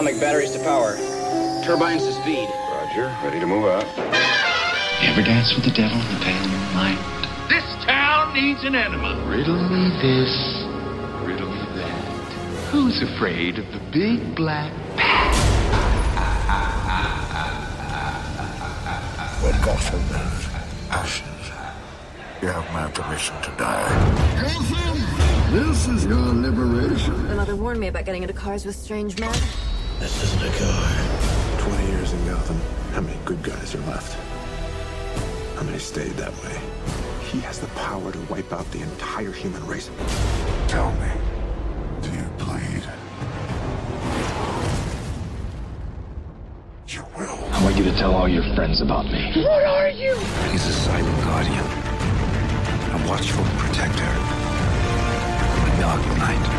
atomic batteries to power. Turbines to speed. Roger. Ready to move out. You ever dance with the devil in the pale moonlight? This town needs an enema. Riddle me this, riddle me that. Who's afraid of the big black bat? When Gotham is ashes, you have my permission to die. Gotham, this is your liberation. My mother warned me about getting into cars with strange men. This isn't a car. 20 years in Gotham. How many good guys are left? How many stayed that way? He has the power to wipe out the entire human race. Tell me, do you bleed? You will. I want you to tell all your friends about me. What are you? He's a silent guardian. A watchful protector. A dark knight.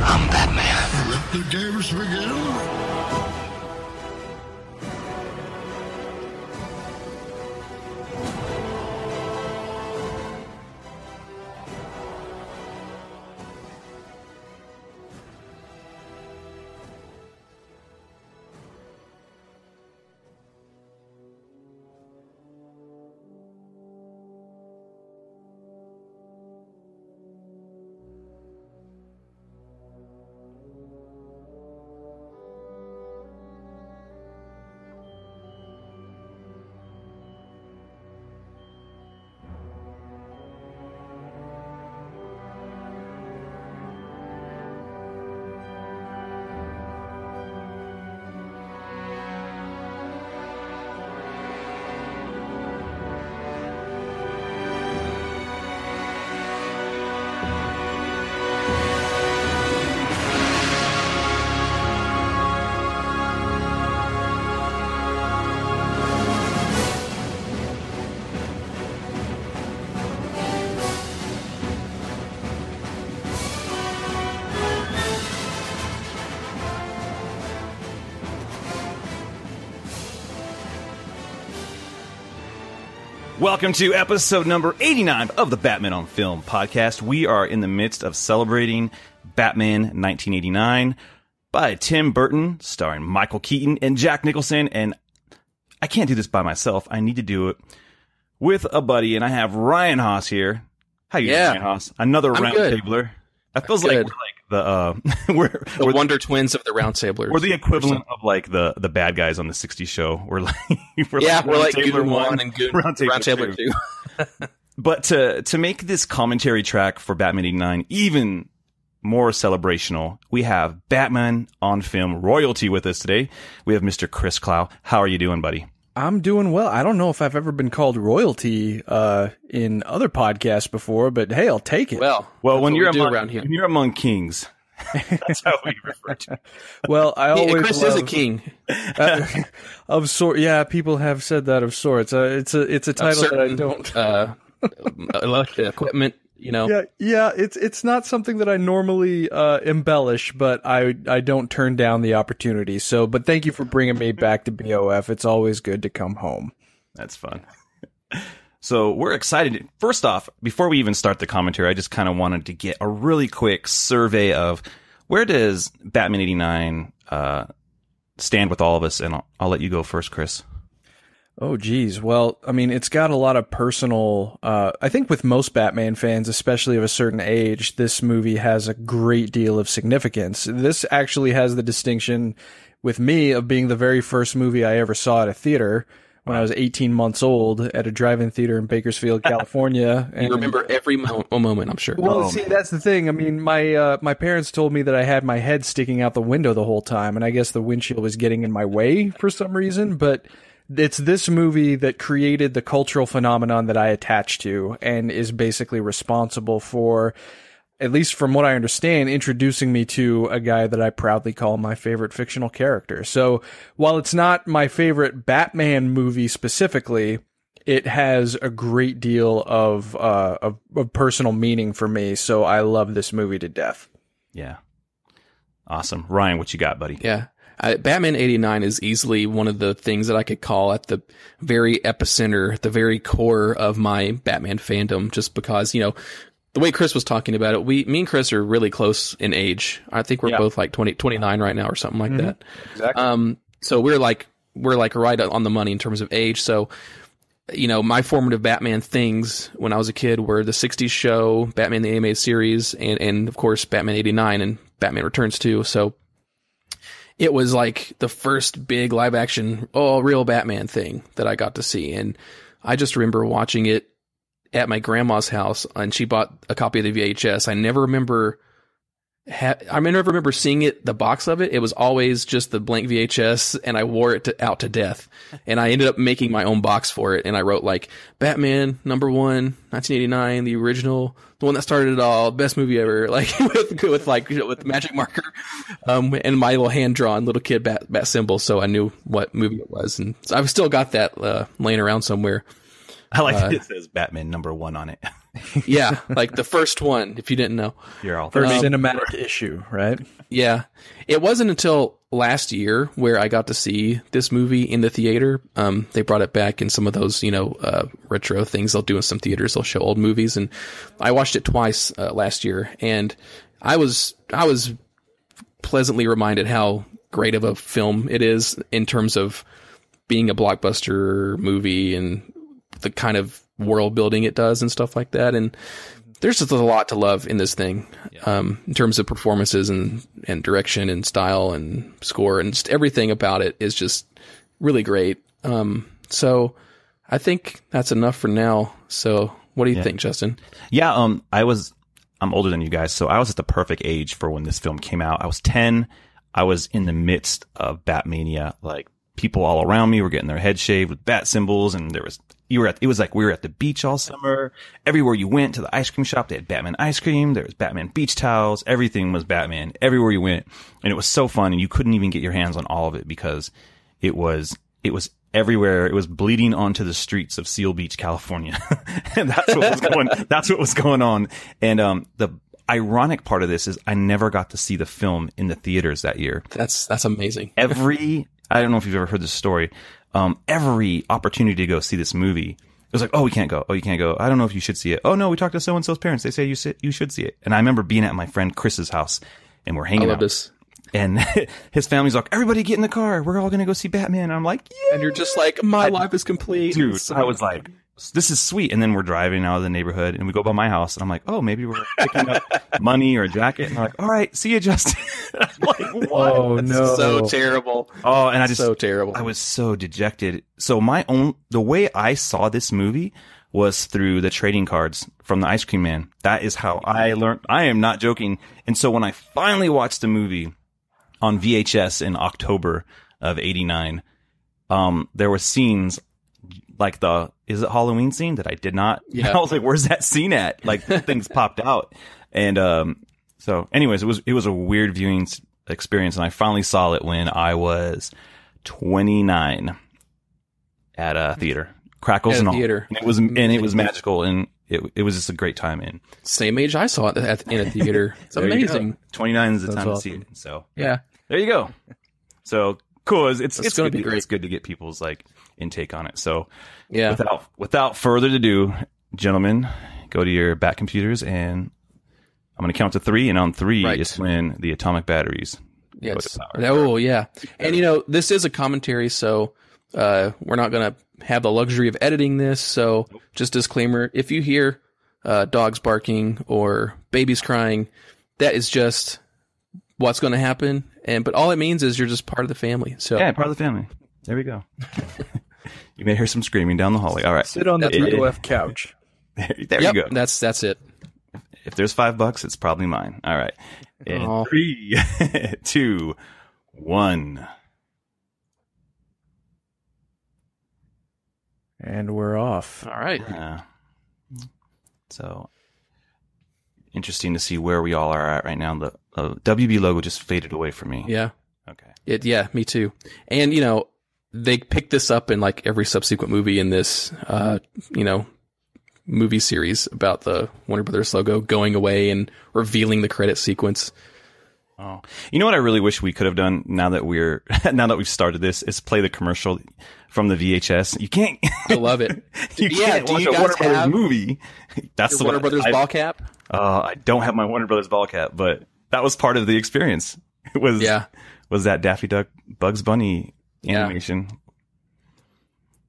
I'm Batman. Let the games begin. Welcome to episode number 89 of the Batman on Film podcast. We are in the midst of celebrating Batman 1989 by Tim Burton, starring Michael Keaton and Jack Nicholson. And I can't do this by myself. I need to do it with a buddy. And I have Ryan Hoss here. How you doing, Ryan Hoss? Another roundtabler. That feels like we're like the Wonder Twins of the Roundtablers. We're the equivalent of like the bad guys on the '60s show. We're like we're like Goon 1 and Roundtabler 2. But to make this commentary track for Batman '89 even more celebrational, we have Batman on Film royalty with us today. We have Mr. Chris Clow. How are you doing, buddy? I'm doing well. I don't know if I've ever been called royalty in other podcasts before, but hey, I'll take it. Well, when you're among kings, that's how we refer to it. Well, I always Chris is a king of sort. Yeah, people have said that of sorts. It's a title that I don't equipment. You know, yeah. It's not something that I normally embellish, but I don't turn down the opportunity. So, but thank you for bringing me back to BOF. It's always good to come home. That's fun. So we're excited. First off, before we even start the commentary, I just kind of wanted to get a really quick survey of where does Batman '89 stand with all of us, and I'll let you go first, Chris. Oh, geez. Well, I mean, it's got a lot of personal, I think with most Batman fans, especially of a certain age, this movie has a great deal of significance. This actually has the distinction with me of being the very first movie I ever saw at a theater when I was 18 months old at a drive-in theater in Bakersfield, California. And you remember every moment, I'm sure. Well, see, that's the thing. I mean, my parents told me that I had my head sticking out the window the whole time, and I guess the windshield was getting in my way for some reason, but it's this movie that created the cultural phenomenon that I attach to and is basically responsible for, at least from what I understand, introducing me to a guy that I proudly call my favorite fictional character. So while it's not my favorite Batman movie specifically, it has a great deal of personal meaning for me. So I love this movie to death. Yeah. Awesome. Ryan, what you got, buddy? Yeah. Batman '89 is easily one of the things that I could call at the very epicenter, at the very core of my Batman fandom, just because, you know, the way Chris was talking about it, me and Chris are really close in age. I think we're both like 29 right now or something like that. Exactly. So we're like right on the money in terms of age. So, you know, my formative Batman things when I was a kid were the 60s show, Batman the Animated Series, and of course Batman 89 and Batman Returns too. So it was like the first big live action, real Batman thing that I got to see. And I just remember watching it at my grandma's house, and she bought a copy of the VHS. I never remember seeing it, the box of it. It was always just the blank VHS, and I wore it out to death. And I ended up making my own box for it, and I wrote like Batman #1, 1989, the original, the one that started it all, best movie ever, like with magic marker, and my little hand drawn little kid bat symbol, so I knew what movie it was, and so I've still got that laying around somewhere. I like that it says Batman #1 on it. Yeah, like the first one, if you didn't know. You're all first cinematic issue, right? Yeah. It wasn't until last year where I got to see this movie in the theater. They brought it back in some of those, retro things they'll do in some theaters. They'll show old movies, and I watched it twice last year, and I was pleasantly reminded how great of a film it is in terms of being a blockbuster movie and the kind of world building it does and stuff like that. And there's just a lot to love in this thing, in terms of performances and direction and style and score, and just everything about it is just really great. So I think that's enough for now. So what do you think, Justin? Yeah. I'm older than you guys, so I was at the perfect age for when this film came out. I was 10. I was in the midst of Batmania. Like, people all around me were getting their heads shaved with bat symbols, and it was like we were at the beach all summer. Everywhere you went, to the ice cream shop, they had Batman ice cream. There was Batman beach towels. Everything was Batman everywhere you went. And it was so fun. And you couldn't even get your hands on all of it because it was everywhere. It was bleeding onto the streets of Seal Beach, California. And that's what was going on. And, the ironic part of this is I never got to see the film in the theaters that year. That's amazing. I don't know if you've ever heard this story. Every opportunity to go see this movie, it was like, oh, we can't go. Oh, you can't go. I don't know if you should see it. Oh, no, we talked to so-and-so's parents. They say you should see it. And I remember being at my friend Chris's house, and we're hanging out. I love this. And his family's like, everybody get in the car. We're all going to go see Batman. And I'm like, yeah. And you're just like, my life is complete. Dude, I was like, this is sweet. And then we're driving out of the neighborhood, and we go by my house, and I'm like, oh, maybe we're picking up money or a jacket. And they're like, all right, see you, Justin. I'm like, what? Oh, no. So terrible. Oh, and so terrible. I was so dejected. So the way I saw this movie was through the trading cards from the ice cream man. That is how I learned. I am not joking. And so when I finally watched the movie on VHS in October of '89, there were scenes like is it Halloween scene that I did not? Yeah. I was like, where's that scene at? Like, things popped out. And, so anyways, it was a weird viewing experience. And I finally saw it when I was 29 at a theater, crackles and all. Theater. And it was magical. And it was just a great time. And same age I saw it in a theater. It's amazing. 29 is the time awesome. to see it. So yeah, there you go. So cool. It's going good. to be great. It's good to get people's like intake on it. So yeah, without further ado, gentlemen, go to your bat computers, and I'm going to count to 3, and on 3 is when the atomic batteries go to power. Oh yeah. And this is a commentary, so we're not going to have the luxury of editing this. So just disclaimer, if you hear dogs barking or babies crying, that is just what's going to happen. But all it means is you're just part of the family. So yeah, part of the family. There we go. You may hear some screaming down the hallway. All right. Sit on the 3LF couch. There you go. That's it. If there's $5, it's probably mine. All right. And 3, 2, 1. And we're off. All right. So interesting to see where we all are at right now. The WB logo just faded away from me. Yeah. Okay. Me too. And they picked this up in like every subsequent movie in this, movie series about the Warner Brothers logo going away and revealing the credit sequence. Oh, you know what I really wish we could have done now that we've started this is play the commercial from the VHS. You can't. I love it. You can't watch a Warner Brothers movie. That's the Warner Brothers ball cap. I don't have my Warner Brothers ball cap, but that was part of the experience. It was that Daffy Duck Bugs Bunny animation.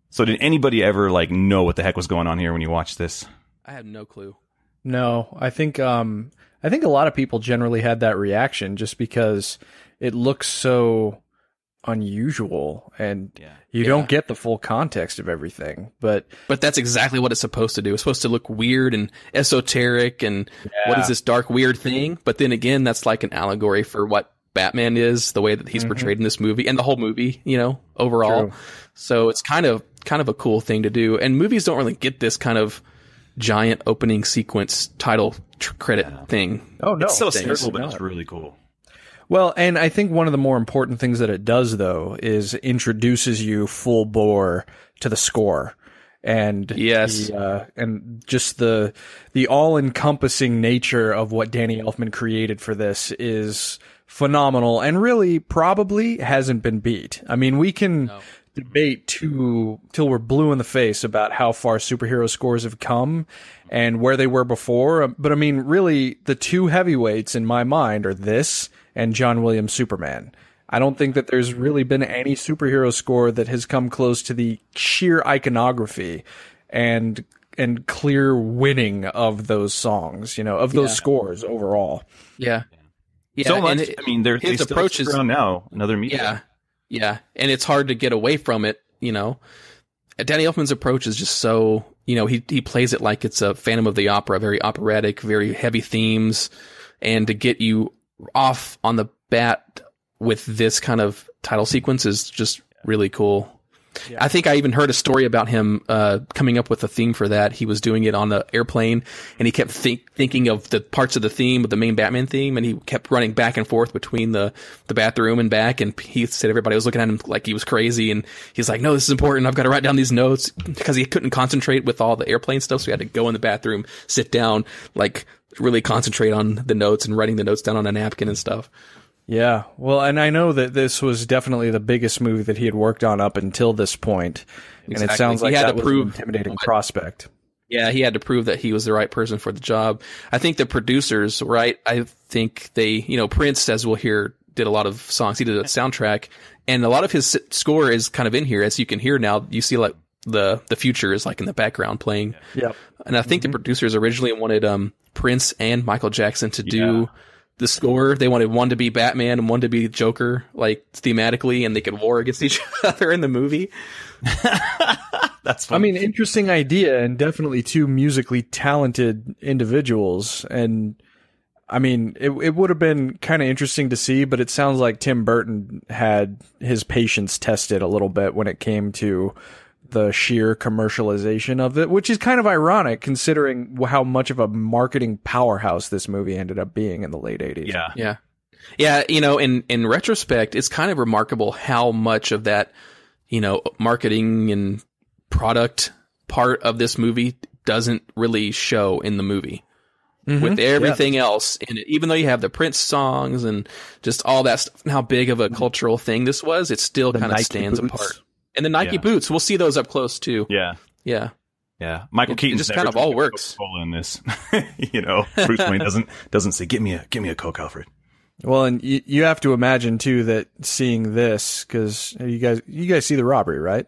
So did anybody ever like know what the heck was going on here when you watched this? I had no clue. No, I think a lot of people generally had that reaction just because it looks so unusual and you don't get the full context of everything. But that's exactly what it's supposed to do. It's supposed to look weird and esoteric and what is this dark, weird thing? But then again, that's like an allegory for what Batman is, the way that he's portrayed in this movie and the whole movie, overall. True. So it's kind of a cool thing to do. And movies don't really get this kind of giant opening sequence title credit thing. Oh, no. It's so simple, but it's really cool. Well, and I think one of the more important things that it does, though, is introduces you full bore to the score. And and just the all-encompassing nature of what Danny Elfman created for this is phenomenal and really probably hasn't been beat. I mean, we can debate till we're blue in the face about how far superhero scores have come and where they were before. But I mean, really, the two heavyweights in my mind are this and John Williams' Superman. I don't think that there's really been any superhero score that has come close to the sheer iconography and clear winning of those songs, of those scores overall. Yeah. So much. His approach is around now. Another media. Yeah. And it's hard to get away from it. Danny Elfman's approach is just so, he plays it like it's a Phantom of the Opera, very operatic, very heavy themes. And to get you off on the bat with this kind of title sequence is just really cool. Yeah. I think I even heard a story about him coming up with a theme for that. He was doing it on the airplane, and he kept thinking of the parts of the theme, of the main Batman theme, and he kept running back and forth between the bathroom and back, and he said everybody was looking at him like he was crazy, and he's like, no, this is important. I've got to write down these notes, because he couldn't concentrate with all the airplane stuff, so he had to go in the bathroom, sit down, like really concentrate on the notes and writing the notes down on a napkin and stuff. Yeah, well, and I know that this was definitely the biggest movie that he had worked on up until this point, and it sounds like that was an intimidating prospect. Yeah, he had to prove that he was the right person for the job. I think the producers, right, I think they, Prince, as we'll hear, did a lot of songs. He did a soundtrack, and a lot of his score is kind of in here. As you can hear now, you see like the future is like in the background playing. Yeah. And I think the producers originally wanted Prince and Michael Jackson to do the score. They wanted one to be Batman and one to be Joker, like thematically, and they could war against each other in the movie. That's funny. I mean, interesting idea, and definitely two musically talented individuals. And I mean, it would have been kind of interesting to see, but it sounds like Tim Burton had his patience tested a little bit when it came to the sheer commercialization of it, which is kind of ironic considering how much of a marketing powerhouse this movie ended up being in the late 80s. Yeah. In retrospect, it's kind of remarkable how much of that, marketing and product part of this movie doesn't really show in the movie. With everything else in it, even though you have the Prince songs and just all that stuff, and how big of a cultural thing this was, it still kind of stands apart. And the Nike boots, we'll see those up close too. Yeah. Michael Keaton just kind of all works in this. Bruce Wayne doesn't say, "Give me a Coke, Alfred." Well, and you have to imagine too that seeing this, because you guys see the robbery, right?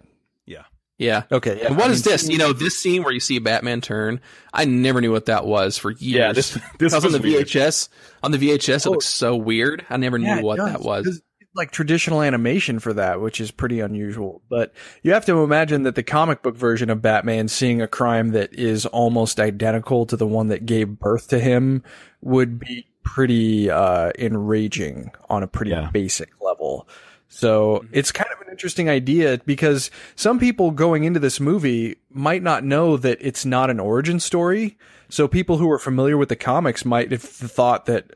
Yeah. Okay. Yeah. And what is this? This scene where you see Batman turn. I never knew what that was for years. Yeah, this was on the weird. VHS. On the VHS, it looks so weird. I never knew what that was. Like traditional animation for that, which is pretty unusual. But you have to imagine that the comic book version of Batman seeing a crime that is almost identical to the one that gave birth to him would be pretty enraging on a pretty basic level. So it's kind of an interesting idea, because some people going into this movie might not know that it's not an origin story. So people who are familiar with the comics might have thought that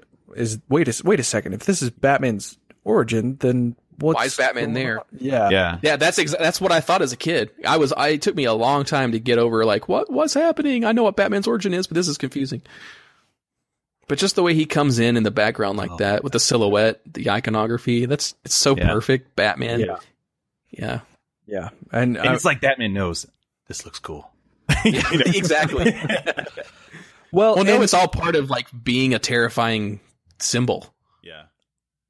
wait a second, if this is Batman's origin, then why is Batman there? Yeah. That's what I thought as a kid. It took me a long time to get over like what's happening. I know what Batman's origin is, but this is confusing. But just the way he comes in the background like that with the silhouette, the iconography, it's so perfect. Batman. Yeah. And it's like Batman knows this looks cool. Exactly. Well, no, it's all part of like being a terrifying symbol. Yeah.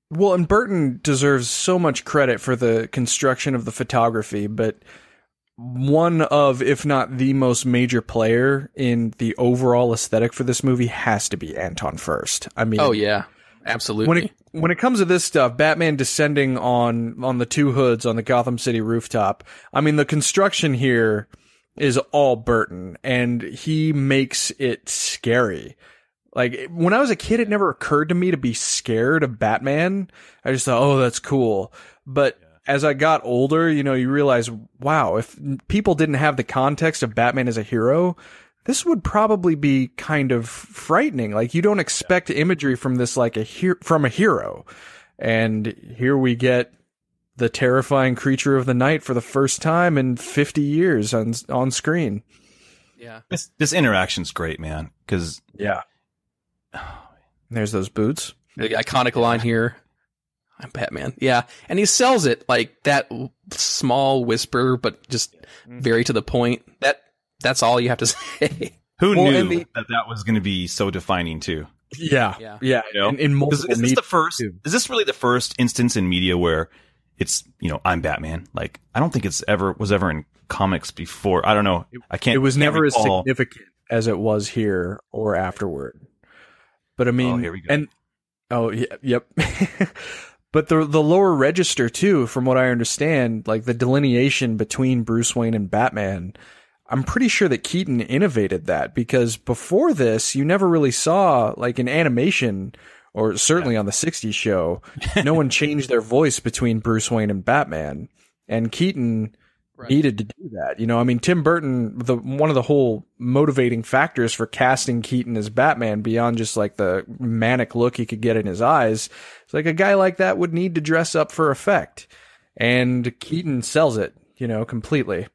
Well, and Burton deserves so much credit for the construction of the photography, but one of, if not the most major player in the overall aesthetic for this movie has to be Anton Furst. I mean, oh yeah, absolutely. When it comes to this stuff, Batman descending on the two hoods on the Gotham City rooftop, I mean, the construction here is all Burton, and he makes it scary. Like, when I was a kid, it never occurred to me to be scared of Batman. I just thought, oh, that's cool. But as I got older, you know, you realize, wow, if people didn't have the context of Batman as a hero, this would probably be kind of frightening. Like, you don't expect imagery from this, like from a hero. And here we get the terrifying creature of the night for the first time in 50 years on screen. Yeah. This interaction's great, man. Cause there's those boots. The iconic line here. I'm Batman. Yeah. And he sells it like that small whisper, but just very to the point. That's all you have to say. Who knew that was going to be so defining too? Yeah. You know? In multiple is this really the first instance in media where it's, you know, I'm Batman? Like, I don't think was ever in comics before. I don't know. It was never as significant as it was here or afterward. But I mean, here we go. Yep. But the lower register too, from what I understand, like the delineation between Bruce Wayne and Batman, I'm pretty sure that Keaton innovated that, because before this, you never really saw, like in animation, or certainly on the 60s show, no one changed their voice between Bruce Wayne and Batman. And Keaton needed to do that. You know, I mean, Tim Burton, one of the whole motivating factors for casting Keaton as Batman, beyond just like the manic look he could get in his eyes, it's like a guy like that would need to dress up for effect. And Keaton sells it, you know, completely.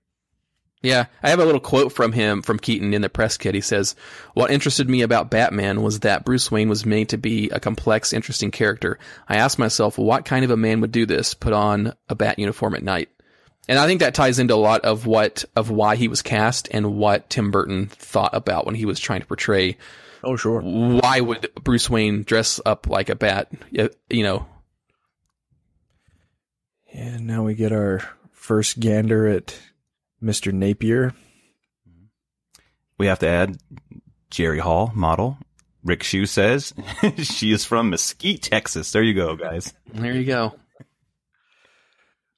Yeah, I have a little quote from Keaton in the press kit. He says, "What interested me about Batman was that Bruce Wayne was made to be a complex, interesting character. I asked myself, what kind of a man would do this, put on a bat uniform at night?" And I think that ties into a lot of why he was cast and what Tim Burton thought about when he was trying to portray. Oh, sure. Why would Bruce Wayne dress up like a bat? You know. And now we get our first gander at Mr. Napier. We have to add Jerry Hall, model. Rick Shue says she is from Mesquite, Texas. There you go, guys. There you go.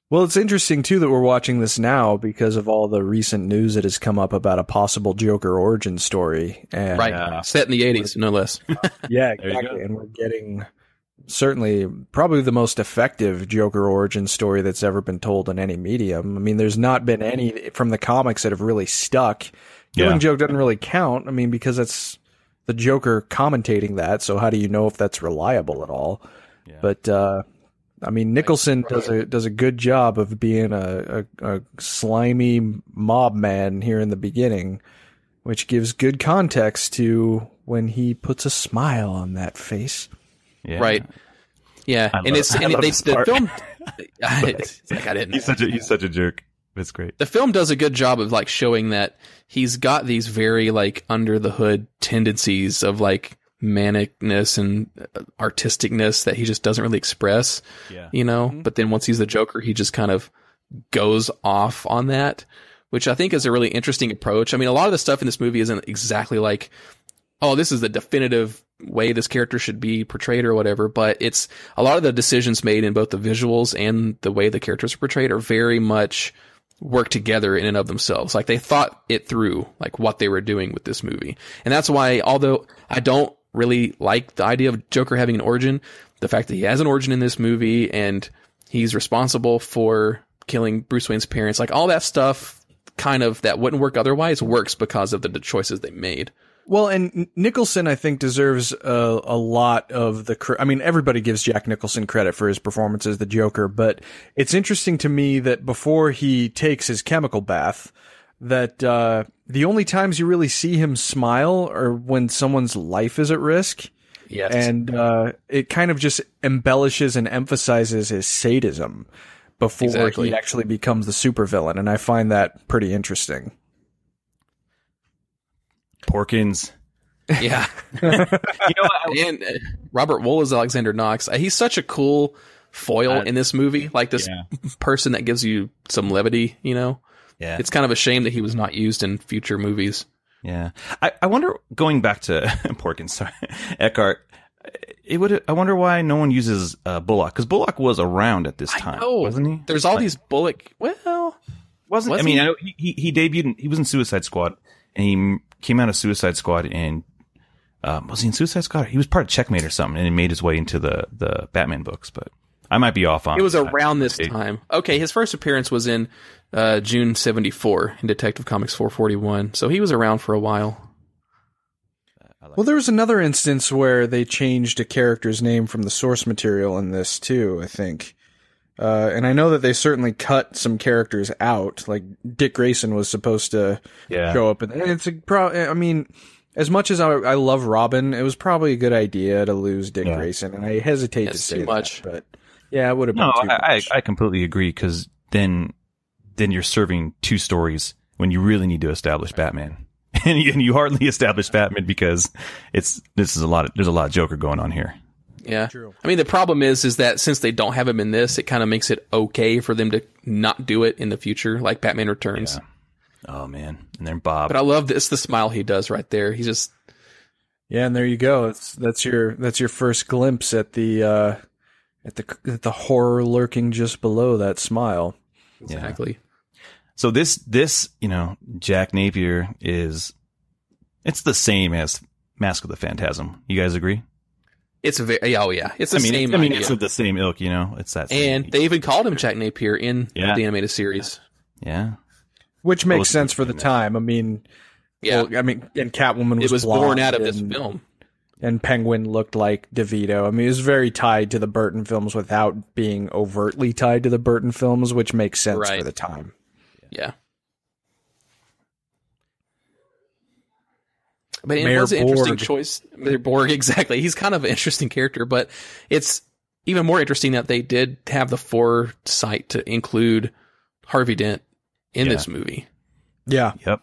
Well, it's interesting, too, that we're watching this now because of all the recent news that has come up about a possible Joker origin story. And, right. Set in the 80s, no less. Yeah, exactly. And we're getting certainly probably the most effective Joker origin story that's ever been told in any medium. I mean, there's not been any from the comics that have really stuck. Killing Joke doesn't really count. I mean, because it's the Joker commentating that. So how do you know if that's reliable at all? Yeah. But, I mean, Nicholson does a good job of being a slimy mob man here in the beginning, which gives good context to when he puts a smile on that face. Yeah. Right. Yeah. The film, it's like I didn't. He's such a jerk. It's great. The film does a good job of like showing that he's got these very like under the hood tendencies of like manicness and artisticness that he just doesn't really express, you know, but then once he's the Joker, he just kind of goes off on that, which I think is a really interesting approach. I mean, a lot of the stuff in this movie isn't exactly like, oh, this is the definitive way this character should be portrayed or whatever, but it's a lot of the decisions made in both the visuals and the way the characters are portrayed are very much work together in and of themselves. Like they thought it through, like what they were doing with this movie. And that's why, although I don't really like the idea of Joker having an origin, the fact that he has an origin in this movie and he's responsible for killing Bruce Wayne's parents, like all that stuff kind of that wouldn't work otherwise works because of the choices they made. Well, and Nicholson, I think, deserves a lot of the I mean, everybody gives Jack Nicholson credit for his performance as the Joker, but it's interesting to me that before he takes his chemical bath, that the only times you really see him smile are when someone's life is at risk. Yes. And it kind of just embellishes and emphasizes his sadism before he actually becomes the supervillain, and I find that pretty interesting. Porkins, Yeah. And Robert Wool is Alexander Knox. He's such a cool foil in this movie. Like this person that gives you some levity, Yeah. It's kind of a shame that he was not used in future movies. Yeah. I wonder, going back to Porkins, sorry, Eckhart, I wonder why no one uses Bullock, because Bullock was around at this time, wasn't he? There's all these Bullock. Well, wasn't I mean, I know he debuted. He was in Suicide Squad, and he came out of Suicide Squad, and was he in Suicide Squad? He was part of Checkmate or something, and he made his way into the Batman books. But I might be off on. It was around this time. Okay, his first appearance was in June '74 in Detective Comics 441, so he was around for a while. Well, there was another instance where they changed a character's name from the source material in this too, I think. And I know that they certainly cut some characters out. Like Dick Grayson was supposed to show up, and it's I mean, as much as I love Robin, it was probably a good idea to lose Dick Grayson, and I hesitate to say that, but yeah, it would have been too much. I completely agree, because then you're serving two stories when you really need to establish Batman. And you hardly establish Batman because there's a lot of Joker going on here. Yeah. True. I mean, the problem is that since they don't have him in this, it kind of makes it okay for them to not do it in the future, like Batman Returns. Yeah. Oh man. And then Bob. But I love this, the smile he does right there. He's just. Yeah. And there you go. That's your first glimpse at the horror lurking just below that smile. Exactly. Yeah. So this, Jack Napier it's the same as Mask of the Phantasm. You guys agree? It's it's the same. I mean, it's of the same ilk, It's that. And they even called him Jack Napier in the animated series. Yeah. Which makes sense for the time. I mean, and Catwoman was born out of this film. And Penguin looked like DeVito. I mean, it was very tied to the Burton films without being overtly tied to the Burton films, which makes sense for the time. Yeah. But it was an interesting choice. Mayor Borg, exactly. He's kind of an interesting character, but it's even more interesting that they did have the foresight to include Harvey Dent in this movie. Yeah. Yep.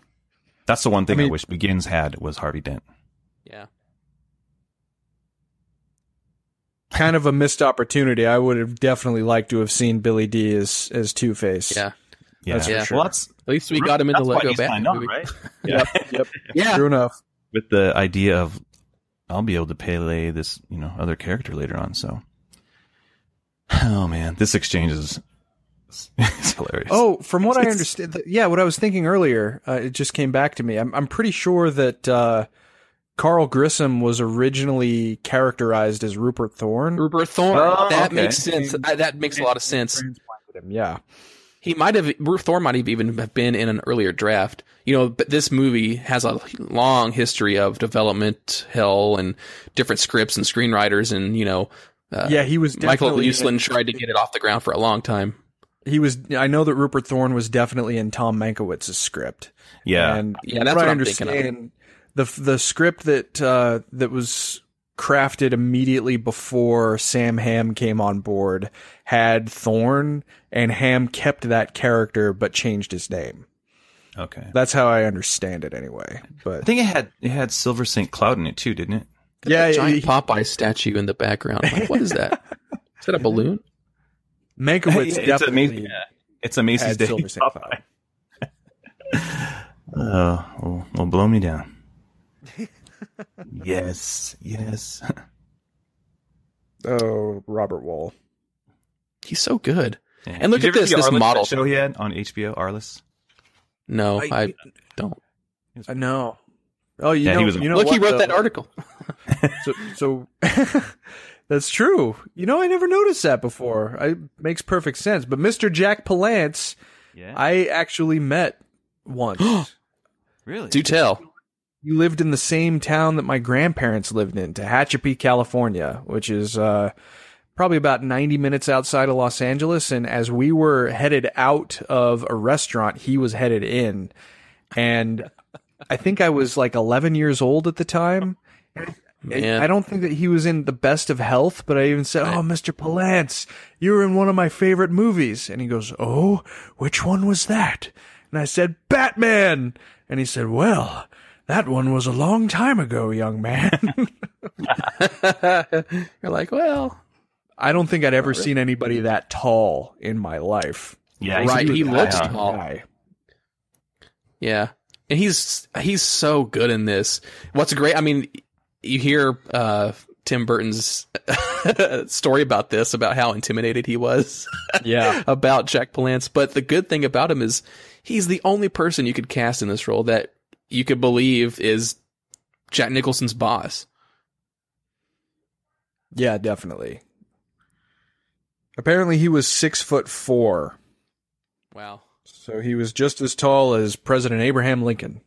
That's the one thing I wish Begins had, was Harvey Dent. Yeah. Kind of a missed opportunity. I would have definitely liked to have seen Billy D as Two-Face. Yeah. Yeah. That's for sure. Well, at least we got him in the Lego Batman movie. Right? Yep. Yeah. True enough. With the idea of, I'll be able to Pele this, other character later on. So, oh man, this exchange is hilarious. Oh, from what I understand, what I was thinking earlier, it just came back to me. I'm pretty sure that Carl Grissom was originally characterized as Rupert Thorne. That makes sense. That makes a lot of sense. Yeah. Ruth Thorne might have even been in an earlier draft. But this movie has a long history of development hell and different scripts and screenwriters, and he was Michael Uslan tried to get it off the ground for a long time. I know that Rupert Thorne was definitely in Tom Mankiewicz's script. Yeah. And that's what I'm thinking of. The script that was crafted immediately before Sam Hamm came on board had Thorne, and Hamm kept that character but changed his name. Okay. That's how I understand it anyway. But I think it had Silver St. Cloud in it too, didn't it? Giant Popeye statue in the background. Like, what is that? Is that a balloon? Mankiewicz definitely. It's a Macy's Day Silver St. Cloud. Well, blow me down. Yes. Oh, Robert Wool. He's so good. Yeah. And look at this model show he had on HBO, Arliss. No, I don't. No. Oh, he wrote that article. so that's true. I never noticed that before. It makes perfect sense. But Mr. Jack Palance, I actually met once. Really? Do tell. You lived in the same town that my grandparents lived in, Tehachapi, California, which is probably about 90 minutes outside of Los Angeles. And as we were headed out of a restaurant, he was headed in. And I think I was like 11 years old at the time. Man. I don't think that he was in the best of health, but I even said, "Oh, Mr. Palance, you were in one of my favorite movies." And he goes, "Oh, which one was that?" And I said, "Batman." And he said, "Well, that one was a long time ago, young man. You're like, well, I don't think I'd ever seen anybody that tall in my life. Yeah, right. He looks That tall. guy. Yeah. And he's so good in this. What's great, I mean, you hear Tim Burton's story about this, about how intimidated he was about Jack Palance. But the good thing about him is he's the only person you could cast in this role that you could believe is Jack Nicholson's boss. Yeah, definitely. Apparently he was 6'4". Wow. So he was just as tall as President Abraham Lincoln.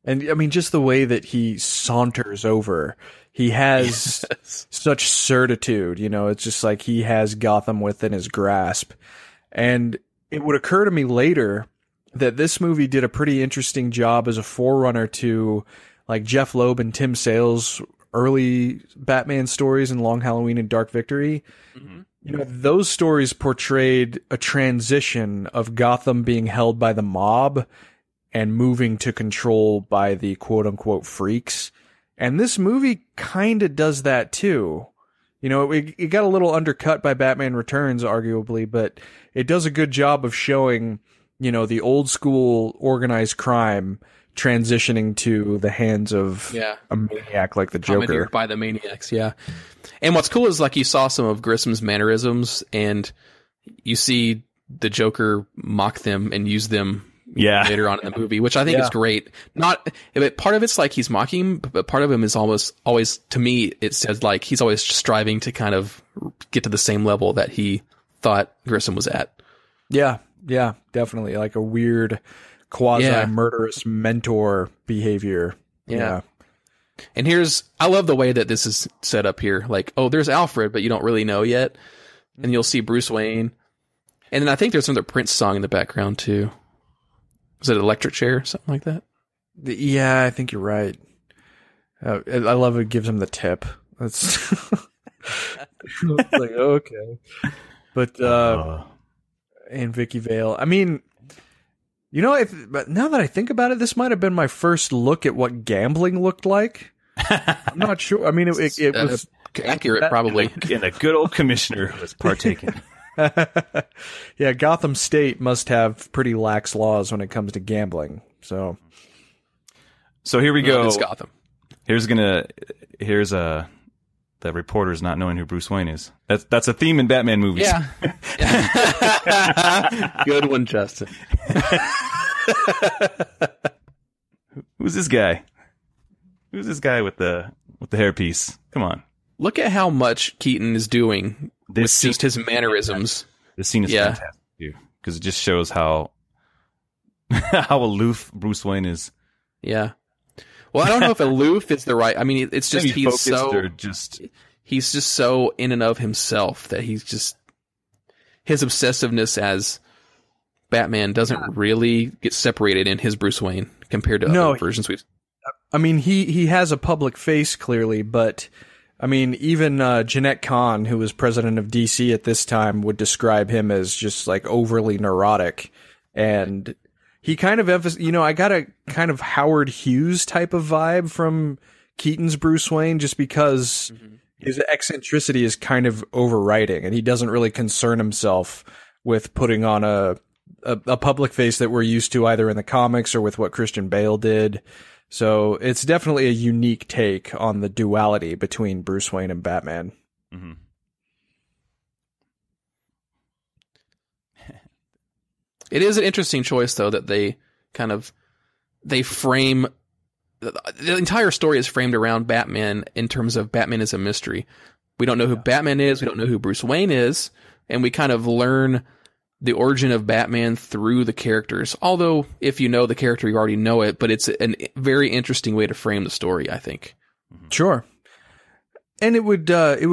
And I mean, just the way that he saunters over, he has such certitude, you know, it's just like he has Gotham within his grasp. And it would occur to me later that this movie did a pretty interesting job as a forerunner to like Jeff Loeb and Tim Sale's early Batman stories in Long Halloween and Dark Victory. Mm-hmm. You know, those stories portrayed a transition of Gotham being held by the mob and moving to control by the quote-unquote freaks. And this movie kind of does that too. You know, it got a little undercut by Batman Returns, arguably, but it does a good job of showing, you know, the old school organized crime transitioning to the hands of a maniac like the Joker. Commandeered by the maniacs, yeah. And what's cool is like you saw some of Grissom's mannerisms and you see the Joker mock them and use them later on in the movie, which I think is great. But part of it's like he's mocking him, but part of him is always, to me, it says like he's always striving to kind of get to the same level that he thought Grissom was at. Yeah, definitely. Like a weird quasi-murderous mentor behavior. Yeah. And I love the way that this is set up here. Like, oh, there's Alfred, but you don't really know yet. And you'll see Bruce Wayne. And then I think there's another Prince song in the background too. Is it Electric Chair? Something like that? Yeah, I think you're right. I love it gives him the tip. That's like, okay. But, and Vicky Vale. I mean, you know, but now that I think about it, this might have been my first look at what gambling looked like. I'm not sure. I mean, it was accurate, probably. And a good old commissioner who was partaking. Yeah, Gotham State must have pretty lax laws when it comes to gambling. So here we go. It's Gotham. Here's the reporters not knowing who Bruce Wayne is. That's a theme in Batman movies. Yeah. Good one, Justin. Who's this guy? Who's this guy with the hairpiece? Come on. Look at how much Keaton is doing with just his mannerisms. This scene is fantastic too, because it just shows how aloof Bruce Wayne is. Yeah. Well, I don't know if aloof is the right. I mean, it's just he's just so in and of himself that he's just his obsessiveness as Batman doesn't really get separated in his Bruce Wayne compared to other versions we've. I mean, he has a public face clearly, but I mean, even Jeanette Kahn, who was president of DC at this time, would describe him as just like overly neurotic. And he kind of I got a kind of Howard Hughes type of vibe from Keaton's Bruce Wayne, just because his eccentricity is kind of overriding, and he doesn't really concern himself with putting on a public face that we're used to either in the comics or with what Christian Bale did. So it's definitely a unique take on the duality between Bruce Wayne and Batman. Mm-hmm. It is an interesting choice, though, that they frame the entire story is framed around Batman in terms of Batman is a mystery. We don't know who Batman is. We don't know who Bruce Wayne is. And we kind of learn the origin of Batman through the characters. Although, if you know the character, you already know it, but it's a very interesting way to frame the story, I think. Sure. And it would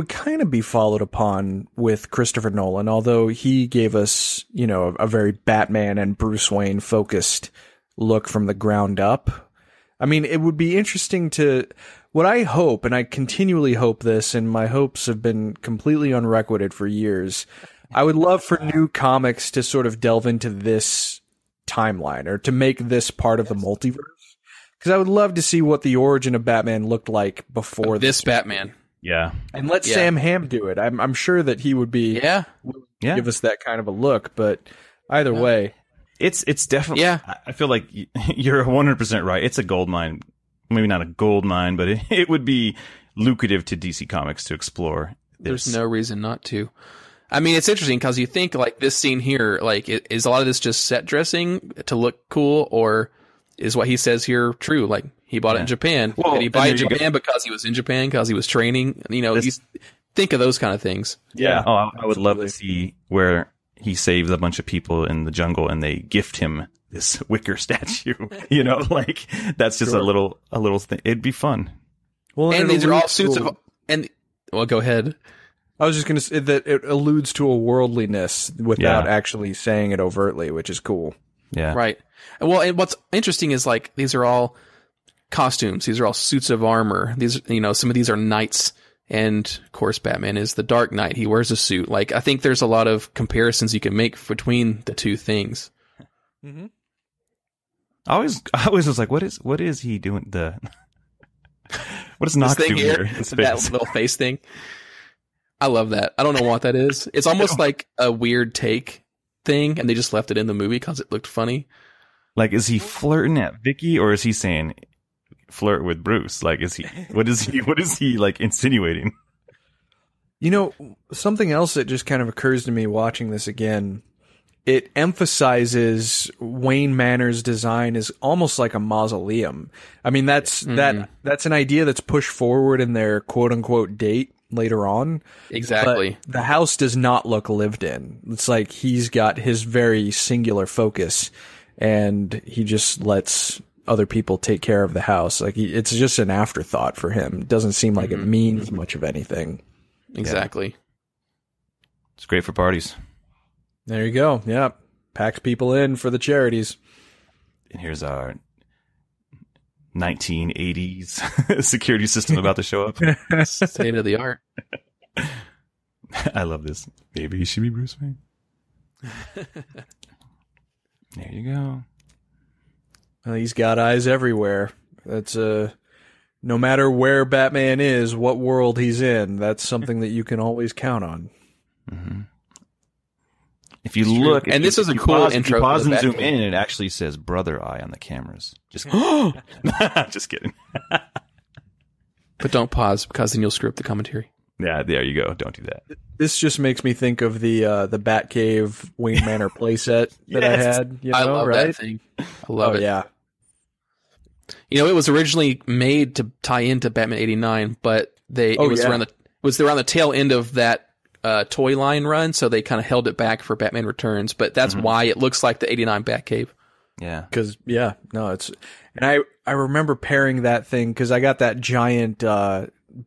kind of be followed upon with Christopher Nolan, although he gave us, you know, a very Batman and Bruce Wayne focused look from the ground up. I mean, it would be interesting what I hope, and I continually hope this, and my hopes have been completely unrequited for years. I would love for new comics to sort of delve into this timeline or to make this part of the multiverse. Because I would love to see what the origin of Batman looked like before this Batman. Yeah. And let Sam Hamm do it. I'm sure that he would be give us that kind of a look, but either way. It's definitely I feel like you're 100% right. It's a gold mine. Maybe not a gold mine, but it would be lucrative to DC Comics to explore this. There's no reason not to. I mean, it's interesting because you think like this scene here, like is a lot of this just set dressing to look cool, or is what he says here true? Like he bought it in Japan. Well, did he buy it in Japan because he was in Japan, because he was training? You know, you think of those kind of things. Yeah. Oh, I would love to see where he saves a bunch of people in the jungle and they gift him this wicker statue. You know, like that's just a little thing. It'd be fun. Well, and these are all suits of. And well, go ahead. I was just going to say that it alludes to a worldliness without actually saying it overtly, which is cool. Yeah. Right. Well, and what's interesting is like these are all costumes. These are all suits of armor. These, you know, some of these are knights, and of course, Batman is the Dark Knight. He wears a suit. Like I think there's a lot of comparisons you can make between the two things. Mm-hmm. I always was like, what is he doing? What is Knox doing here? That little face thing. I love that. I don't know what that is. It's almost like a weird take thing, and they just left it in the movie because it looked funny. Like, is he flirting at Vicky, or is he saying flirt with Bruce? Like, what is he like insinuating? You know, something else that just kind of occurs to me watching this again, it emphasizes Wayne Manor's design is almost like a mausoleum. I mean, that's an idea that's pushed forward in their quote unquote date later on. Exactly. But the house does not look lived in. It's like he's got his very singular focus and he just lets other people take care of the house. Like it's just an afterthought for him. It doesn't seem like it means much of anything. Exactly. It's great for parties. There you go. Yeah. Packs people in for the charities. And here's our 1980s security system about to show up. State of the art. I love this. Maybe he should be Bruce Wayne. There you go. Well, he's got eyes everywhere. That's no matter where Batman is, what world he's in, that's something that you can always count on. Mm-hmm. If you look, and this is a cool intro. If you pause and zoom in, and it actually says "Brother Eye" on the cameras. Just kidding. But don't pause because then you'll screw up the commentary. Yeah, there you go. Don't do that. This just makes me think of the Batcave Wayne Manor playset that I had. You know, I love that thing. I love it. Yeah. You know, it was originally made to tie into Batman '89, but it was around the tail end of that toy line run, so they kind of held it back for Batman Returns. But that's why it looks like the '89 Batcave. Yeah, because and I remember pairing that thing because I got that giant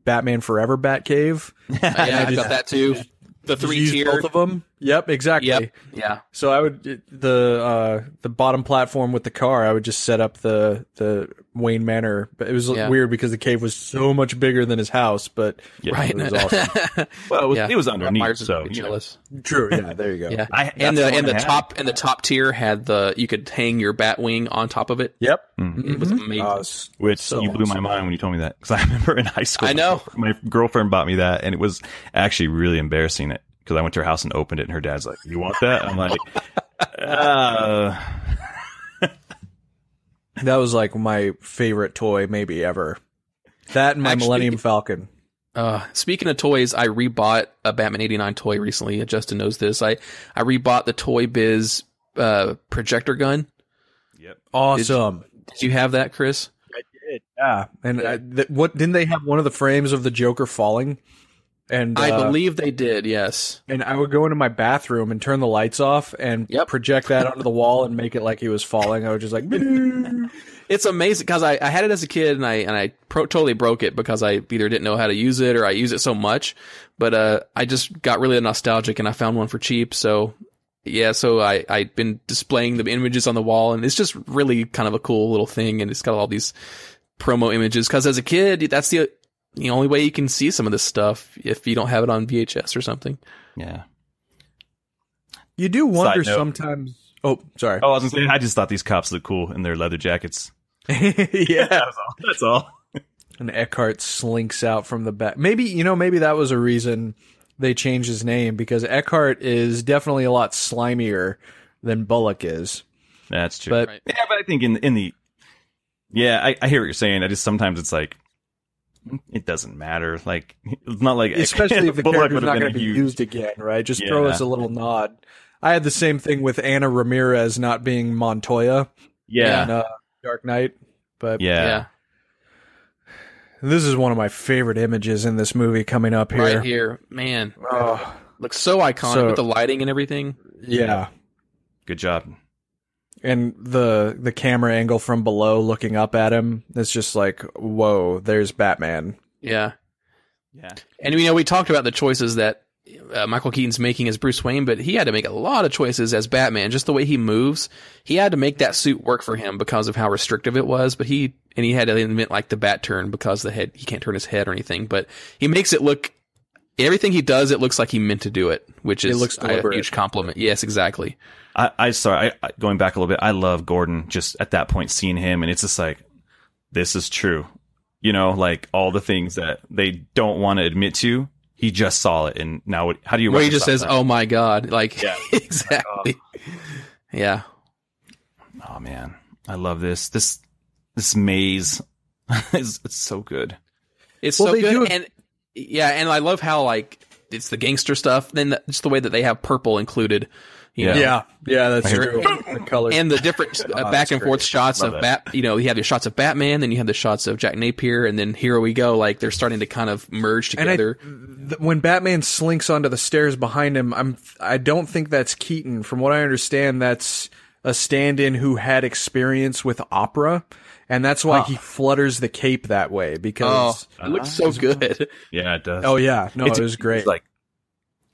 Batman Forever Batcave. Yeah, I got that too. The 3-tier, both of them. Yep, exactly. Yep. Yeah. So I would the bottom platform with the car. I would just set up the Wayne Manor. But it was weird because the cave was so much bigger than his house. But right, it was awesome. Well, it was underneath, so jealous. True. Yeah. There you go. Yeah. And the top tier had you could hang your Batwing on top of it. Yep. It was amazing. Which blew my mind when you told me that, because I remember in high school, I know my girlfriend bought me that, and it was actually really embarrassing it. Because I went to her house and opened it, and her dad's like, "You want that?" I'm like, That was like my favorite toy maybe ever. That and my Millennium Falcon. Speaking of toys, I rebought a Batman '89 toy recently. Justin knows this. I rebought the Toy Biz projector gun. Yep. Awesome. Did you have that, Chris? I did. Yeah. And what didn't they have one of the frames of the Joker falling? And I believe they did, yes. And I would go into my bathroom and turn the lights off and project that onto the wall and make it like he was falling. I was just like, it's amazing because I had it as a kid and I totally broke it because I either didn't know how to use it or I use it so much. But I just got really nostalgic and I found one for cheap. So yeah, so I'd been displaying the images on the wall, and it's just really kind of a cool little thing. And it's got all these promo images because as a kid, that's the only way you can see some of this stuff if you don't have it on VHS or something. Yeah. You do wonder sometimes Oh, sorry. Oh, I was gonna say, I just thought these cops look cool in their leather jackets. Yeah. That's all. And Eckhart slinks out from the back. Maybe that was a reason they changed his name, because Eckhart is definitely a lot slimier than Bullock is. That's true. But, right. Yeah, but I think in the I hear what you're saying. I just sometimes it's like it doesn't matter. Like it's not like especially if the Bullock character's not going to be used again, right? Just throw us a little nod. I had the same thing with Ana Ramirez not being Montoya. Yeah. In Dark Knight. But yeah. This is one of my favorite images in this movie coming up here. Right here, man. Oh, looks so iconic with the lighting and everything. Yeah. Good job. And the camera angle from below looking up at him, it's just like, whoa, there's Batman. Yeah. Yeah. And we talked about the choices that Michael Keaton's making as Bruce Wayne, but he had to make a lot of choices as Batman. Just the way he moves, he had to make that suit work for him because of how restrictive it was. But he had to invent like the bat turn because the head, he can't turn his head or anything. But he makes it look, everything he does, it looks like he meant to do it, which is a huge compliment. Yes, exactly. Going back a little bit, I love Gordon just at that point seeing him, and it's just like, this is true. Like all the things that they don't want to admit to. He just saw it, and now how do you? Where he just says, "Oh my god!" Like, yeah, exactly. Yeah. Oh man, I love this. This maze. It's so good. It's so good, and I love how like it's the gangster stuff. Then just the way that they have purple included. Yeah, that's true. The colors and the different back and forth shots of you have your shots of Batman, then you have the shots of Jack Napier, and then here we go. Like they're starting to kind of merge together. And when Batman slinks onto the stairs behind him, I don't think that's Keaton. From what I understand, that's a stand-in who had experience with opera, and that's why he flutters the cape that way, because it looks so good. Yeah, it does. Oh yeah, no, it was great.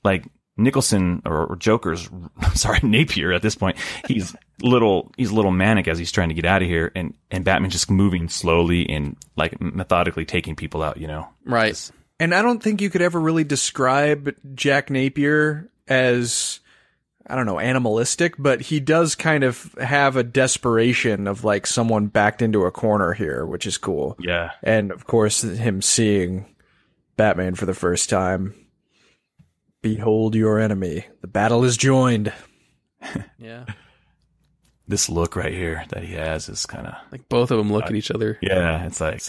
Like Nicholson or Joker's, sorry, Napier at this point, he's a little manic as he's trying to get out of here, and Batman just moving slowly and like methodically taking people out, Right. And I don't think you could ever really describe Jack Napier as, I don't know, animalistic, but he does kind of have a desperation of like someone backed into a corner here, which is cool. Yeah. And of course, him seeing Batman for the first time. Behold your enemy. The battle is joined. Yeah. This look right here that he has is kind of like both of them look at each other. Yeah, it's like.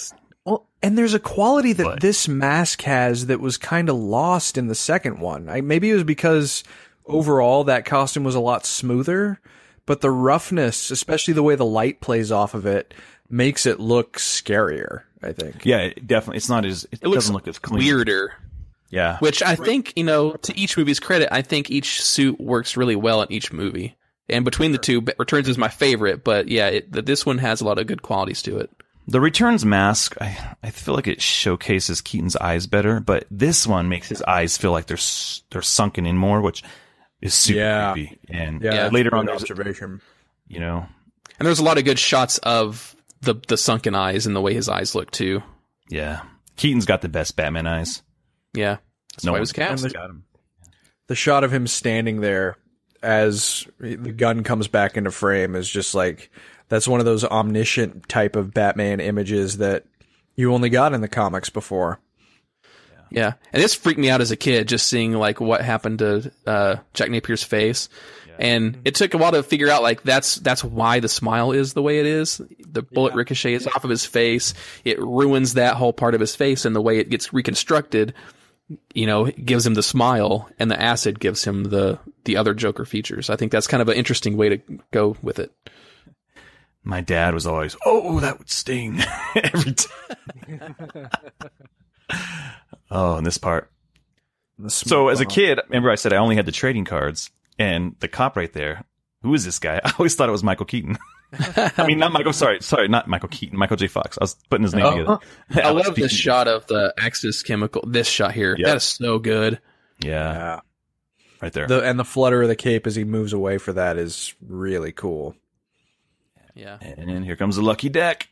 Well, and there's a quality that this mask has that was kind of lost in the second one. Maybe it was because overall that costume was a lot smoother, but the roughness, especially the way the light plays off of it, makes it look scarier, I think. Yeah, definitely. It's not as, it doesn't look as clean. Weirder. Yeah. Which I think, to each movie's credit, I think each suit works really well in each movie. And between the two, Returns is my favorite, but yeah, this one has a lot of good qualities to it. The Returns mask, I feel like it showcases Keaton's eyes better, but this one makes his eyes feel like they're sunken in more, which is super creepy. And later on, observation, and there's a lot of good shots of the sunken eyes and the way his eyes look too. Yeah. Keaton's got the best Batman eyes. Yeah. That's why he was cast. The shot of him standing there as the gun comes back into frame is just like, that's one of those omniscient type of Batman images that you only got in the comics before. Yeah. And this freaked me out as a kid, just seeing like what happened to Jack Napier's face. Yeah. And it took a while to figure out like that's why the smile is the way it is. The bullet ricochets off of his face. It ruins that whole part of his face, and the way it gets reconstructed, it gives him the smile, and the acid gives him the other Joker features. I think that's kind of an interesting way to go with it. My dad was always, "Oh, that would sting," every time. Oh, and this part. So as a kid, remember I said I only had the trading cards, and the cop right there, who is this guy? I always thought it was Michael Keaton. I mean, not Michael, sorry, not Michael Keaton, Michael J. Fox. I was putting his name together. I love this shot of the Axis chemical, this shot here. Yep. That is so good. Yeah. Right there. And the flutter of the cape as he moves away for that is really cool. Yeah. And then here comes the lucky deck.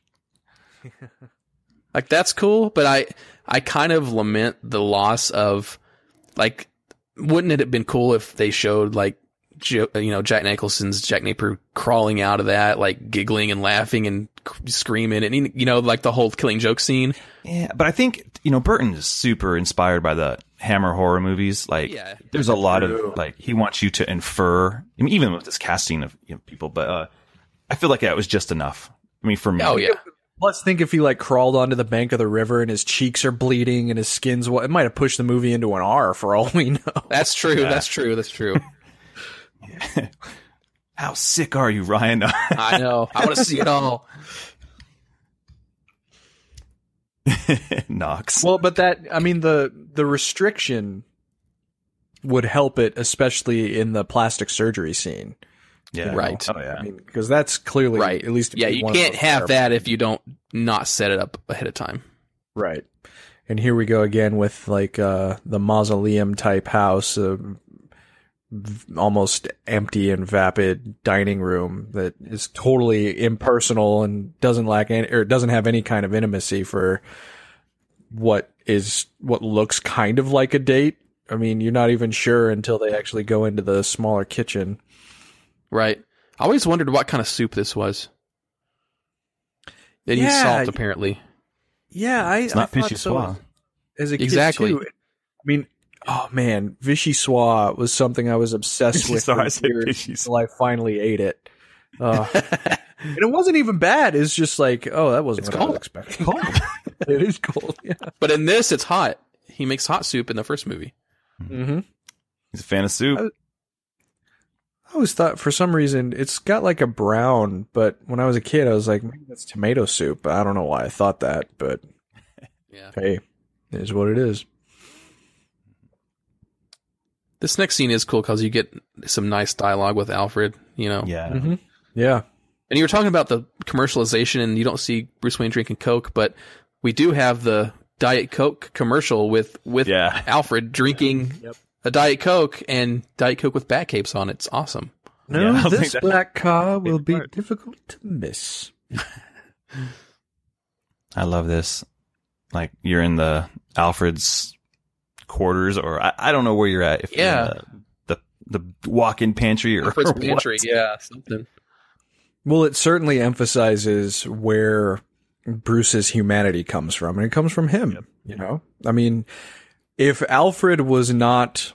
Like, that's cool, but I kind of lament the loss of, like, wouldn't it have been cool if they showed, like, Jack Nicholson's Jack Napier crawling out of that, like giggling and laughing and screaming, and like the whole Killing Joke scene. Yeah, but I think Burton is super inspired by the Hammer horror movies. Like, there's a lot of like he wants you to infer. I mean, even with this casting of people, but I feel like that was just enough. I mean, for me. Oh yeah. Plus, think if he like crawled onto the bank of the river and his cheeks are bleeding and his skin's it might have pushed the movie into an R for all we know. That's true. Yeah. That's true. How sick are you, Ryan? I know. I want to see it all. Knox. Well, but the restriction would help it, especially in the plastic surgery scene. Yeah. Right. Oh yeah. Because that's clearly right. At least you can't have that if you don't not set it up ahead of time. Right. And here we go again with like the mausoleum type house, almost empty and vapid dining room that is totally impersonal and doesn't have any kind of intimacy for what looks kind of like a date. I mean, you're not even sure until they actually go into the smaller kitchen. Right. I always wondered what kind of soup this was. It needs salt, apparently. Yeah, it's not vichyssoise. As a kid, too. I mean, oh man, vichyssoise was something I was obsessed with for years until I finally ate it. And it wasn't even bad. It's just like, oh, that wasn't what I was expecting. Cold. It is cold, yeah. But in this, it's hot. He makes hot soup in the first movie. Mm-hmm. He's a fan of soup. I always thought for some reason it's got like a brown, but when I was a kid, I was like, maybe that's tomato soup. I don't know why I thought that, but hey, it is what it is. This next scene is cool because you get some nice dialogue with Alfred, Yeah. Mm-hmm. Yeah. And you were talking about the commercialization and you don't see Bruce Wayne drinking Coke, but we do have the Diet Coke commercial with Alfred drinking a Diet Coke and Diet Coke with Batcaves on it. It's awesome. No, this black car will be difficult to miss. I love this. Like, you're in the Alfred's quarters, or I don't know where you're at. If you're in the walk-in pantry or Alfred's pantry, something. Well, it certainly emphasizes where Bruce's humanity comes from, and it comes from him. I mean, if Alfred was not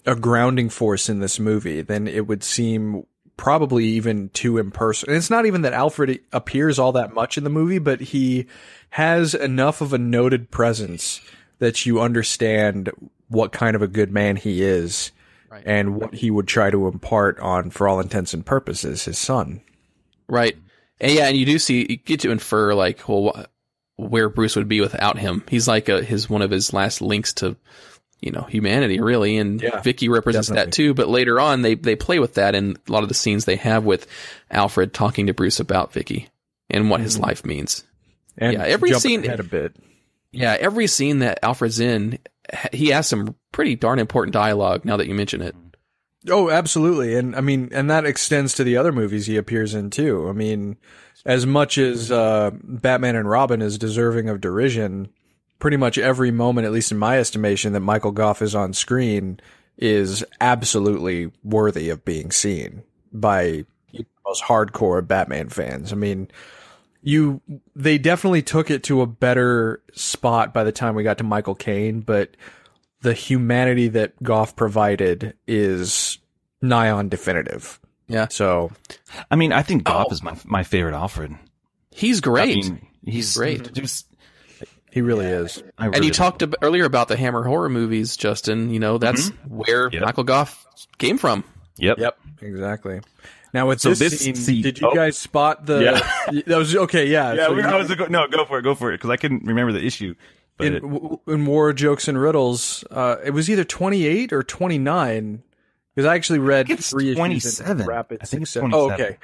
a grounding force in this movie, then it would seem probably even too impersonal. And it's not even that Alfred appears all that much in the movie, but he has enough of a noted presence that you understand what kind of a good man he is, and what he would try to impart on, for all intents and purposes, his son. Right. And and you get to infer like, well, where Bruce would be without him. He's like one of his last links to, humanity, really. And Vicky represents that too. But later on, they play with that in a lot of the scenes they have with Alfred talking to Bruce about Vicky and what his life means. And every scene ahead a bit. Yeah, every scene that Alfred's in, he has some pretty darn important dialogue. Now that you mention it. Oh, absolutely. And I mean, and that extends to the other movies he appears in too. I mean, as much as Batman and Robin is deserving of derision, pretty much every moment, at least in my estimation, that Michael Gough is on screen is absolutely worthy of being seen by the most hardcore Batman fans. I mean, they definitely took it to a better spot by the time we got to Michael Caine, but the humanity that Gough provided is nigh on definitive. Yeah. So, I mean, I think Gough is my favorite Alfred. He's great. I mean, he's great. He really is. And you talked earlier about the Hammer horror movies, Justin. That's where Michael Gough came from. Yep. Exactly. Now with this scene, did you guys spot the? Yeah. That was okay. Yeah. Yeah. So go for it, because I couldn't remember the issue. But in War Jokes and Riddles, it was either 28 or 29. Because I actually read 3 issues in rapid. I think it's 27. 27. Oh, okay.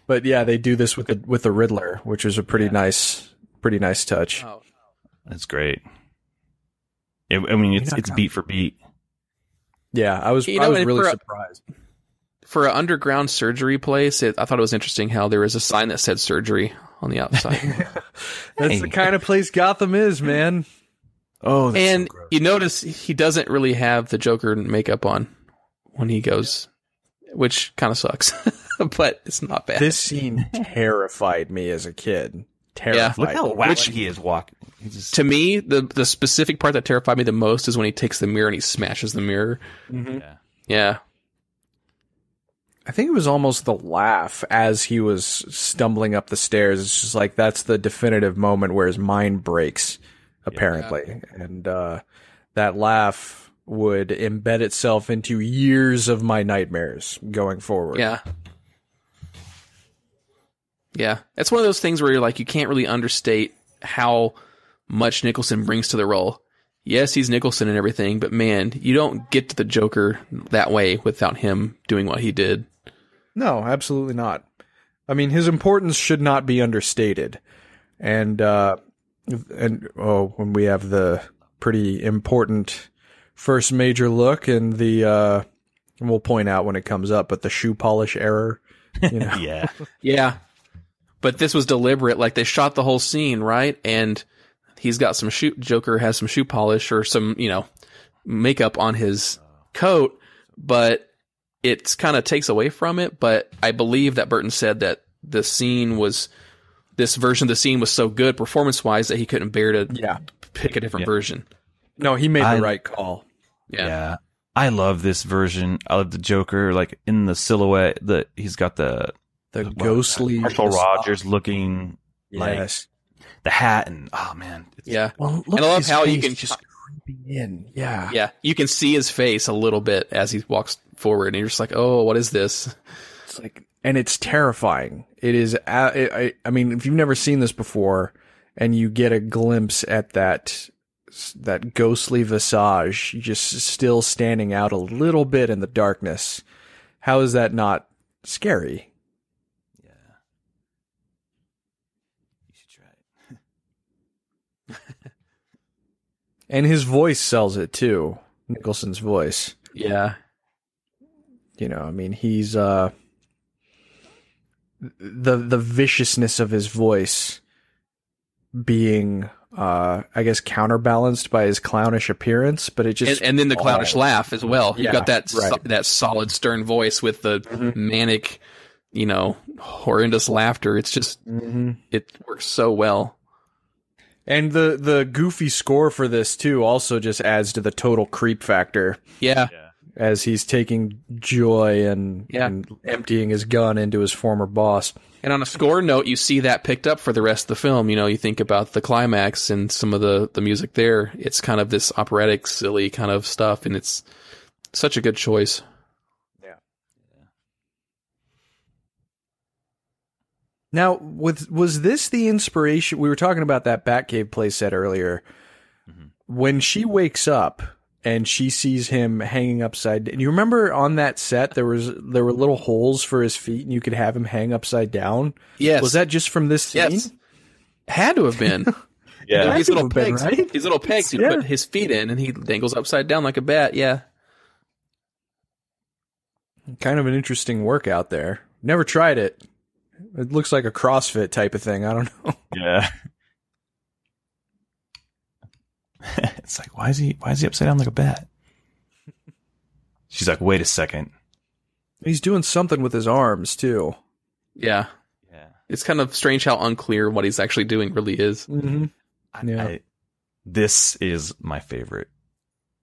But yeah, they do this with the Riddler, which is a pretty nice touch. Oh. That's great. It's beat for beat. Yeah, I was really surprised. For an underground surgery place, I thought it was interesting how there was a sign that said surgery on the outside. That's the kind of place Gotham is, man. Oh, that's and so gross. You notice he doesn't really have the Joker makeup on when he goes. which kind of sucks, but it's not bad. This scene terrified me as a kid. Terrified. Look how wacky he is walking. To me, the specific part that terrified me the most is when he takes the mirror and he smashes the mirror. Mm-hmm. Yeah. I think it was almost the laugh as he was stumbling up the stairs. It's just like, that's the definitive moment where his mind breaks, apparently. Yeah. And that laugh would embed itself into years of my nightmares going forward. Yeah. Yeah. It's one of those things where you're like, you can't really understate how much Nicholson brings to the role. Yes, he's Nicholson and everything, but man, you don't get to the Joker that way without him doing what he did. No, absolutely not. I mean, his importance should not be understated. And when we have the pretty important first major look and and we'll point out when it comes up, but the shoe polish error, you know. Yeah. Yeah. But this was deliberate. Like, they shot the whole scene, right? And he's got Joker has some shoe polish or some, makeup on his coat, but it kind of takes away from it. But I believe that Burton said that this version of the scene was so good performance-wise that he couldn't bear to pick a different version. No, he made the right call. Yeah. I love this version. I love the Joker, like in the silhouette that he's got the ghostly Marshall Rogers looking, like the hat, and oh man, Well, and I love how you can just creeping in. Yeah, you can see his face a little bit as he walks forward, and you're just like, oh, what is this? It's like, and it's terrifying. It is. I mean, if you've never seen this before, and you get a glimpse at that ghostly visage, just still standing out a little bit in the darkness, how is that not scary? And his voice sells it too. Nicholson's voice. Yeah. I mean, he's the viciousness of his voice being I guess counterbalanced by his clownish appearance, but it just and then the clownish laugh as well. You've got that that solid stern voice with the manic, horrendous laughter. It's just it works so well. And the goofy score for this too also just adds to the total creep factor. Yeah. As he's taking joy and emptying his gun into his former boss. And on a score note, you see that picked up for the rest of the film. You think about the climax and some of the music there. It's kind of this operatic, silly kind of stuff, and it's such a good choice. Yeah. Now, was this the inspiration? We were talking about that Batcave playset earlier. Mm-hmm. When she wakes up and she sees him hanging upside down. You remember on that set there were little holes for his feet, and you could have him hang upside down? Yes. Was that just from this scene? Yes. Had to have been. Yeah. These little pegs. Right? These little pegs he'd put his feet in, and he dangles upside down like a bat. Yeah. Kind of an interesting workout there. Never tried it. It looks like a CrossFit type of thing. I don't know. Yeah. It's like, why is he upside down like a bat? She's like, wait a second. He's doing something with his arms too. Yeah. Yeah. It's kind of strange how unclear what he's actually doing really is. Mm-hmm. Yeah. This is my favorite.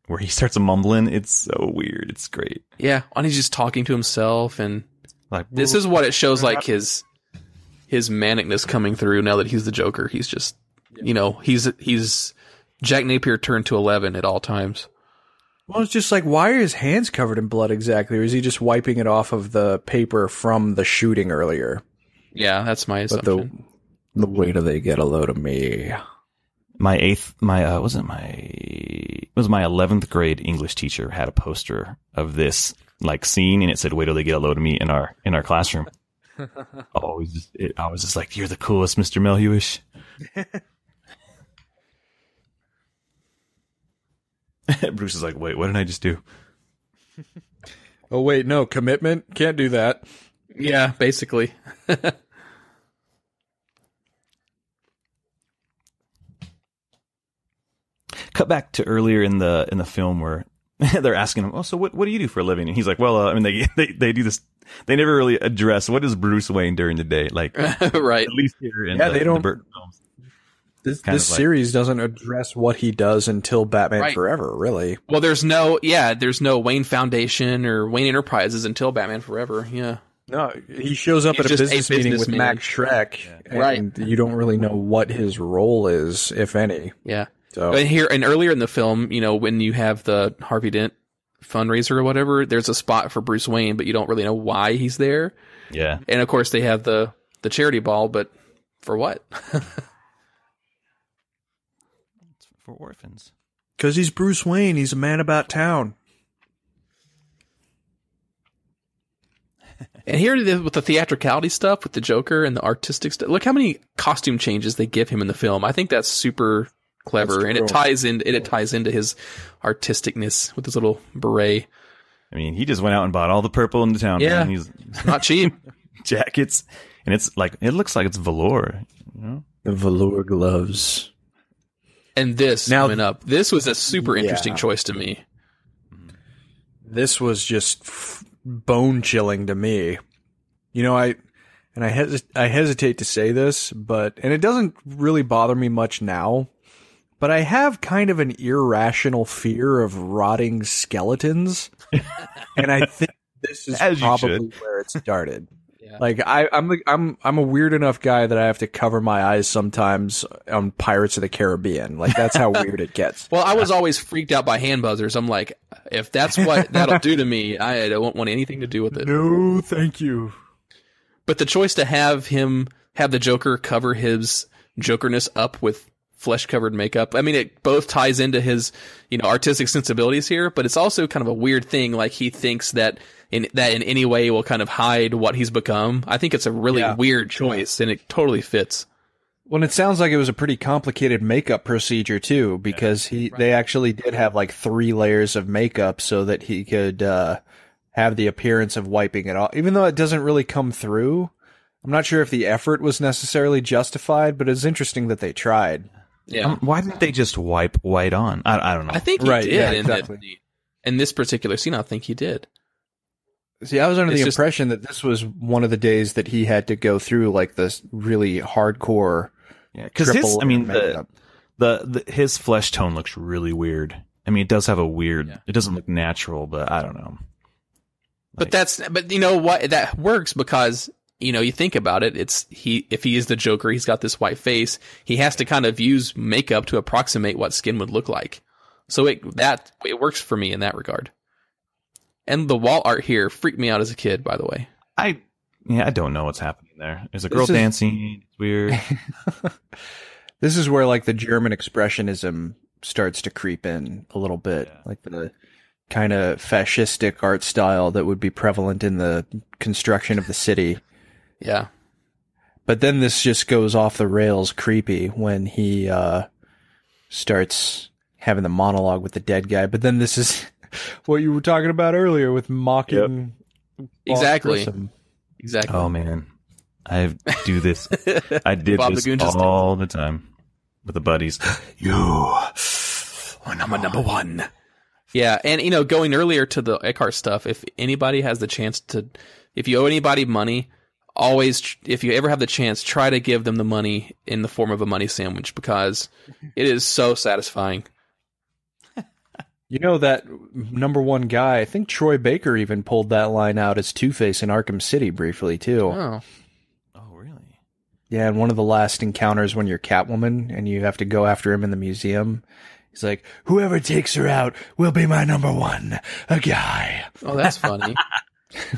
Where he starts mumbling, it's so weird. It's great. Yeah, and he's just talking to himself, and like this is what it shows, like his manicness coming through now that he's the Joker. He's just, he's Jack Napier turned to 11 at all times. Well, it's just like, why are his hands covered in blood exactly? Or is he just wiping it off of the paper from the shooting earlier? Yeah, that's my assumption. But the way do they get a load of me? My 11th grade English teacher had a poster of this like scene, and it said, "Wait till they get a load of me in our classroom." I was just like, "You're the coolest, Mr. Melhewish." Bruce is like, "Wait, what did I just do?" Oh wait, no, commitment? Can't do that. Yeah, basically. Cut back to earlier in the film where they're asking him, "Oh, so what do you do for a living?" And he's like, "Well, I mean, they do this. They never really address what is Bruce Wayne during the day, like right? At least here in they don't. the Burton films. This series doesn't address what he does until Batman Forever, really. Well, there's no Wayne Foundation or Wayne Enterprises until Batman Forever. Yeah. No, he shows up at a business meeting with Max Schreck, and you don't really know what his role is, if any. Yeah. So and earlier in the film, when you have the Harvey Dent fundraiser or whatever, there's a spot for Bruce Wayne, but you don't really know why he's there. Yeah. And of course they have the charity ball, but for what? It's for orphans. Because he's Bruce Wayne, he's a man about town. And here with the theatricality stuff, with the Joker and the artistic stuff, look how many costume changes they give him in the film. I think that's super clever, and it ties into his artisticness with his little beret. I mean, he just went out and bought all the purple in the town. Yeah, man. He's not cheap. Jackets, and it looks like it's velour. The velour gloves. And coming up, this was a super interesting choice to me. This was just bone chilling to me. I hesitate to say this, and it doesn't really bother me much now, but I have kind of an irrational fear of rotting skeletons. And I think this is probably where it started. Yeah. Like I'm a weird enough guy that I have to cover my eyes sometimes on Pirates of the Caribbean. Like that's how weird it gets. Well, I was always freaked out by hand buzzers. I'm like, if that's what that'll do to me, I don't want anything to do with it. No, thank you. But the choice to have the Joker cover his Jokerness up with flesh-covered makeup, I mean, it both ties into his, artistic sensibilities here, but it's also kind of a weird thing. Like he thinks that in any way will kind of hide what he's become. I think it's a really weird choice, and it totally fits. Well, it sounds like it was a pretty complicated makeup procedure too, because they actually did have like 3 layers of makeup so that he could have the appearance of wiping it off, even though it doesn't really come through. I'm not sure if the effort was necessarily justified, but it's interesting that they tried. Yeah. Why didn't they just wipe white on? I don't know. I think he did. Yeah, exactly. In this particular scene, I think he did. See, I was under the impression that this was one of the days that he had to go through like this really hardcore. Yeah, because his flesh tone looks really weird. I mean, it does have a weird. Yeah. It doesn't look natural, but I don't know. But you know what? That works because you think about it. If he is the Joker, he's got this white face. He has to kind of use makeup to approximate what skin would look like. So it works for me in that regard. And the wall art here freaked me out as a kid, by the way. I don't know what's happening there. There's a girl dancing. It's weird. This is where like the German expressionism starts to creep in a little bit, like the kind of fascistic art style that would be prevalent in the construction of the city. Yeah. But then this just goes off the rails creepy when he starts having the monologue with the dead guy. But then this is what you were talking about earlier with mocking. Yep. Exactly. Oh man, I do this. I did this all the time with the buddies. You are number one. Yeah, and going earlier to the Eckhart stuff, if anybody has the chance if you owe anybody money, always, if you ever have the chance, try to give them the money in the form of a money sandwich, because it is so satisfying. That number one guy, I think Troy Baker even pulled that line out as Two-Face in Arkham City briefly, too. Oh, really? Yeah, and one of the last encounters when you're Catwoman and you have to go after him in the museum, he's like, whoever takes her out will be my number one, a guy. Oh, that's funny.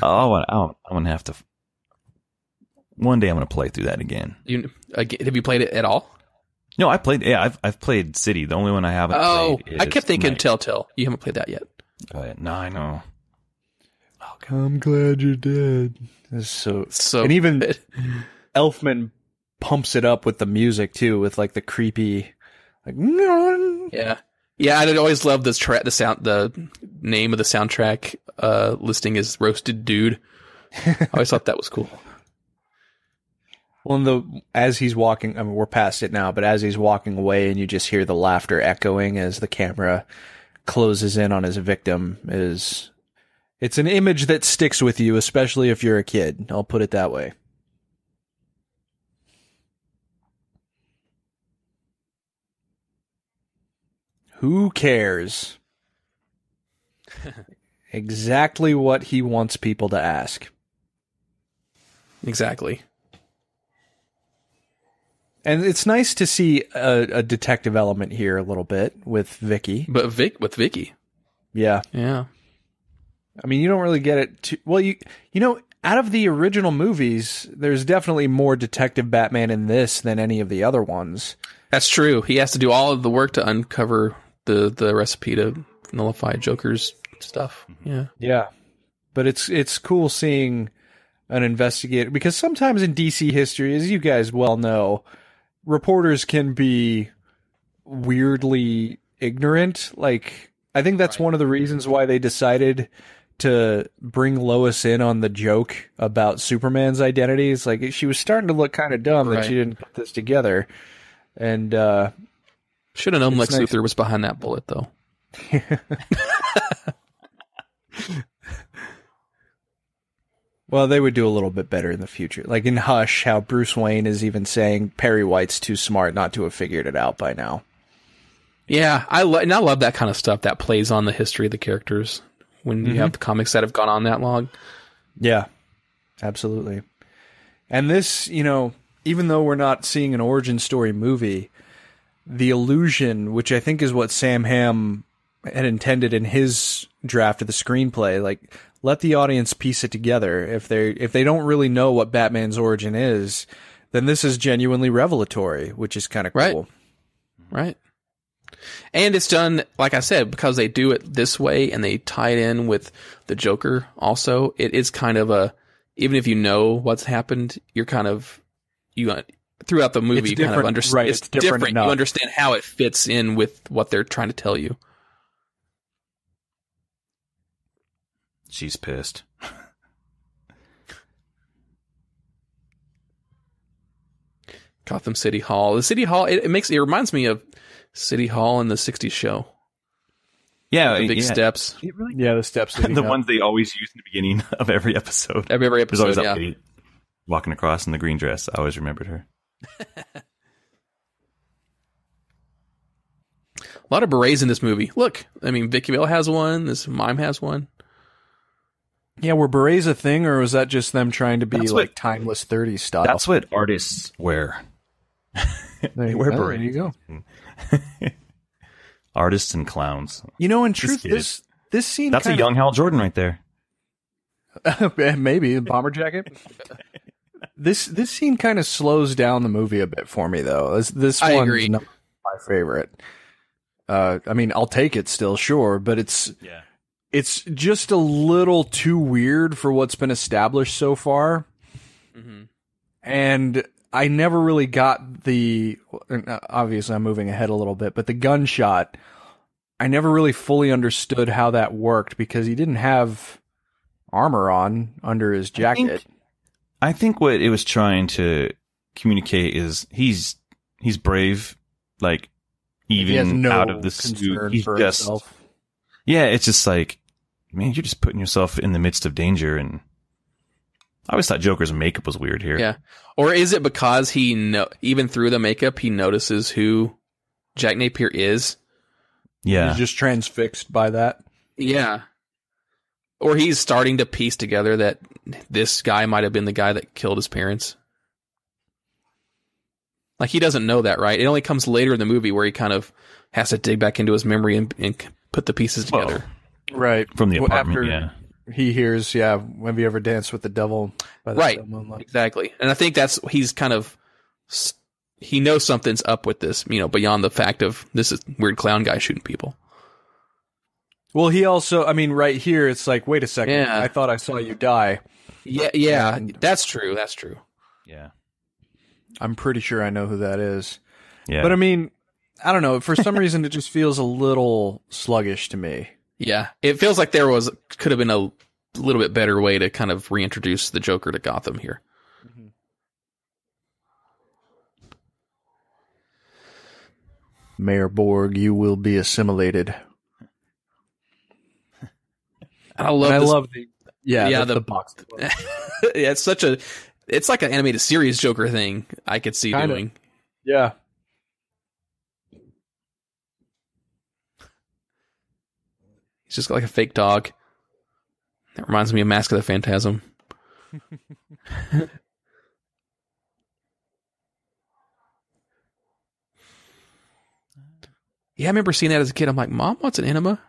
I'm going to have to... One day I'm going to play through that again. Have you played it at all? No, I played. Yeah, I've played City. The only one I haven't. played is I kept thinking Telltale. You haven't played that yet. Oh, yeah. No, I know. Oh, I'm glad you did. That's so. And even Elfman pumps it up with the music too, with like the creepy, like. Yeah, I'd always loved this track. The name of the soundtrack listing is "Roasted Dude." I always thought that was cool. Well, as he's walking, I mean, we're past it now, but as he's walking away and you just hear the laughter echoing as the camera closes in on his victim it's an image that sticks with you, especially if you're a kid. I'll put it that way. Who cares? Exactly what he wants people to ask. Exactly. And it's nice to see a detective element here a little bit with Vicky. But with Vicky. Yeah. Yeah. I mean, you don't really get it too well. You know, out of the original movies, there's definitely more Detective Batman in this than any of the other ones. That's true. He has to do all of the work to uncover the recipe to nullify Joker's stuff. Yeah. Yeah. But it's cool seeing an investigator, because sometimes in DC history, as you guys well know, reporters can be weirdly ignorant. Like, I think that's one of the reasons why they decided to bring Lois in on the joke about Superman's identity. It's like she was starting to look kind of dumb that she didn't put this together. And should have known Lex nice. Luthor was behind that bullet, though. Well, they would do a little bit better in the future. Like in Hush, how Bruce Wayne is even saying Perry White's too smart not to have figured it out by now. Yeah, I love that kind of stuff that plays on the history of the characters when you have the comics that have gone on that long. Yeah, absolutely. And this, you know, even though we're not seeing an origin story movie, the illusion, which I think is what Sam Hamm had intended in his draft of the screenplay, like, let the audience piece it together. If they don't really know what Batman's origin is, then this is genuinely revelatory, which is kind of cool. Right. And it's done, like I said, because they do it this way and they tie it in with the Joker also. It is kind of even if you know what's happened, you're kind of, throughout the movie, you kind of understand. Right, it's different. You understand how it fits in with what they're trying to tell you. She's pissed. Gotham City Hall. The City Hall, it reminds me of City Hall in the 60s show. Yeah. The big steps. Yeah, the steps. The ones they always use in the beginning of every episode. Every episode, There's always that lady walking across in the green dress. I always remembered her. A lot of berets in this movie. Look, I mean, Vicky Vale has one. This mime has one. Yeah, were berets a thing, or was that just them trying to be like timeless 30s style? That's what artists wear. They wear berets. There you go. Artists and clowns. You know, in truth, this scene... That's a young Hal Jordan right there. Maybe, a bomber jacket. This scene kind of slows down the movie a bit for me, though. This one's not my favorite. I mean, I'll take it still, sure, but it's just a little too weird for what's been established so far. Mm-hmm. And I never really got obviously I'm moving ahead a little bit, but the gunshot, I never really fully understood how that worked because he didn't have armor on under his jacket. I think what it was trying to communicate is he's brave, like even out of the suit. He's just himself. Yeah, it's just like, man, you're just putting yourself in the midst of danger. And I always thought Joker's makeup was weird here. Yeah. Or is it because even through the makeup, he notices who Jack Napier is? Yeah. He's just transfixed by that. Yeah. Or he's starting to piece together that this guy might have been the guy that killed his parents. Like, he doesn't know that, right? It only comes later in the movie where he kind of has to dig back into his memory and put the pieces together. Right. From the apartment, after he hears, have you ever danced with the devil? Right. Exactly. And I think he's kind of, he knows something's up with this, beyond the fact of this is weird clown guy shooting people. Well, he also, I mean, right here, it's like, wait a second. Yeah. I thought I saw you die. Yeah. That's true. That's true. Yeah. I'm pretty sure I know who that is. Yeah. But I mean, I don't know. For some reason, it just feels a little sluggish to me. Yeah. It feels like could have been a little bit better way to kind of reintroduce the Joker to Gotham here. Mm-hmm. Mayor Borg, you will be assimilated. I love the box. Yeah, it's like an animated series Joker thing I could see doing. Yeah. He's just like a fake dog. That reminds me of Mask of the Phantasm. Yeah, I remember seeing that as a kid. I'm like, Mom, what's an enema?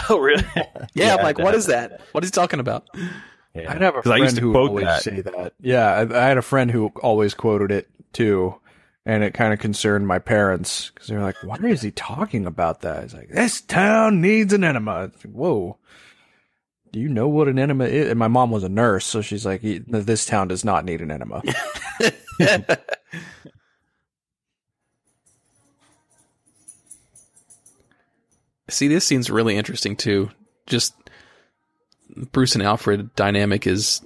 Oh, really? Yeah, I'm like, what is that? What is he talking about? Yeah. I'd have a friend who always say that. Yeah, I had a friend who always quoted it too, and it kind of concerned my parents because they were like, "Why is he talking about that?" He's like, "This town needs an enema." It's like, whoa, do you know what an enema is? And my mom was a nurse, so she's like, "This town does not need an enema." See, this scene's really interesting too. Just Bruce and Alfred dynamic is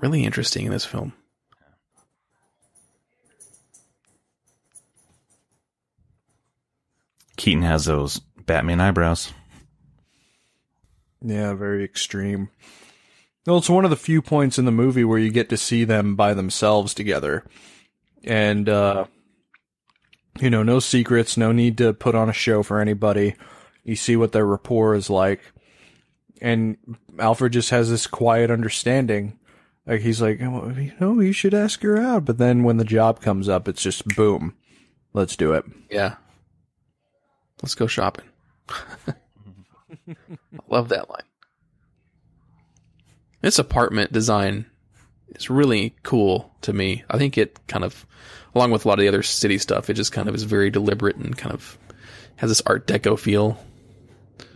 really interesting in this film. Keaton has those Batman eyebrows. Yeah, very extreme. Well, it's one of the few points in the movie where you get to see them by themselves together. And, no secrets, no need to put on a show for anybody. You see what their rapport is like. And Alfred just has this quiet understanding. Like, he's like, you should ask her out. But then when the job comes up, it's just boom. Let's do it. Yeah. Let's go shopping. I love that line. This apartment design is really cool to me. I think it kind of, along with a lot of the other city stuff, it just kind of is very deliberate and kind of has this Art Deco feel.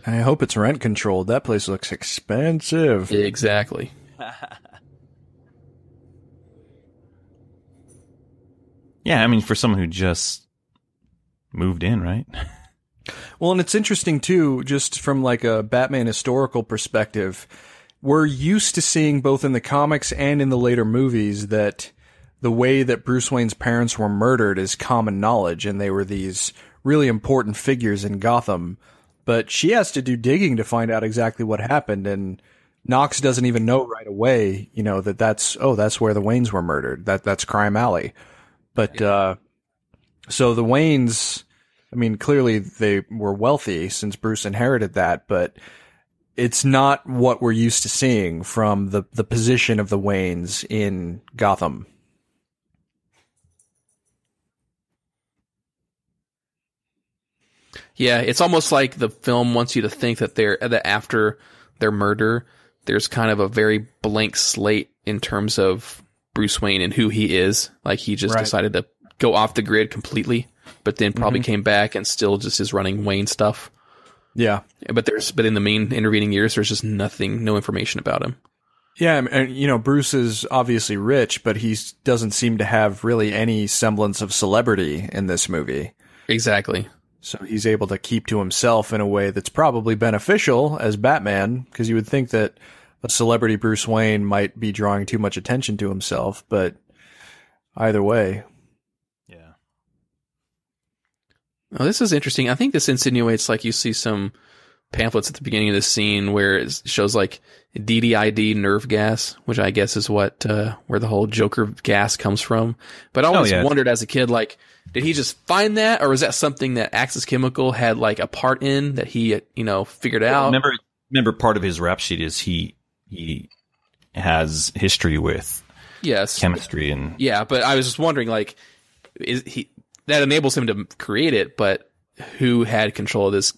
I hope it's rent controlled. That place looks expensive. Exactly. Yeah, I mean, for someone who just moved in, right? Well, and it's interesting, too, just from like a Batman historical perspective, we're used to seeing both in the comics and in the later movies that the way that Bruce Wayne's parents were murdered is common knowledge, and they were these really important figures in Gotham. But she has to do digging to find out exactly what happened, and Knox doesn't even know right away, that's where the Waynes were murdered. That's Crime Alley. But, so the Waynes, I mean, clearly they were wealthy since Bruce inherited that, but it's not what we're used to seeing from the position of the Waynes in Gotham. Yeah, it's almost like the film wants you to think that that after their murder, there's kind of a very blank slate in terms of Bruce Wayne and who he is. Like he just decided to go off the grid completely, but then probably came back and still just is running Wayne stuff. Yeah. But in the main intervening years, there's just no information about him. Yeah, and Bruce is obviously rich, but he doesn't seem to have really any semblance of celebrity in this movie. Exactly. So he's able to keep to himself in a way that's probably beneficial as Batman, because you would think that a celebrity Bruce Wayne might be drawing too much attention to himself, but either way. Yeah. Well, this is interesting. I think this insinuates, like, you see some pamphlets at the beginning of this scene where it shows like DDID nerve gas, which I guess is where the whole Joker gas comes from. But I always wondered as a kid, like, did he just find that, or was that something that Axis Chemical had like a part in that he, figured out? Remember part of his rap sheet is he has history with chemistry and but I was just wondering, like, that enables him to create it, but who had control of this?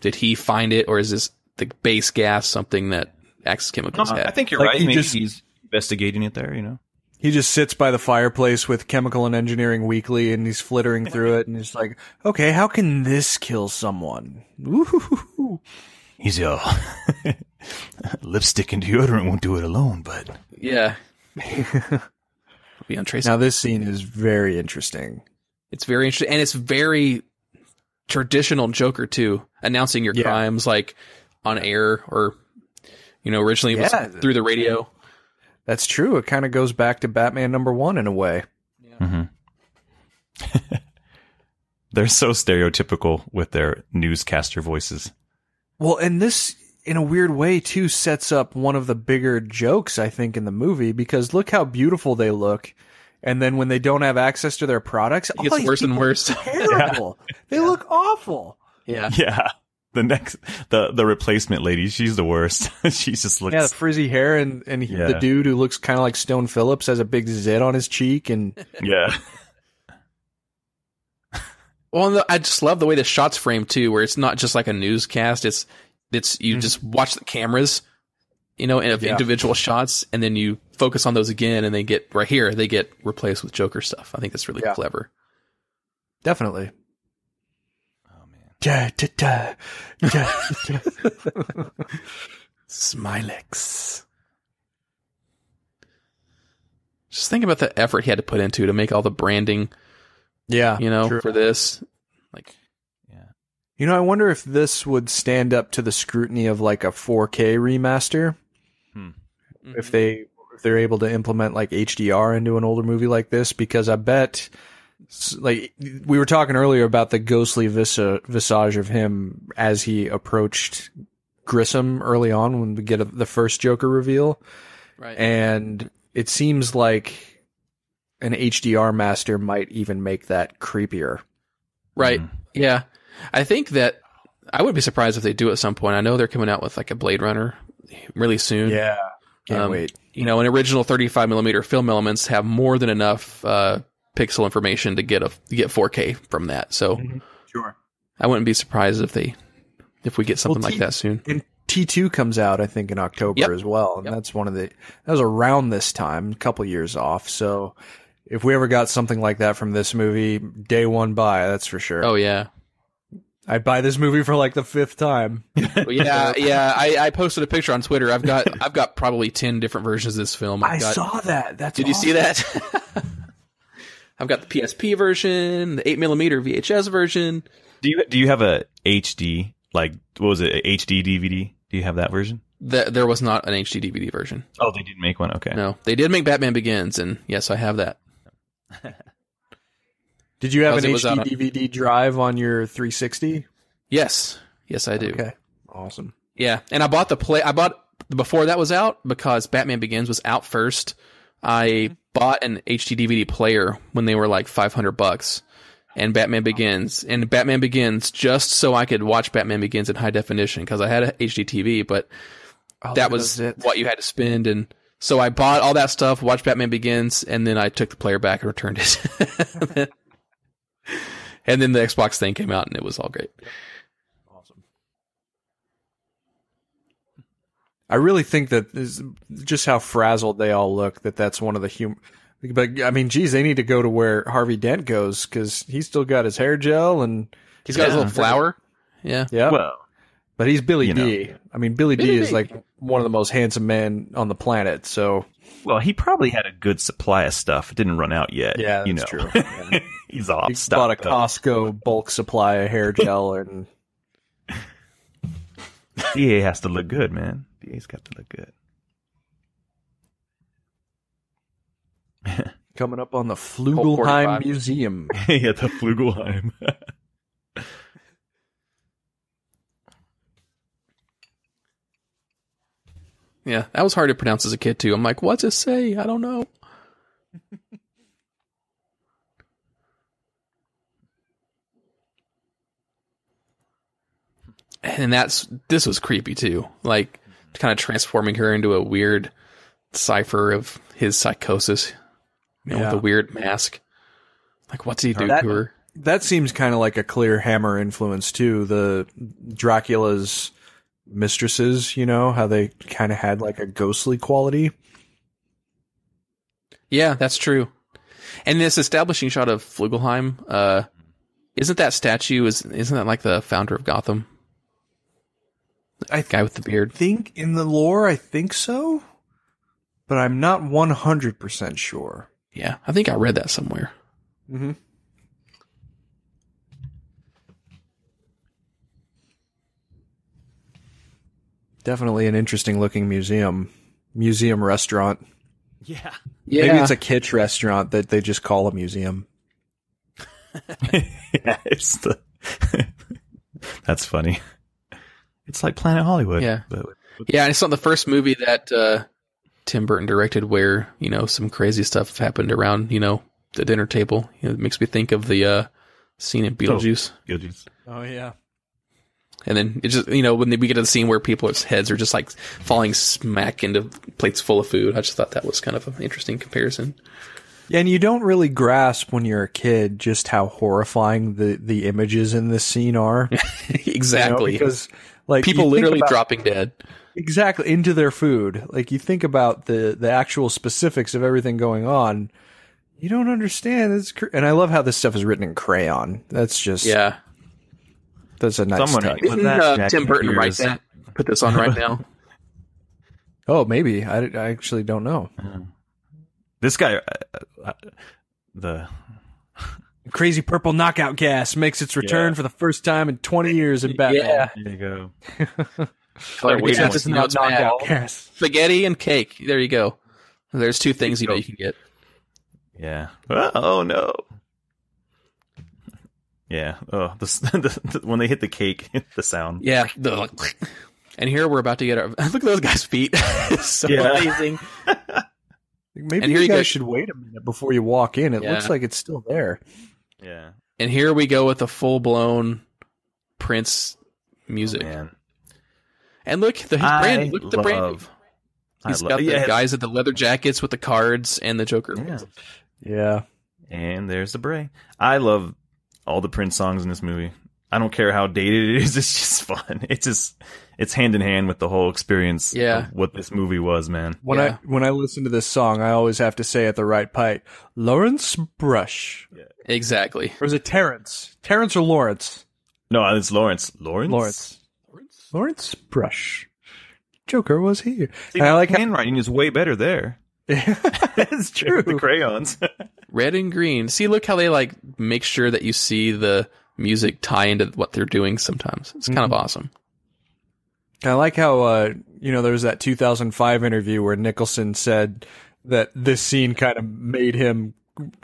Did he find it, or is this the base gas something that Axis Chemicals had? I think you're right. Maybe he's investigating it there, He just sits by the fireplace with Chemical and Engineering Weekly, and he's flittering through it, and he's like, okay, how can this kill someone? Ooh. He's lipstick and deodorant won't do it alone, but... Yeah. Be untraceable. Now, this scene is very interesting. It's very interesting, and it's very traditional Joker, too. Announcing your crimes, like, on air, or, originally it was through the radio. That's true. It kind of goes back to Batman #1 in a way. Yeah. Mm-hmm. They're so stereotypical with their newscaster voices. Well, and this in a weird way too sets up one of the bigger jokes, I think, in the movie, because look how beautiful they look. And then when they don't have access to their products, it gets worse and worse. Terrible. Yeah. They look awful. Yeah. Yeah. The replacement lady, she's the worst. She just looks. Yeah, the frizzy hair and the dude who looks kind of like Stone Phillips has a big zit on his cheek and. Yeah. Well, I just love the way the shot's framed too, where it's not just like a newscast. It's you just watch the cameras, of individual shots, and then you focus on those again, and they get replaced with Joker stuff. I think that's really clever. Definitely. Oh man. Smilex. Just think about the effort he had to put into to make all the branding. Yeah, for this. I wonder if this would stand up to the scrutiny of like a 4K remaster. If they're able to implement like HDR into an older movie like this, because I bet, like we were talking earlier about the ghostly visage of him as he approached Grissom early on when we get the first Joker reveal. Right. And it seems like an HDR master might even make that creepier. Right. Yeah. I think that I would be surprised if they do at some point. I know they're coming out with like a Blade Runner really soon. Yeah. Can't wait. An original 35mm film elements have more than enough pixel information to get 4K from that. So Sure. I wouldn't be surprised if we get something like that soon. And T2 comes out, I think, in October as well. And that's that was around this time, a couple years off. So if we ever got something like that from this movie, day one buy, that's for sure. Oh, yeah. I'd buy this movie for like the 5th time. Yeah. I posted a picture on Twitter. I've got probably 10 different versions of this film. I saw that. That's Did awesome. you see that? I've got the PSP version, the 8mm VHS version. Do you have a HD, like, what was it, a HD DVD? Do you have that version? There was not an HD DVD version. Oh, they didn't make one? Okay. No, they did make Batman Begins, and yes, I have that. Did you have an HD DVD drive on your 360? Yes, I do. Okay, awesome. Yeah, and I bought before that was out because Batman Begins was out first. I bought an HD DVD player when they were like $500, and Batman Begins just so I could watch Batman Begins in high definition because I had a HD TV, but that was what you had to spend, and so I bought all that stuff, watched Batman Begins, and then I took the player back and returned it. And then the Xbox thing came out, and it was all great. Awesome. I really think that is just how frazzled they all look. That's one of the humor. But I mean, geez, they need to go to where Harvey Dent goes because he's still got his hair gel and he's got his little flower. Yeah. Well, but he's Billy D. I mean, Billy D is like one of the most handsome men on the planet. So, well, he probably had a good supply of stuff. It didn't run out yet. Yeah, that's true. Yeah. He's off. He bought a Costco bulk supply of hair gel, and DA has to look good, man. DA's got to look good. Coming up on the Flugelheim Museum. Yeah, the Flugelheim. Yeah, that was hard to pronounce as a kid, too. I'm like, what's it say? I don't know. And this was creepy, too. Like, kind of transforming her into a weird cipher of his psychosis. With a weird mask. Like, what's he do to her? That seems kind of like a clear Hammer influence, too. The Dracula's mistresses, how they kind of had like a ghostly quality. Yeah, that's true. And this establishing shot of Flugelheim, isn't that statue, isn't that like the founder of Gotham? Guy with the beard. Think in the lore, I think so, but I'm not 100% sure. Yeah, I think I read that somewhere. Mm-hmm. Definitely an interesting looking museum restaurant. Yeah. Maybe it's a kitsch restaurant that they just call a museum. Yeah, that's funny. It's like Planet Hollywood. Yeah. Yeah, and it's not the first movie that Tim Burton directed where, some crazy stuff happened around, the dinner table. It makes me think of the scene in Beetlejuice. Oh, yeah. And then it just, when we get to the scene where people's heads are just like falling smack into plates full of food, I just thought that was kind of an interesting comparison. Yeah, and you don't really grasp when you're a kid just how horrifying the images in this scene are. Exactly. Because like people literally dropping dead. Exactly, into their food. Like you think about the actual specifics of everything going on, you don't understand. And I love how this stuff is written in crayon. That's just that's a nice touch. Didn't Tim Burton write that? Put this on right now. Oh, maybe. I actually don't know. This guy, the crazy purple knockout gas makes its return for the first time in 20 years in Batman. Yeah. There you go. Knockout gas. Spaghetti and cake. There you go. There's two things you can get. Yeah. Oh no. Yeah. Oh, when they hit the cake, the sound. Yeah. And here we're about to get look at those guys' feet. It's so amazing. Maybe you guys should wait a minute before you walk in. It looks like it's still there. Yeah. And here we go with the full-blown Prince music. Oh, man. And look, his branding. Look at the branding. He's got the guys at the leather jackets with the cards and the Joker. Yeah. And there's the bray. I love all the Prince songs in this movie. I don't care how dated it is. It's just fun. It's hand in hand with the whole experience of what this movie was, man. When I listen to this song, I always have to say at the right pipe, Lawrence Brush. Yeah. Exactly. Or is it Terrence? Terrence or Lawrence? No, it's Lawrence. Lawrence Brush. Joker was here. See, I like handwriting is way better there. It's true. The crayons. Red and green. See, look how they make sure that you see the music tie into what they're doing sometimes. It's kind of awesome. I like how, there was that 2005 interview where Nicholson said that this scene kind of made him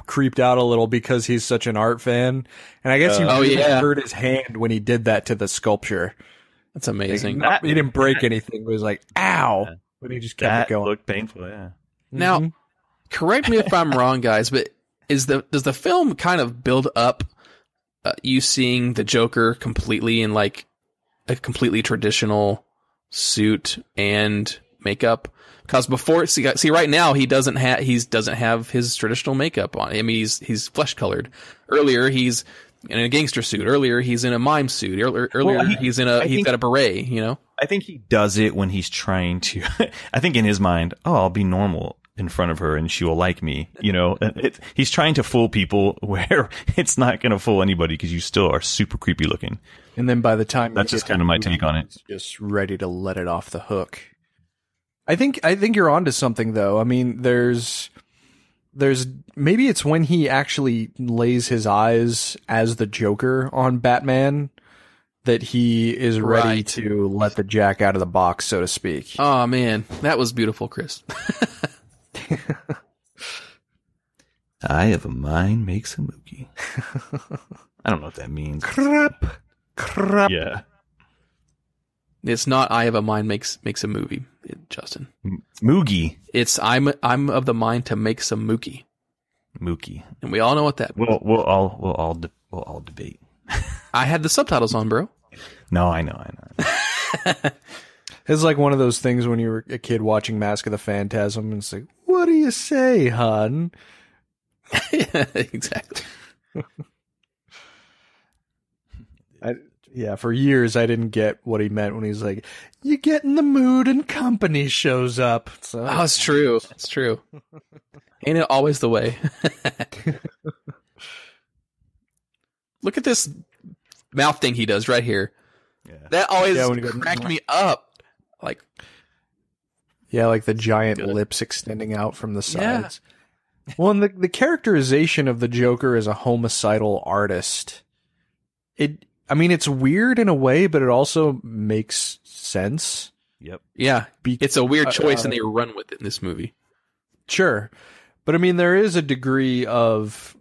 creeped out a little because he's such an art fan. And I guess he hurt his hand when he did that to the sculpture. That's amazing. He didn't break anything. It was like, ow. Yeah. But he just kept it going. Looked painful, yeah. Now, correct me if I'm wrong, guys, but does the film kind of build up you seeing the Joker completely in a completely traditional suit and makeup? Because before, see, right now he doesn't have his traditional makeup on. I mean, he's flesh colored. Earlier, he's in a gangster suit. Earlier, he's in a mime suit. Earlier, he's got a beret. I think he does it when he's trying to. I think in his mind, I'll be normal in front of her and she will like me. He's trying to fool people where it's not going to fool anybody because you still are super creepy looking. And then by the time that's just kind of my take on it. Just ready to let it off the hook. I think you're onto something though. I mean, there's maybe it's when he actually lays his eyes as the Joker on Batman that he is ready to let the jack out of the box, so to speak. Oh man, that was beautiful, Chris. Eye of a mind makes a mookie. I don't know what that means. Crap. Yeah. It's not Eye of a Mind makes a movie, Justin. Moogie. It's I'm of the mind to make some mookie. Mookie. And we all know what that means. We'll all debate. I had the subtitles on, bro. No, I know. It's like one of those things when you were a kid watching Mask of the Phantasm and it's like, what do you say, hon? Yeah, exactly. For years I didn't get what he meant when he's like, you get in the mood and company shows up. So, it's true. It's true. Ain't it always the way? Look at this mouth thing he does right here. Yeah. That always cracked me up. Like the giant lips extending out from the sides. Yeah. Well, and the characterization of the Joker as a homicidal artist, it's weird in a way, but it also makes sense. Yep. Yeah. It's a weird choice and they run with it in this movie. Sure. But there is a degree of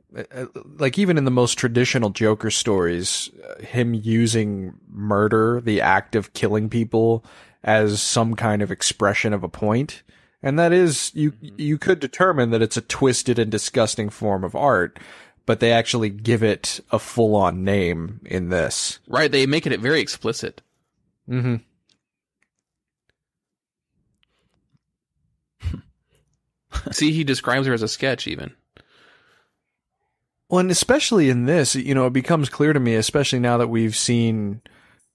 like even in the most traditional Joker stories, him using murder, the act of killing people, as some kind of expression of a point. And that is, you could determine that it's a twisted and disgusting form of art, but they actually give it a full-on name in this. Right, they make it very explicit. Mm-hmm. See, he describes her as a sketch, even. Well, and especially in this, it becomes clear to me, especially now that we've seen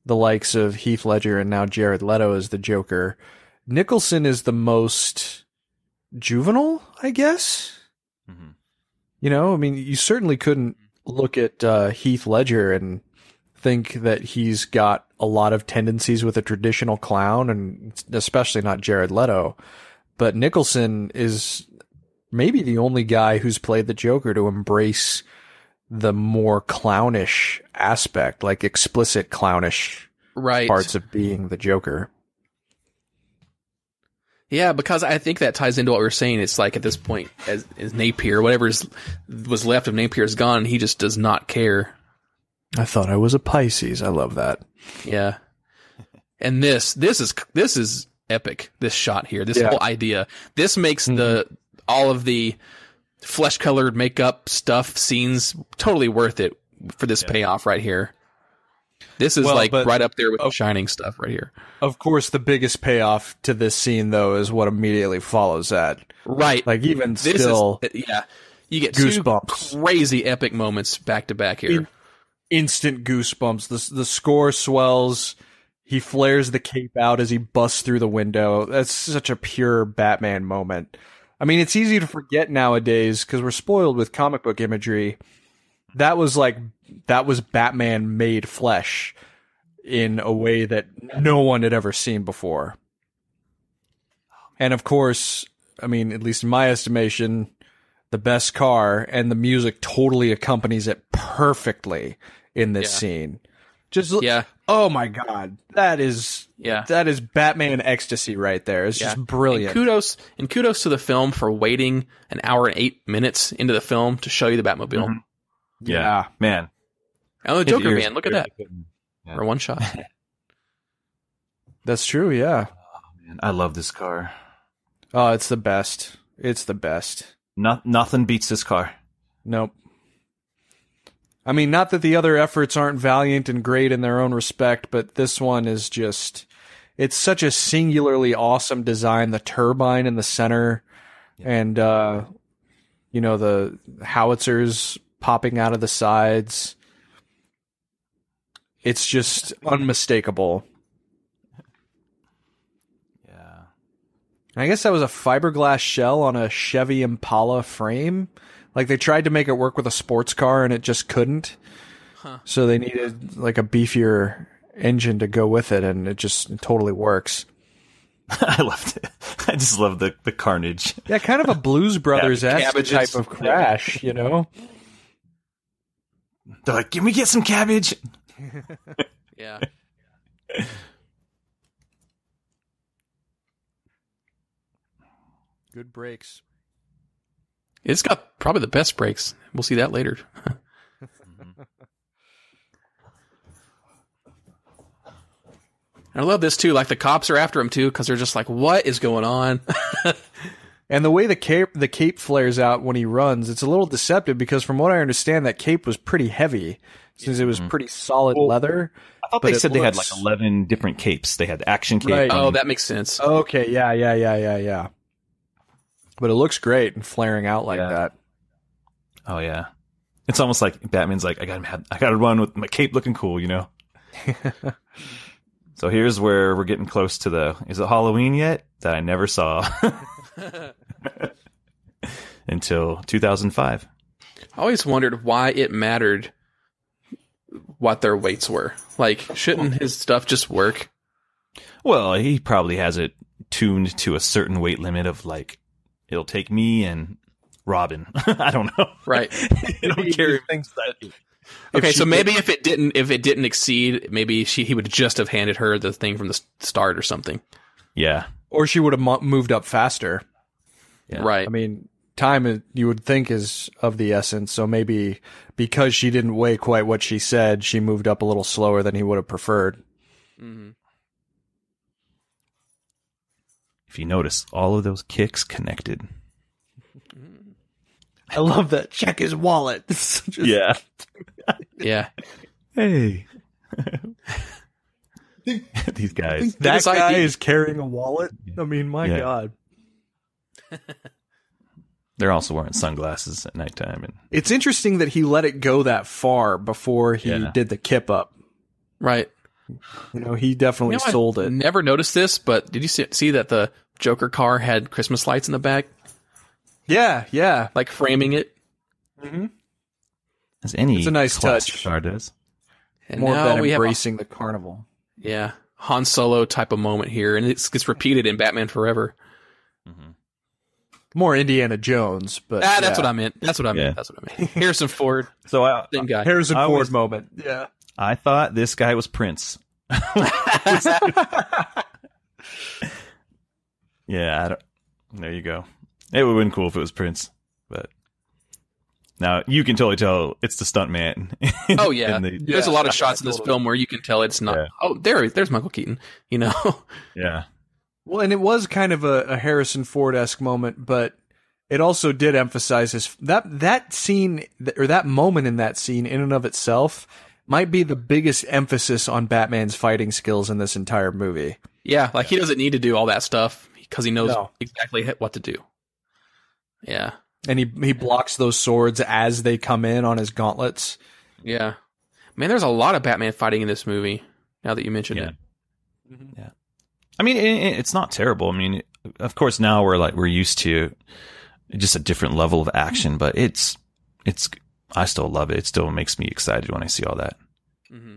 the likes of Heath Ledger and now Jared Leto as the Joker, Nicholson is the most juvenile, I guess. Mm-hmm. You certainly couldn't look at Heath Ledger and think that he's got a lot of tendencies with a traditional clown, and especially not Jared Leto. But Nicholson is maybe the only guy who's played the Joker to embrace the more clownish aspect, like explicit clownish parts of being the Joker. Yeah, because I think that ties into what we were saying. It's like at this point, as Napier, whatever was left of Napier is gone, he just does not care. I thought I was a Pisces. I love that. Yeah. And this is epic. This shot here, this whole idea, this makes all of the flesh-colored makeup stuff scenes totally worth it for this payoff right here. This is right up there with the Shining stuff right here. Of course, the biggest payoff to this scene, though, is what immediately follows that. Right. Like, even still... You get goosebumps. Two crazy epic moments back-to-back here. Instant goosebumps. The score swells. He flares the cape out as he busts through the window. That's such a pure Batman moment. I mean, it's easy to forget nowadays because we're spoiled with comic book imagery. That was Batman made flesh in a way that no one had ever seen before. And of course, I mean, at least in my estimation, the best car, and the music totally accompanies it perfectly in this scene. Oh my God. That is Batman ecstasy right there. It's just brilliant. And kudos to the film for waiting an hour and 8 minutes into the film to show you the Batmobile. Mm-hmm. Yeah, man. Oh, the Joker van, look at that. For one shot. That's true, yeah. Oh, man, I love this car. Oh, it's the best. It's the best. Nothing beats this car. Nope. I mean, not that the other efforts aren't valiant and great in their own respect, but this one is just... It's such a singularly awesome design. The turbine in the center, and, the howitzers popping out of the sides. It's just unmistakable. Yeah. I guess that was a fiberglass shell on a Chevy Impala frame. Like, they tried to make it work with a sports car, and it just couldn't. Huh. So they needed, like, a beefier engine to go with it, and it totally works. I loved it. I just love the carnage. Yeah, kind of a Blues Brothers-esque type of crash, you know? They're like, can we get some cabbage? Yeah. Good brakes. It's got probably the best brakes. We'll see that later. I love this too. Like, the cops are after him too, because they're just like, "What is going on?" And the way the cape flares out when he runs, it's a little deceptive because, from what I understand, that cape was pretty heavy since it was pretty solid leather. I thought they said they had like 11 different capes. They had the action cape. Right. Oh, that makes sense. Okay, yeah. But it looks great and flaring out like that. Oh yeah, it's almost like Batman's like, I gotta run with my cape looking cool, you know. So here's where we're getting close to is it Halloween yet? That I never saw until 2005. I always wondered why it mattered what their weights were. Like, shouldn't his stuff just work? Well, he probably has it tuned to a certain weight limit of like, it'll take me and Robin. I don't know. Right. I don't care. Okay, so maybe if it didn't exceed, maybe he would just have handed her the thing from the start or something. Yeah. Or she would have moved up faster. Yeah. Right. I mean, time you would think is of the essence. So maybe because she didn't weigh quite what she said, she moved up a little slower than he would have preferred. Mm-hmm. If you notice, all of those kicks connected. I love that. Check his wallet. Yeah. Yeah. Hey. These guys. That guy is carrying a wallet. I mean, my God. They're also wearing sunglasses at nighttime. And it's interesting that he let it go that far before he did the kip up. Right. You know, he definitely sold it. Never noticed this, but did you see that the Joker car had Christmas lights in the back? Yeah, yeah. Like framing it. Mm-hmm. As any it's a nice touch. Car does. And more than embracing the carnival. Yeah. Han Solo type of moment here, and it gets repeated in Batman Forever. Mm-hmm. More Indiana Jones, but that's what I meant. That's what I meant. That's what I meant. Harrison Ford. So same guy. Harrison Ford moment. Yeah. I thought this guy was Prince. Yeah, there you go. It would have been cool if it was Prince, but now you can totally tell it's the stuntman. Oh yeah, there's a lot of shots in this film where you can tell it's not. Yeah. Oh, there's Michael Keaton. You know. Yeah. Well, and it was kind of a Harrison Ford-esque moment, but it also did emphasize that scene or that moment in that scene in and of itself might be the biggest emphasis on Batman's fighting skills in this entire movie. Yeah, like he doesn't need to do all that stuff because he knows exactly what to do. Yeah. And he blocks those swords as they come in on his gauntlets. Yeah. Man, there's a lot of Batman fighting in this movie, now that you mentioned it. Mm-hmm. Yeah. I mean, it's not terrible. I mean, of course, now we're used to just a different level of action, but it's I still love it. It still makes me excited when I see all that. Mm-hmm.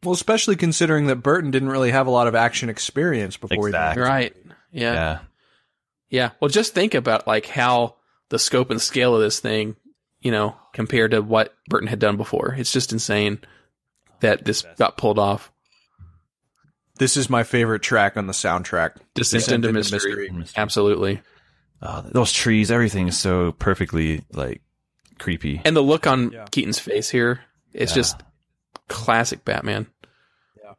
Well, especially considering that Burton didn't really have a lot of action experience before he did. Right. Yeah. Yeah. Well, just think about like how the scope and scale of this thing, you know, compared to what Burton had done before. It's just insane that this got pulled off. This is my favorite track on the soundtrack. Descent into Mystery. Absolutely. Those trees, everything is so perfectly like creepy. And the look on Keaton's face here, it's just classic Batman. Yeah.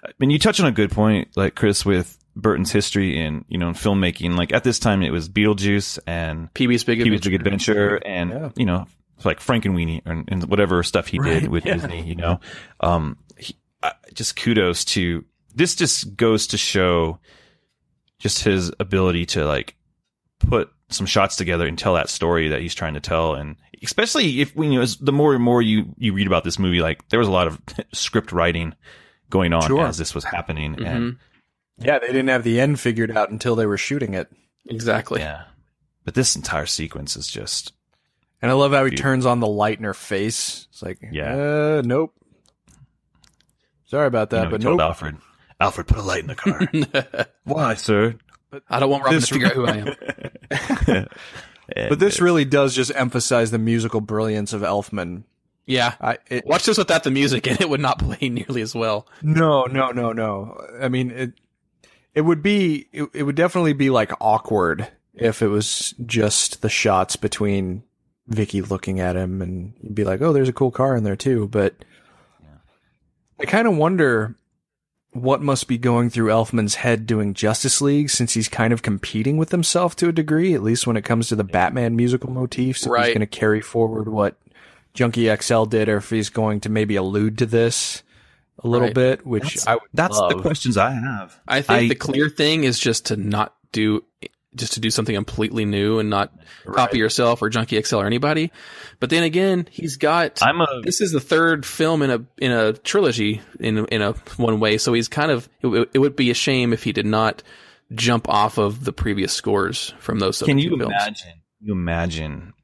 I mean, you touch on a good point, like Chris, with Burton's history in, you know, in filmmaking. Like at this time, it was Beetlejuice and Pee-wee's Big Adventure and, you know, like Frankenweenie and whatever stuff he did with Disney, you know. Just kudos to... This just goes to show just his ability to like put some shots together and tell that story that he's trying to tell. And especially if the more and more you read about this movie, like there was a lot of script writing going on as this was happening. Mm-hmm. And yeah, they didn't have the end figured out until they were shooting it. Exactly. Yeah. But this entire sequence is just... And I love how he turns on the light in her face. It's like, nope. Sorry about that, but told nope. Alfred, put a light in the car. Why, sir? I don't want Robin to figure out who I am. But this really does just emphasize the musical brilliance of Elfman. Yeah. Watch this without the music, and it would not play nearly as well. No. I mean, it would definitely be like awkward if it was just the shots between Vicky looking at him, and you'd be like, oh, there's a cool car in there too. But I kind of wonder what must be going through Elfman's head doing Justice League, since he's kind of competing with himself to a degree, at least when it comes to the Batman musical motifs. If he's going to carry forward what Junkie XL did, or if he's going to maybe allude to this a little bit, which that's love. The questions I have. I think the clear thing is just to do something completely new and not copy yourself or Junkie XL or anybody. But then again, he's got, this is the third film in a trilogy in a one way. So he's kind of, it would be a shame if he did not jump off of the previous scores from those. Can you imagine?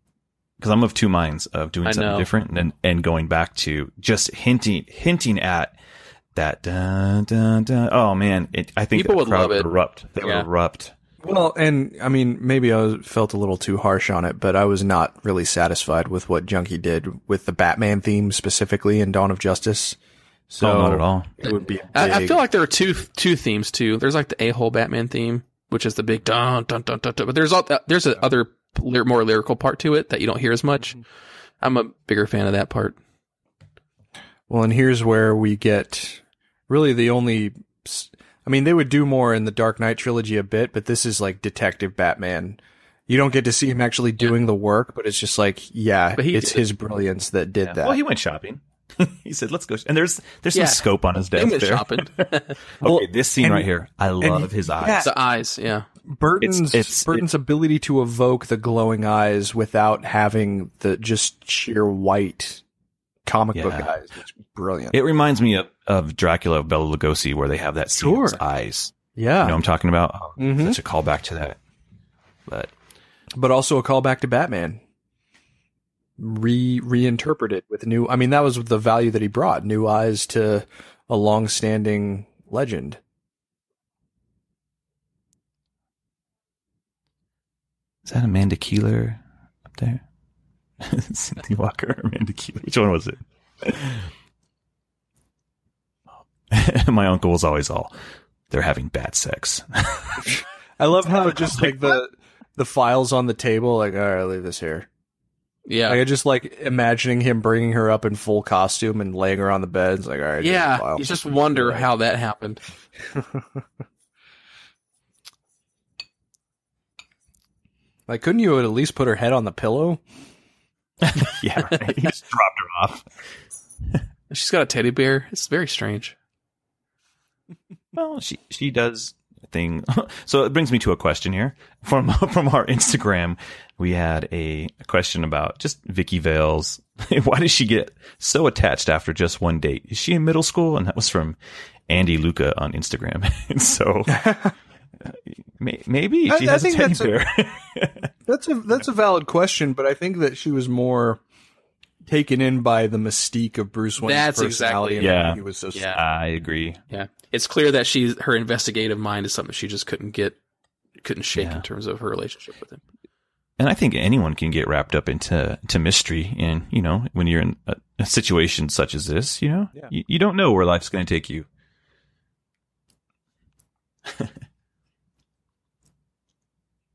Because I'm of two minds of doing something different and going back to just hinting at that. Dun, dun, dun. Oh man. I think people would love it. They would erupt. Well, and I mean, maybe I felt a little too harsh on it, but I was not really satisfied with what Junkie did with the Batman theme specifically in Dawn of Justice. So not at all. It would be. I feel like there are two themes too. There's like the a-hole Batman theme, which is the big dun dun dun dun dun. But there's other more lyrical part to it that you don't hear as much. I'm a bigger fan of that part. Well, and here's where we get really the only... I mean, they would do more in the Dark Knight trilogy a bit, but this is like Detective Batman. You don't get to see him actually doing the work, but it's just like, it's his brilliance that did that. Well, he went shopping. He said, let's go. And there's some scope on his desk there. Shopping. Okay, this scene right here. I love his eyes. Yeah. The eyes, yeah. Burton's ability to evoke the glowing eyes without having the just sheer white comic book eyes. It's brilliant. It reminds me of Dracula of Bela Lugosi, where they have that scene of his eyes. Yeah. You know what I'm talking about? Such a callback to that. But also a callback to Batman. Reinterpreted with new... I mean, that was the value that he brought. New eyes to a long-standing legend. Is that Amanda Keeler up there? Cynthia Walker or Amanda Keeler? Which one was it? My uncle was always they're having bad sex. I love how just like the files on the table, like, all right, I'll leave this here. Yeah. Like, I just like imagining him bringing her up in full costume and laying her on the bed. It's like, all right. Yeah. You just wonder how that happened. Like, couldn't you at least put her head on the pillow? Yeah, right. He just dropped her off. She's got a teddy bear. It's very strange. Well, she does a thing. So it brings me to a question here from our Instagram. We had a question about just Vicky Vale's. Why does she get so attached after just one date? Is she in middle school? And that was from Andy Luca on Instagram. And so maybe she has a teddy bear. That's a valid question, but I think that she was more taken in by the mystique of Bruce Wayne's personality. Exactly. He was so I agree. Yeah. It's clear that her investigative mind is something she just couldn't shake in terms of her relationship with him. And I think anyone can get wrapped up into mystery. And, you know, when you're in a situation such as this, you know, you don't know where life's going to take you.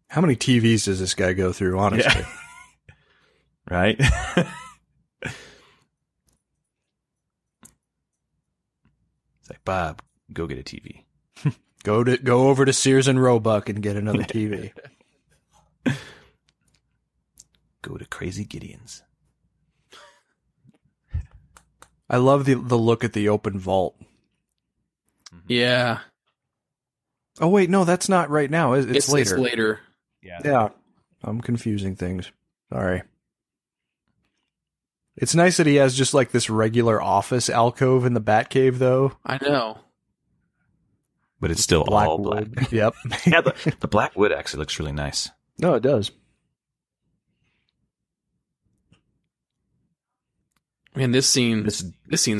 How many TVs does this guy go through, honestly? Yeah. Right? It's like, Bob, go get a TV. Go over to Sears and Roebuck and get another TV. Go to Crazy Gideon's. I love the look at the open vault. Yeah. Oh wait, no, that's not right now. It's later. It's later. Yeah. I'm confusing things. Sorry. It's nice that he has just like this regular office alcove in the Batcave, though. I know. But it's still all black. Yep. Yeah, the black wood actually looks really nice. No, it does. Man, this scene's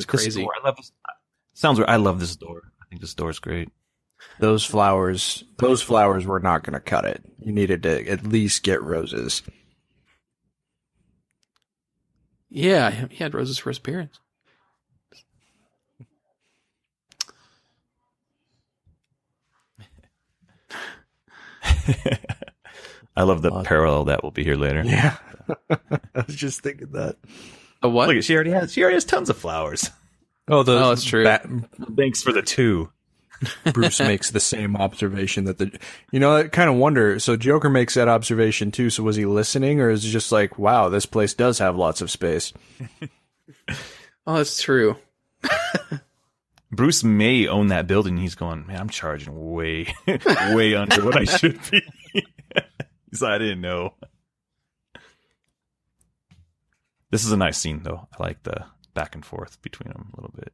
crazy. I love this. Sounds weird. I love this door. I think this door is great. Those flowers were not going to cut it. You needed to at least get roses. Yeah, he had roses for his appearance. I love the parallel that will be here later. Yeah. I was just thinking that. A what? Look, she already has tons of flowers. Oh, that's true. Thanks for the 2. Bruce makes the same observation that I kind of wonder. So Joker makes that observation too. So was he listening, or is it just like, wow, this place does have lots of space? Oh, that's true. Bruce may own that building. He's going, man, I'm charging way under what I should be. He's like, I didn't know. This is a nice scene, though. I like the back and forth between them a little bit.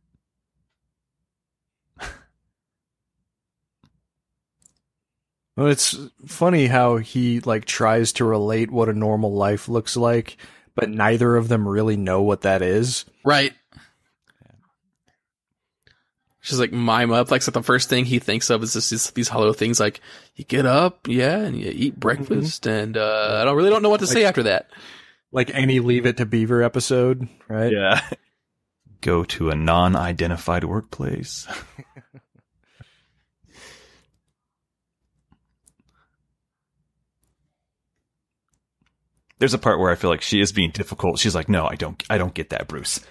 Well, it's funny how he tries to relate what a normal life looks like, but neither of them really know what that is. Right. She's like mime up. So the first thing he thinks of is just these hollow things like you get up, and you eat breakfast, and I don't know what to say after that. Like any Leave It to Beaver episode, right? Yeah. Go to a non-identified workplace. There's a part where I feel like she is being difficult. She's like, no, I don't get that, Bruce.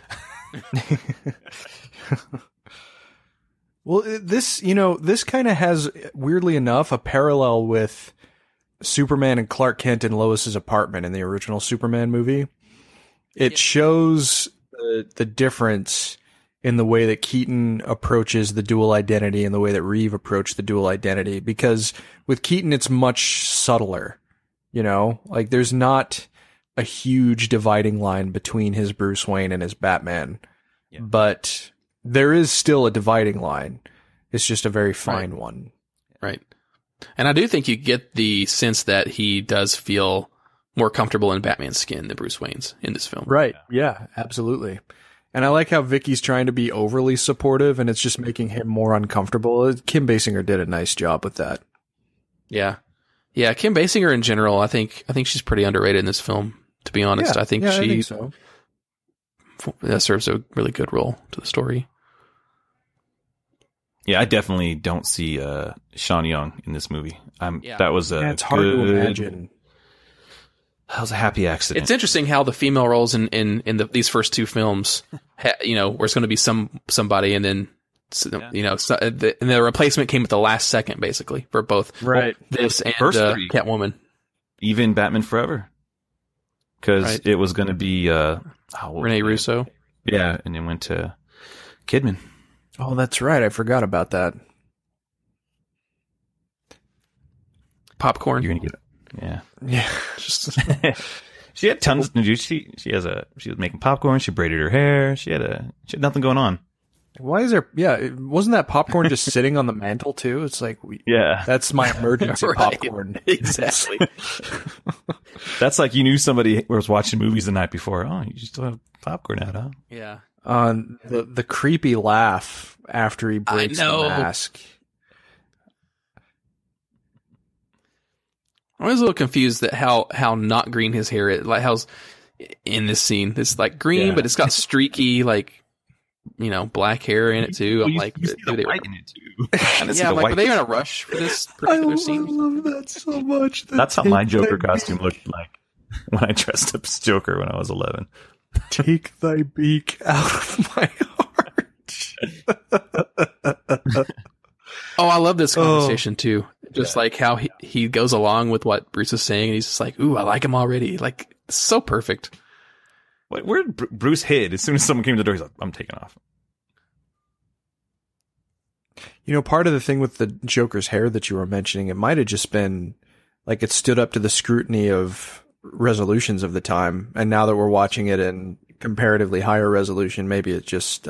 Well, this kind of has, weirdly enough, a parallel with Superman and Clark Kent in Lois's apartment in the original Superman movie. It shows the difference in the way that Keaton approaches the dual identity and the way that Reeve approached the dual identity. Because with Keaton, it's much subtler. Like there's not a huge dividing line between his Bruce Wayne and his Batman. Yeah. But there is still a dividing line. It's just a very fine one. Right. And I do think you get the sense that he does feel more comfortable in Batman's skin than Bruce Wayne's in this film. Right. Yeah, absolutely. And I like how Vicky's trying to be overly supportive and it's just making him more uncomfortable. Kim Basinger did a nice job with that. Yeah. Yeah, Kim Basinger in general, I think she's pretty underrated in this film, to be honest. Yeah, I think I think so. That serves a really good role to the story. Yeah, I definitely don't see Sean Young in this movie. That was it's hard to imagine. That was a happy accident. It's interesting how the female roles in these first two films, where it's going to be somebody, and then the replacement came at the last second, basically, for both this and Catwoman, even Batman Forever, because it was going to be Rene Russo. Yeah, and then went to Kidman. Oh, that's right. I forgot about that. Popcorn. You're gonna get it. Yeah. Yeah. Just she had tons to do. She was making popcorn. She braided her hair. She had nothing going on. Why is there? Yeah, wasn't that popcorn just sitting on the mantle too? It's like, that's my emergency popcorn. Exactly. That's like you knew somebody was watching movies the night before. Oh, you just have popcorn out, huh? Yeah. The creepy laugh after he breaks the mask. I was a little confused that how not green his hair is. Like how's in this scene, it's like green, but it's got streaky black hair in it too. I'm like, you see the white in it too. Yeah, I'm like, were they in a rush for this particular scene? I love that so much. That's how my Joker costume looked like when I dressed up as Joker when I was 11. Take thy beak out of my heart. Oh, I love this conversation too. Just like how he goes along with what Bruce is saying, and he's just like, "Ooh, I like him already." Like, it's so perfect. Where Bruce hid as soon as someone came to the door, he's like, "I'm taking off." Part of the thing with the Joker's hair that you were mentioning, it might have just been like it stood up to the scrutiny of resolutions of the time, and now that we're watching it in comparatively higher resolution, maybe it just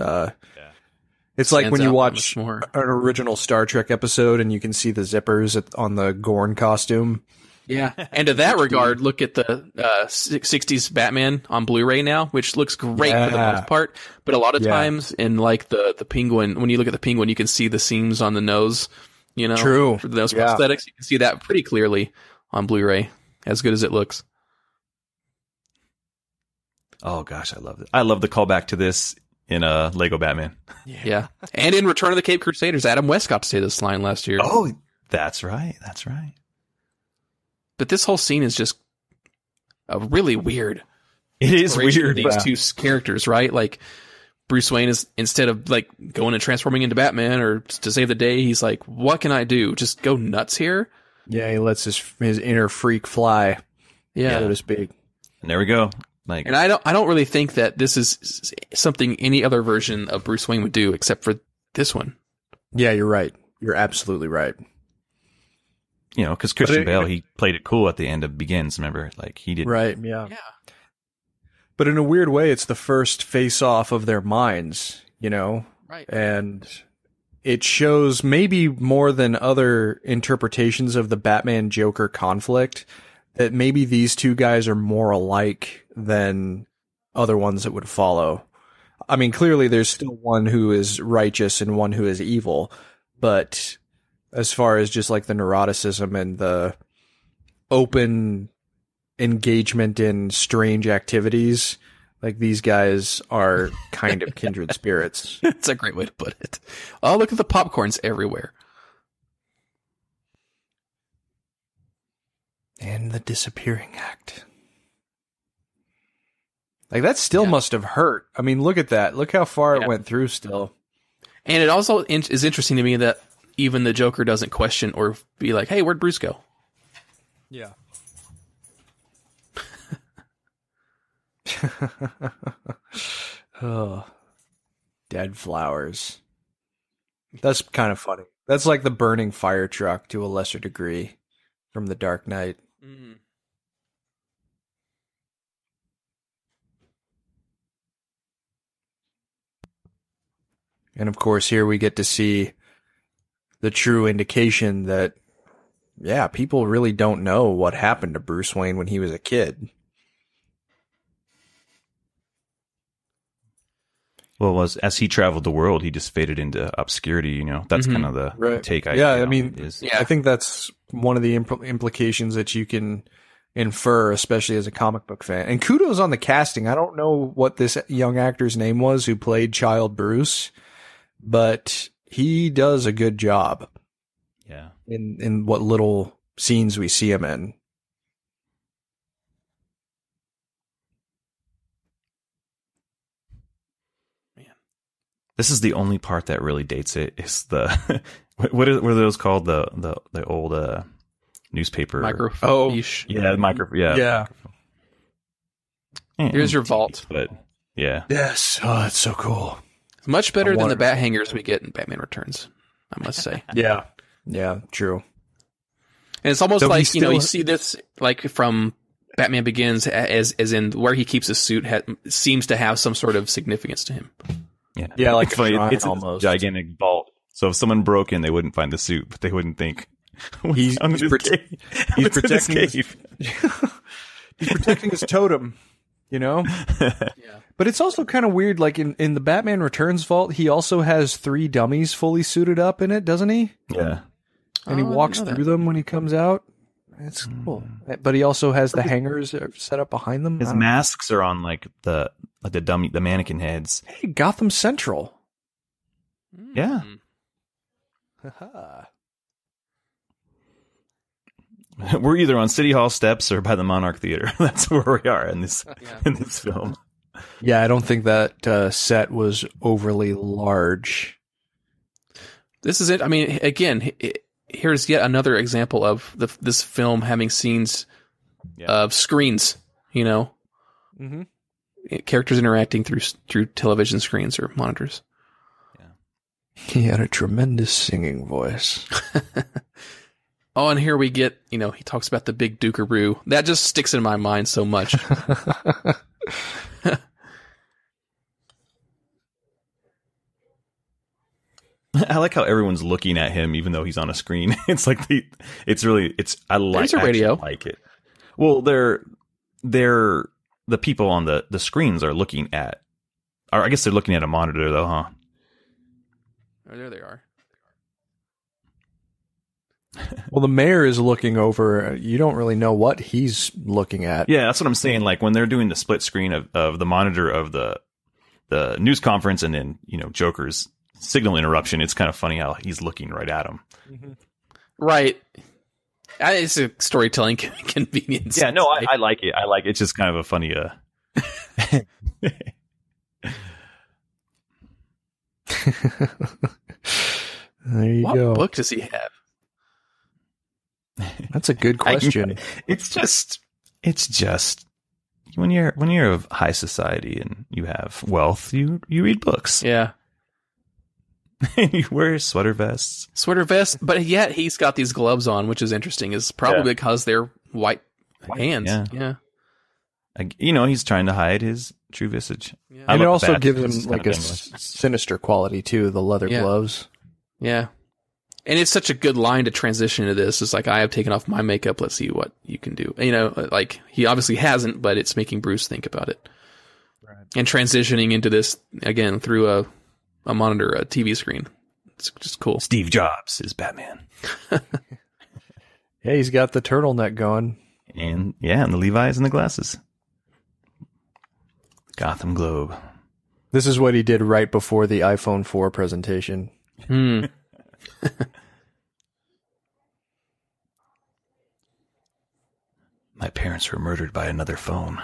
it's like when you watch an original Star Trek episode and you can see the zippers on the Gorn costume. Yeah. And to that regard, look at the 60s Batman on Blu-ray now, which looks great for the most part, but a lot of times in like the Penguin, when you look at the Penguin, you can see the seams on the nose, True. For those prosthetics. You can see that pretty clearly on Blu-ray, as good as it looks. Oh gosh, I love it. I love the callback to this in Lego Batman. Yeah. And in Return of the Cape Crusaders, Adam West got to say this line last year. Oh, that's right. That's right. But this whole scene is just a really weird. It is weird. These two characters, right? Like Bruce Wayne is, instead of like going and transforming into Batman or to save the day, he's like, what can I do? Just go nuts here? Yeah, he lets his inner freak fly. Yeah. So to speak. And there we go. Like, and I don't really think that this is something any other version of Bruce Wayne would do except for this one. Yeah, you're right. You're absolutely right. Because Christian Bale, he played it cool at the end of Begins, remember? Like, he did. Right, yeah. But in a weird way, it's the first face-off of their minds, Right. And it shows maybe more than other interpretations of the Batman-Joker conflict that maybe these two guys are more alike than other ones that would follow. I mean, clearly there's still one who is righteous and one who is evil, but as far as just like the neuroticism and the open engagement in strange activities, like these guys are kind of kindred spirits. That's a great way to put it. Oh, look at the popcorns everywhere. And the disappearing act. Like, that still must have hurt. I mean, look at that. Look how far it went through still. And it also is interesting to me that even the Joker doesn't question or be like, hey, where'd Bruce go? Yeah. Oh, dead flowers. That's kind of funny. That's like the burning fire truck to a lesser degree from The Dark Knight. Mm-hmm. And of course, here we get to see the true indication that, yeah, people really don't know what happened to Bruce Wayne when he was a kid. Well, it was as he traveled the world, he just faded into obscurity. You know, that's kind of the take. I think that's one of the implications that you can infer, especially as a comic book fan. And kudos on the casting. I don't know what this young actor's name was who played Child Bruce, but he does a good job. Yeah, in what little scenes we see him in. This is the only part that really dates it. Is the what are those called? The old newspaper microphone. Oh, yeah, microphone. Yeah. Here's your vault. But yeah. Yes. Oh, that's so cool. It's much better than the bat hangers we get in Batman Returns, I must say. Yeah. Yeah. True. And it's almost like you see this like from Batman Begins as in where he keeps his suit seems to have some sort of significance to him. Yeah, like it's funny. It's almost a gigantic vault. So if someone broke in, they wouldn't find the suit, but they wouldn't think he's protecting he's protecting his totem, you know? Yeah. But it's also kind of weird, like in the Batman Returns vault, he also has 3 dummies fully suited up in it, doesn't he? Yeah. And he walks through them when he comes out. It's cool. But he also has the hangers set up behind them. His masks are on like the mannequin heads. Hey, Gotham Central. Yeah. We're either on City Hall steps or by the Monarch Theater. That's where we are in this film. Yeah, I don't think that set was overly large. This is it. I mean, again, here's yet another example of this film having scenes of screens, you know, characters interacting through television screens or monitors. Yeah. He had a tremendous singing voice. Oh, and here we get, he talks about the big Dukeroo. That just sticks in my mind so much. I like how everyone's looking at him, even though he's on a screen. It's like I There's a radio. Like it. Well, they're the people on the screens are looking at, or I guess they're looking at a monitor though, huh? Oh, there they are. Well, the mayor is looking over. You don't really know what he's looking at. Yeah, that's what I'm saying. Like when they're doing the split screen of the monitor of the news conference, and then Joker's signal interruption, it's kind of funny how he's looking right at him. Mm-hmm. Right. It's a storytelling convenience. Yeah, no, I like it. I like it. It's just kind of a funny There you go. What book does he have? That's a good question. It's just when you're of high society and you have wealth, you read books. Yeah. You wear sweater vests, but yet he's got these gloves on, which is interesting. Is probably because they're white hands. Yeah. He's trying to hide his true visage. Yeah. And it also gives him like a sinister quality too. The leather gloves. Yeah. And it's such a good line to transition into this. It's like, I have taken off my makeup. Let's see what you can do. Like he obviously hasn't, but it's making Bruce think about it. Right. And transitioning into this again through a monitor, a TV screen. It's just cool. Steve Jobs is Batman. Yeah, he's got the turtleneck going. And the Levi's and the glasses. Gotham Globe. This is what he did right before the iPhone 4 presentation. My parents were murdered by another phone.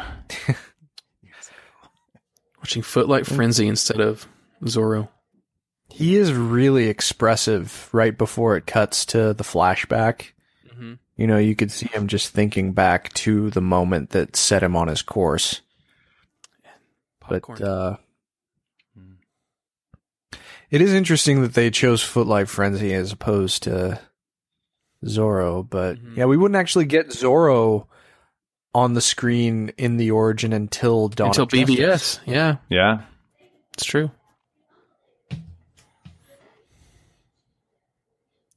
Watching Footlight Frenzy instead of Zorro. He is really expressive right before it cuts to the flashback. Mm-hmm. You know, you could see him just thinking back to the moment that set him on his course. Popcorn. But it is interesting that they chose Footlight Frenzy as opposed to Zorro. But yeah, we wouldn't actually get Zorro on the screen in the origin until Dawn of BVS. Justice. Yeah. Yeah. It's true.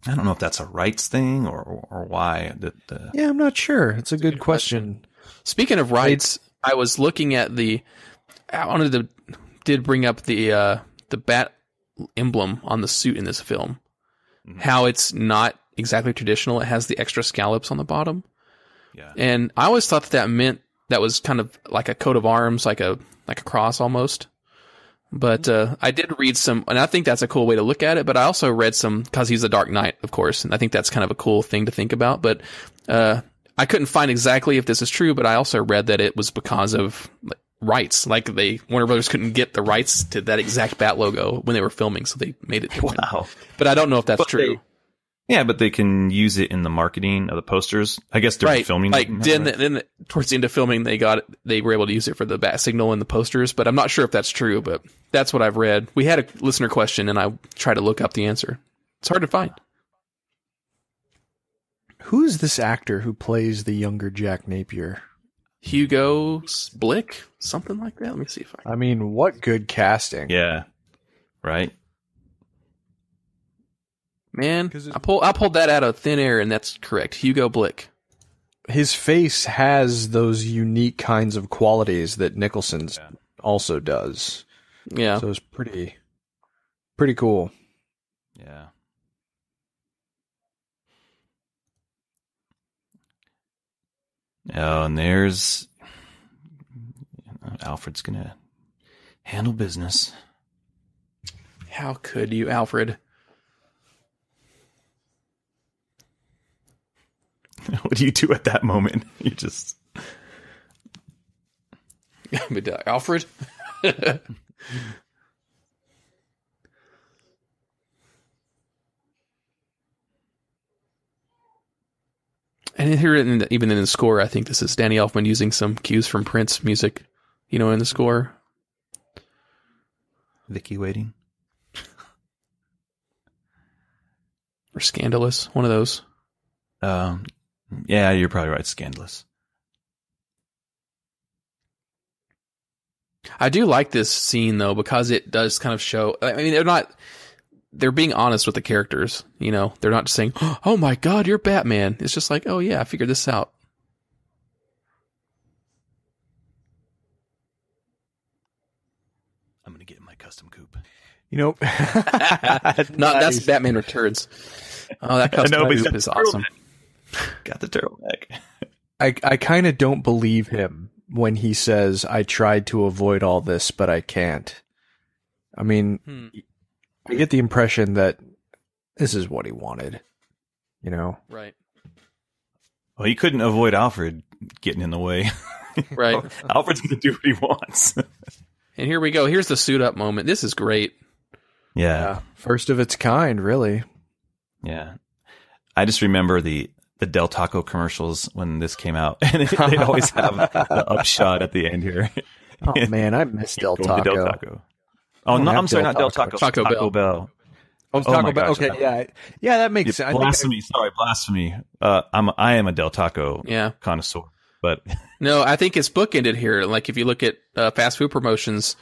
I don't know if that's a rights thing or why. Yeah, I'm not sure. It's a good question. Speaking of rights, I was looking at did bring up the bat emblem on the suit in this film. Mm-hmm. How it's not exactly traditional. It has the extra scallops on the bottom. Yeah. And I always thought that meant that was kind of like a coat of arms, like a cross almost. But I did read some, and I think that's a cool way to look at it, but I also read some, because he's a Dark Knight, of course, and I think that's kind of a cool thing to think about. But I couldn't find exactly if this is true, but I also read that it was because of rights. Like Warner Brothers couldn't get the rights to that exact bat logo when they were filming, so they made it different. Wow. But I don't know if that's true. But they can use it in the marketing of the posters. I guess during filming. Like then towards the end of filming, they were able to use it for the bat signal in the posters, but I'm not sure if that's true, but that's what I've read. We had a listener question and I tried to look up the answer. It's hard to find. Who is this actor who plays the younger Jack Napier? Hugo Blick? Something like that? Let me see if I mean, what good casting. Yeah. Right? Man, I pulled that out of thin air, and that's correct. Hugo Blick. His face has those unique kinds of qualities that Nicholson's also does. Yeah. So it's pretty cool. Yeah. Oh, and there's Alfred's gonna handle business. How could you, Alfred? What do you do at that moment? You just... Alfred? And here, even in the score, I think this is Danny Elfman using some cues from Prince music, in the score. Vicky waiting. Or Scandalous, one of those. Yeah, you're probably right. Scandalous. I do like this scene though, because it does kind of show, I mean, they're being honest with the characters, they're not just saying, oh my God, you're Batman. It's just like, oh yeah, I figured this out. I'm going to get in my custom coupe. Nice. That's Batman Returns. Oh, that custom coupe is awesome. Got the turtleneck. I kind of don't believe him when he says, I tried to avoid all this, but I can't. I mean, I get the impression that this is what he wanted, Right. Well, he couldn't avoid Alfred getting in the way. Right. Alfred's going to do what he wants. And here we go. Here's the suit up moment. This is great. Yeah. First of its kind, really. Yeah. I just remember the Del Taco commercials when this came out, and they'd always have the upshot at the end here. Oh man, I miss Del Taco. Del Taco. Oh no, I'm sorry, not Del Taco. Taco Bell. Oh, it's Taco Bell. Okay, yeah, that makes sense. Blasphemy. Sorry, blasphemy. I am a Del Taco connoisseur, but no, I think it's bookended here. Like if you look at fast food promotions,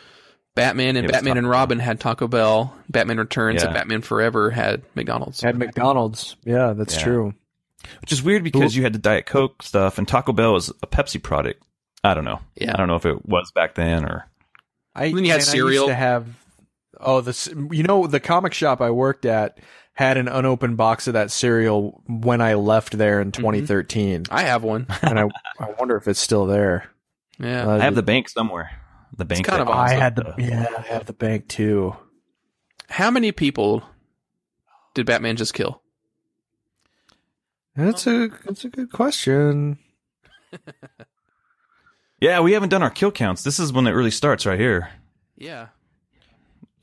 Batman and Robin had Taco Bell. Batman Returns and Batman Forever had McDonald's. Yeah, that's true. Which is weird because you had the Diet Coke stuff, and Taco Bell was a Pepsi product. I don't know. Yeah. I don't know if it was back then or. Then you had cereal. I used to have. The comic shop I worked at had an unopened box of that cereal when I left there in 2013. I have one, and I wonder if it's still there. Yeah, I have the bank somewhere. The bank. It's kind of awesome. I have the bank too. How many people did Batman just kill? That's a good question. Yeah, we haven't done our kill counts. This is when it really starts right here. Yeah.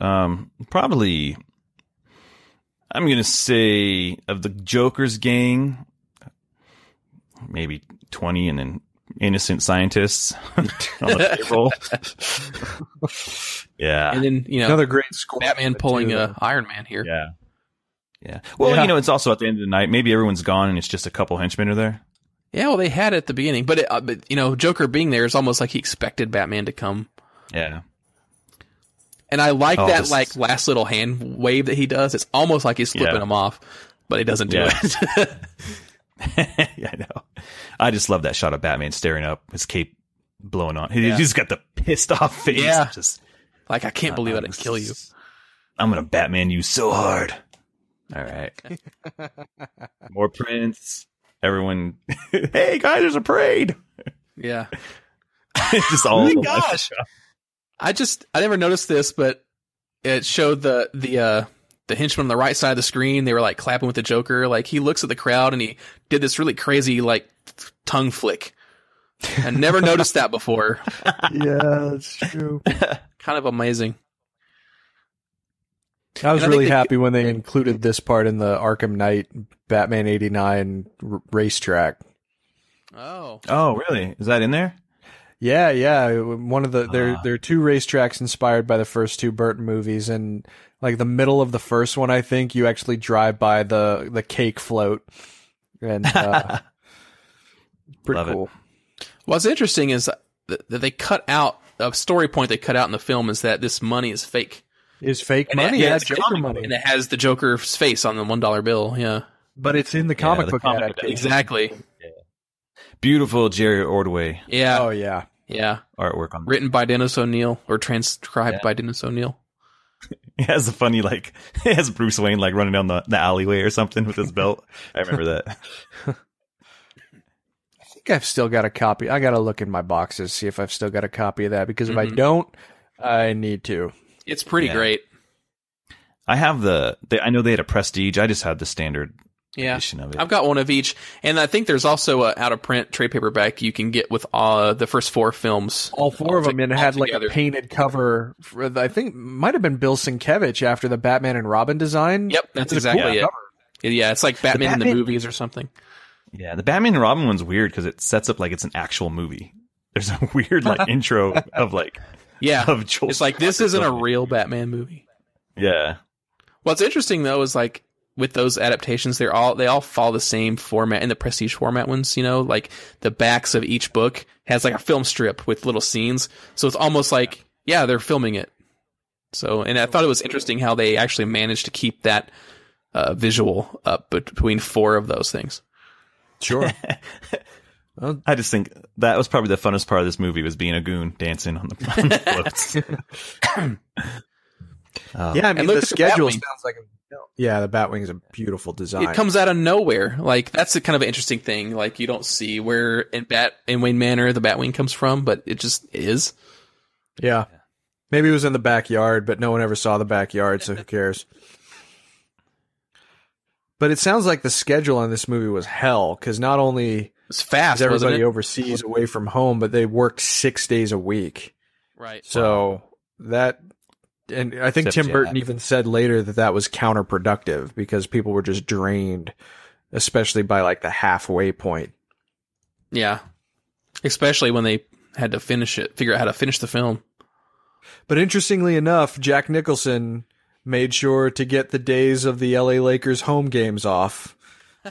Probably, I'm going to say of the Joker's gang, maybe 20 and then innocent scientists on the payroll. Yeah. And then, another great score. Batman pulling Iron Man here. Yeah. Yeah. Well, it's also at the end of the night. Maybe everyone's gone and it's just a couple henchmen are there. Yeah, well, they had it at the beginning. But, Joker being there is almost like he expected Batman to come. Yeah. And I like that last little hand wave that he does. It's almost like he's flipping him off, but he doesn't do it. Yeah, I know. I just love that shot of Batman staring up, his cape blowing on. He's got the pissed off face. Yeah. Just like, I can't believe I didn't kill you. I'm going to Batman you so hard. All right. More prints. Everyone. Hey, guys, there's a parade. Yeah. Just all. Oh my gosh. I never noticed this, but it showed the henchman on the right side of the screen. They were like clapping with the Joker. Like he looks at the crowd and he did this really crazy like tongue flick. I never noticed that before. Yeah, that's true. Kind of amazing. I was really happy when they included this part in the Arkham Knight Batman 89 racetrack. Oh, really? Is that in there? Yeah. One of there are two racetracks inspired by the first two Burton movies, and like the middle of the first one, I think you actually drive by the cake float, and pretty Love cool. What's interesting is that they cut out a story point they cut out in the film is that this money is fake. Is fake and money? It's Joker money, and it has the Joker's face on the $1 bill. Yeah, but it's in the comic book adaptation. Exactly. Yeah. Beautiful Jerry Ordway. Yeah. Oh yeah. Yeah. Artwork on written by Dennis O'Neil or transcribed by Dennis O'Neil. It has a funny it has Bruce Wayne like running down the alleyway or something with his belt. I remember that. I think I've still got a copy. I got to look in my boxes, see if I've still got a copy of that, because if I don't, I need to. It's pretty great. I have I know they had a Prestige. I just had the standard edition of it. I've got one of each. And I think there's also a out of print trade paperback you can get with the first 4 films. All 4 of them, and it had like a painted cover. I think might have been Bill Sienkiewicz after the Batman and Robin design. Yep, that's exactly it. Yeah, it's like Batman in the movies or something. Yeah, the Batman and Robin one's weird because it sets up like it's an actual movie. There's a weird intro of of Joel. It's like this isn't a real Batman movie. Yeah. What's interesting though is like with those adaptations, they all follow the same format in the Prestige format ones. Like the backs of each book has like a film strip with little scenes, so it's almost like they're filming it. So, and I thought it was interesting how they actually managed to keep that visual up between 4 of those things. Sure. I just think that was probably the funnest part of this movie was being a goon dancing on the floats. Yeah, I mean the schedule sounds like the Batwing is a beautiful design. It comes out of nowhere. Like that's a kind of an interesting thing. Like you don't see where in Wayne Manor the Batwing comes from, but it just is. Yeah. Maybe it was in the backyard, but no one ever saw the backyard, so who cares? But it sounds like the schedule on this movie was hell, because not only it's fast, everybody overseas away from home, but they worked 6 days a week. Right. So that, and I think Tim Burton even said later that was counterproductive because people were just drained, especially by like the halfway point. Yeah. Especially when they had to figure out how to finish the film. But interestingly enough, Jack Nicholson made sure to get the days of the LA Lakers home games off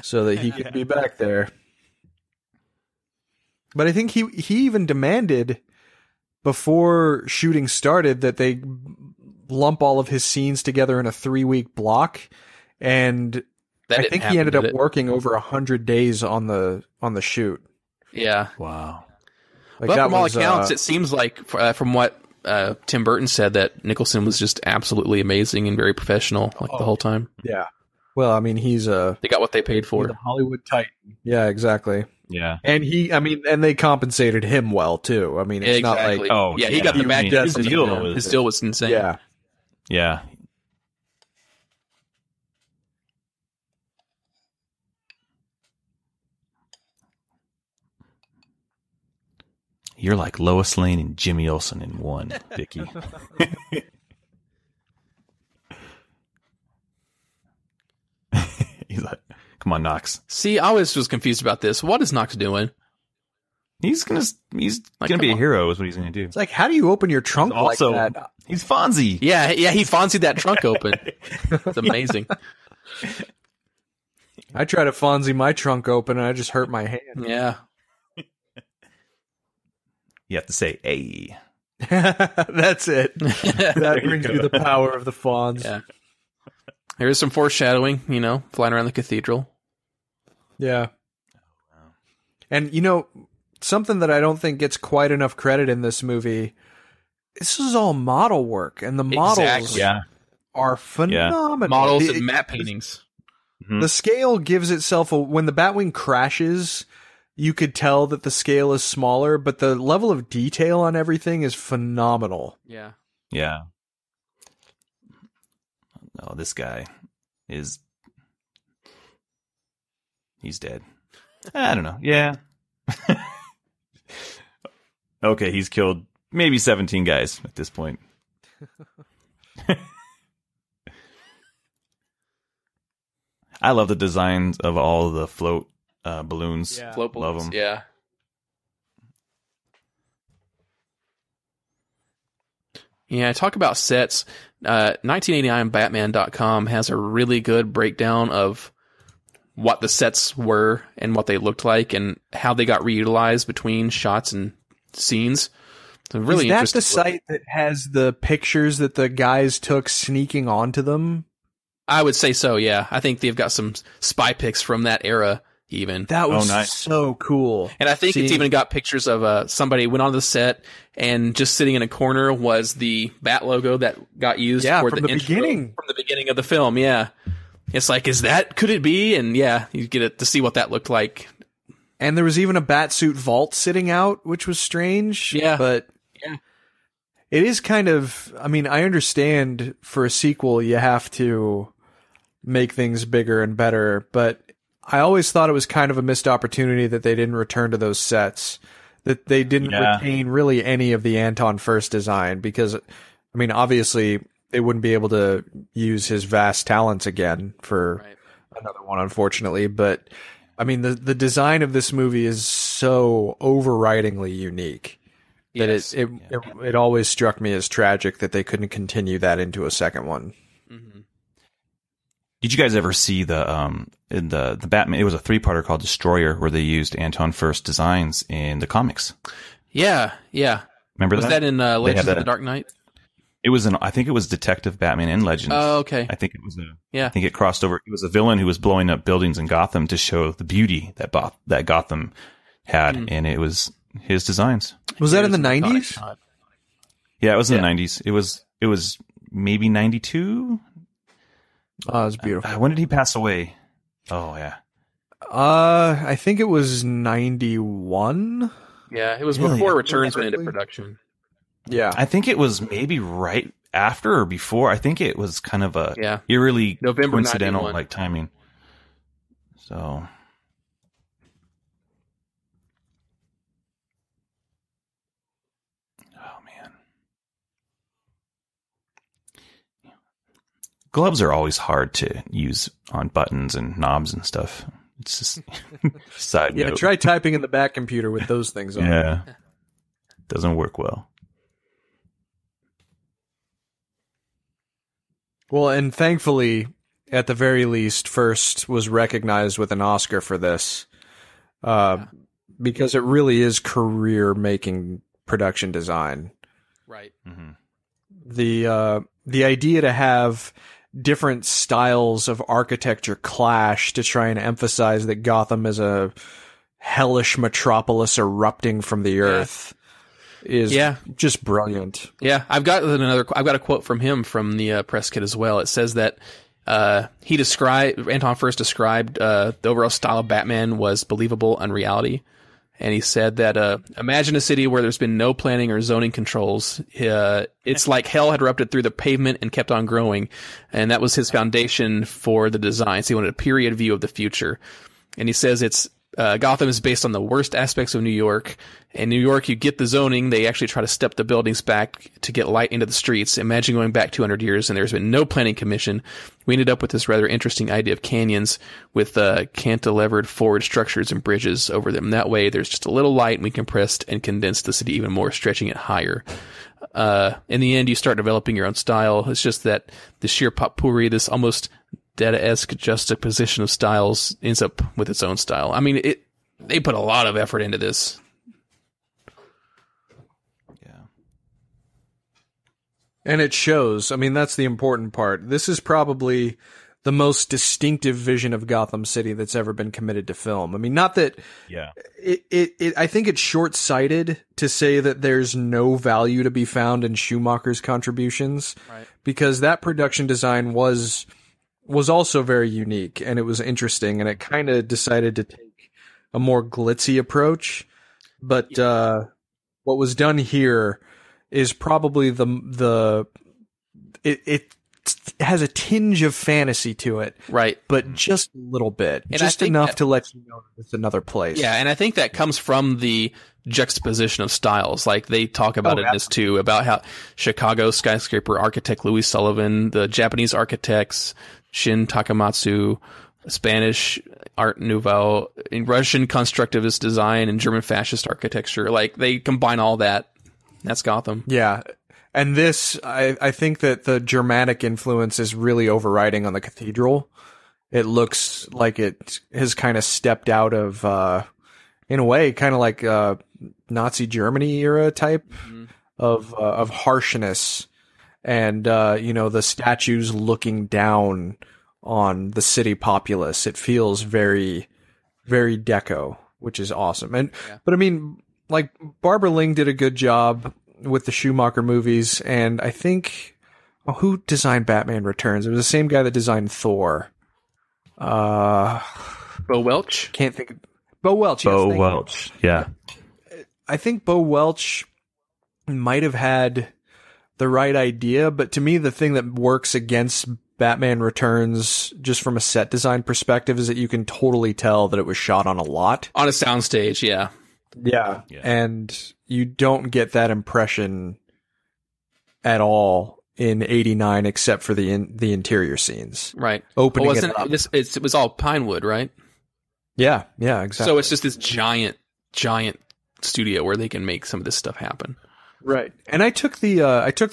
so that he could be back there. But I think he even demanded before shooting started that they lump all of his scenes together in a 3-week block. And I think he ended up working over 100 days on the shoot. Yeah. Wow. Like but from all accounts, it seems like from what Tim Burton said that Nicholson was just absolutely amazing and very professional the whole time. Yeah. Well, I mean, they got what they paid for. He's a Hollywood titan. Yeah, exactly. Yeah. And and they compensated him well too. I mean, it's not like, he got the back. His deal was insane. Yeah. Yeah. You're like Lois Lane and Jimmy Olsen in one, Vicky. He's like, come on, Knox. See, I always was confused about this. What is Knox doing? He's gonna be a hero, is what he's gonna do. It's like, how do you open your trunk Also, like that? he's Fonzie. Yeah, he Fonzied that trunk open. It's amazing. I try to Fonzie my trunk open and I just hurt my hand. Yeah. You have to say, "Hey." That's it. That brings you the power of the Fonz. Yeah. There is some foreshadowing, flying around the cathedral. Yeah. And, something that I don't think gets quite enough credit in this movie, this is all model work, and the models are phenomenal. Yeah. Models and matte paintings. The scale gives itself when the Batwing crashes, you could tell that the scale is smaller, but the level of detail on everything is phenomenal. Yeah. Yeah. No, this guy he's dead. I don't know. Yeah. Okay, he's killed maybe 17 guys at this point. I love the designs of all the float balloons. Yeah. Float balloons. Love them. Yeah. Yeah, talk about sets. 1989batman.com has a really good breakdown of what the sets were and what they looked like and how they got reutilized between shots and scenes. So really Is that the site that has the pictures that the guys took sneaking onto them? I would say so, yeah. I think they've got some spy pics from that era even. That was nice. So cool. And I think it's even got pictures of somebody went on the set and just sitting in a corner was the Bat logo that got used for from the the beginning. From the beginning of the film, yeah. It's like, could it be? And yeah, you get to see what that looked like. And there was even a Batsuit vault sitting out, which was strange. Yeah. But it is kind of, I understand for a sequel you have to make things bigger and better, but I always thought it was kind of a missed opportunity that they didn't return to those sets, that they didn't retain really any of the Anton Furst design, because, obviously they wouldn't be able to use his vast talents again for another one, unfortunately. But, the design of this movie is so overridingly unique that it always struck me as tragic that they couldn't continue that into a second one. Mm-hmm. Did you guys ever see the Batman? It was a 3-parter called Destroyer, where they used Anton Furst designs in the comics. Yeah. Remember was that in Legends of the Dark Knight? It was I think it was Detective Batman and Legends. Oh, okay. I think it was I think it crossed over. It was a villain who was blowing up buildings in Gotham to show the beauty that Gotham had, and it was his designs. Was that in the 90s? Yeah, it was in the 90s. It was maybe 92. Oh, it was beautiful. When did he pass away? Oh, yeah. I think it was 91. Yeah, it was before Returns went into production. Yeah. I think it was maybe right after or before. I think it was kind of a eerily November coincidental 91. like timing. So gloves are always hard to use on buttons and knobs and stuff. It's just side note. Yeah, try typing in the back computer with those things on. Yeah. Doesn't work well. Well, and thankfully, at the very least, Furst was recognized with an Oscar for this. Because it really is career-making production design. Right. Mm-hmm. The idea to have different styles of architecture clash to try and emphasize that Gotham is a hellish metropolis erupting from the earth is just brilliant. Yeah, I've got a quote from him from the press kit as well. It says that Anton Furst described the overall style of Batman was believable unreality. And he said that, imagine a city where there's been no planning or zoning controls. It's like hell had erupted through the pavement and kept on growing. And that was his foundation for the design. So he wanted a period view of the future. And he says it's Gotham is based on the worst aspects of New York. In New York, you get the zoning. They actually try to step the buildings back to get light into the streets. Imagine going back 200 years and there's been no planning commission. We ended up with this rather interesting idea of canyons with cantilevered forward structures and bridges over them. That way, there's just a little light and we compressed and condensed the city even more, stretching it higher. In the end, you start developing your own style. It's just that the sheer potpourri, this almost Dada-esque juxtaposition of styles, ends up with its own style. I mean, they put a lot of effort into this. Yeah. And it shows. I mean, that's the important part. This is probably the most distinctive vision of Gotham City that's ever been committed to film. I mean, not that I think it's short-sighted to say that there's no value to be found in Schumacher's contributions, right? Because that production design was also very unique and it was interesting, and it kind of decided to take a more glitzy approach. But what was done here is probably it has a tinge of fantasy to it, right? But just a little bit, and just enough to let you know it's another place. Yeah, and I think that comes from the juxtaposition of styles. Like they talk about in this too, about how Chicago skyscraper architect Louis Sullivan, the Japanese architects Shin Takamatsu, Spanish Art Nouveau, in Russian constructivist design, and German fascist architecture. Like they combine all that. That's Gotham. Yeah. And this, I think that the Germanic influence is really overriding on the cathedral. It looks like it has kind of stepped out of, in a way, kind of like Nazi Germany era type of harshness. And, the statues looking down on the city populace. It feels very, very deco, which is awesome. But I mean, like, Barbara Ling did a good job with the Schumacher movies, and I think who designed Batman Returns? It was the same guy that designed Thor. Bo Welch? Can't think of Bo Welch. Yes, Bo Welch. Yeah. I think Bo Welch might have had the right idea, but to me the thing that works against Batman Returns just from a set design perspective is that you can totally tell that it was shot on a lot. On a soundstage, yeah. Yeah. And you don't get that impression at all in 89 except for the interior scenes. Right. Opening it up. It was all Pinewood, right? Yeah, exactly. So it's just this giant studio where they can make some of this stuff happen. Right. And I took the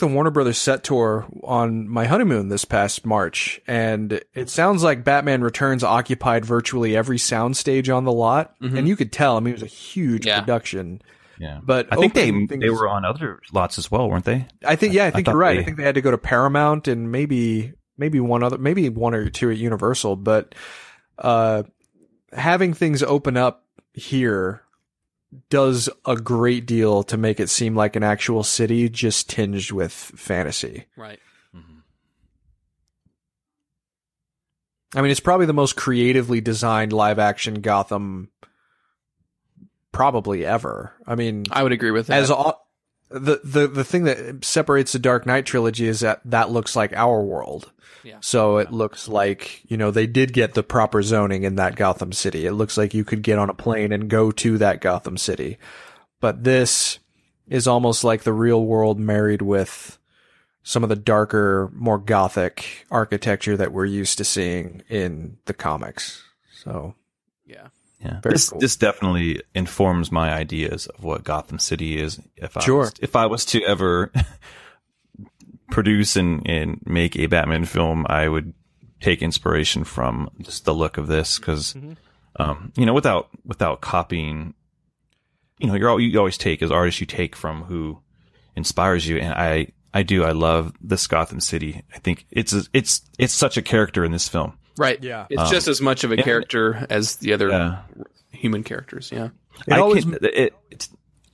Warner Brothers set tour on my honeymoon this past March, and it sounds like Batman Returns occupied virtually every soundstage on the lot, and you could tell. I mean, it was a huge production. Yeah, but I think they were on other lots as well, weren't they? I think you're right. I think they had to go to Paramount and maybe one or two at Universal. But having things open up here does a great deal to make it seem like an actual city, just tinged with fantasy. Right. I mean, it's probably the most creatively designed live action Gotham probably ever. I mean, I would agree with that. The thing that separates the Dark Knight trilogy is that looks like our world. Yeah. So it looks like, they did get the proper zoning in that Gotham City. It looks like you could get on a plane and go to that Gotham City. But this is almost like the real world married with some of the darker, more gothic architecture that we're used to seeing in the comics. So, yeah. Cool. This definitely informs my ideas of what Gotham City is. If I was to ever produce and make a Batman film, I would take inspiration from just the look of this, because without copying, you always take, as artists, you take from who inspires you, and I love this Gotham City. I think it's such a character in this film. Right. Yeah. It's just as much of a character as the other human characters. Yeah.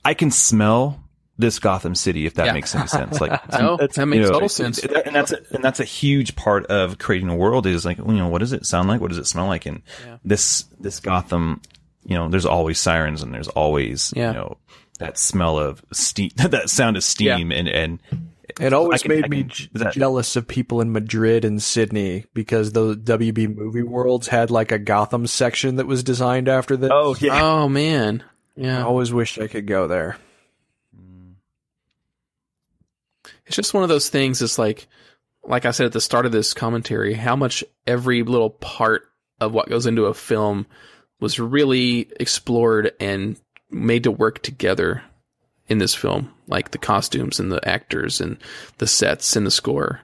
I can smell this Gotham City, if that makes any sense. Like, that makes total sense. And that's a huge part of creating a world, is like, what does it sound like? What does it smell like? And this Gotham, there's always sirens, and there's always, that smell of steam, that sound of steam, and It always made me jealous of people in Madrid and Sydney because the WB movie worlds had like a Gotham section that was designed after this. Oh, yeah. Oh, man. Yeah. I always wished I could go there. It's just one of those things. It's like I said at the start of this commentary, how much every little part of what goes into a film was really explored and made to work together in this film, like the costumes and the actors and the sets and the score.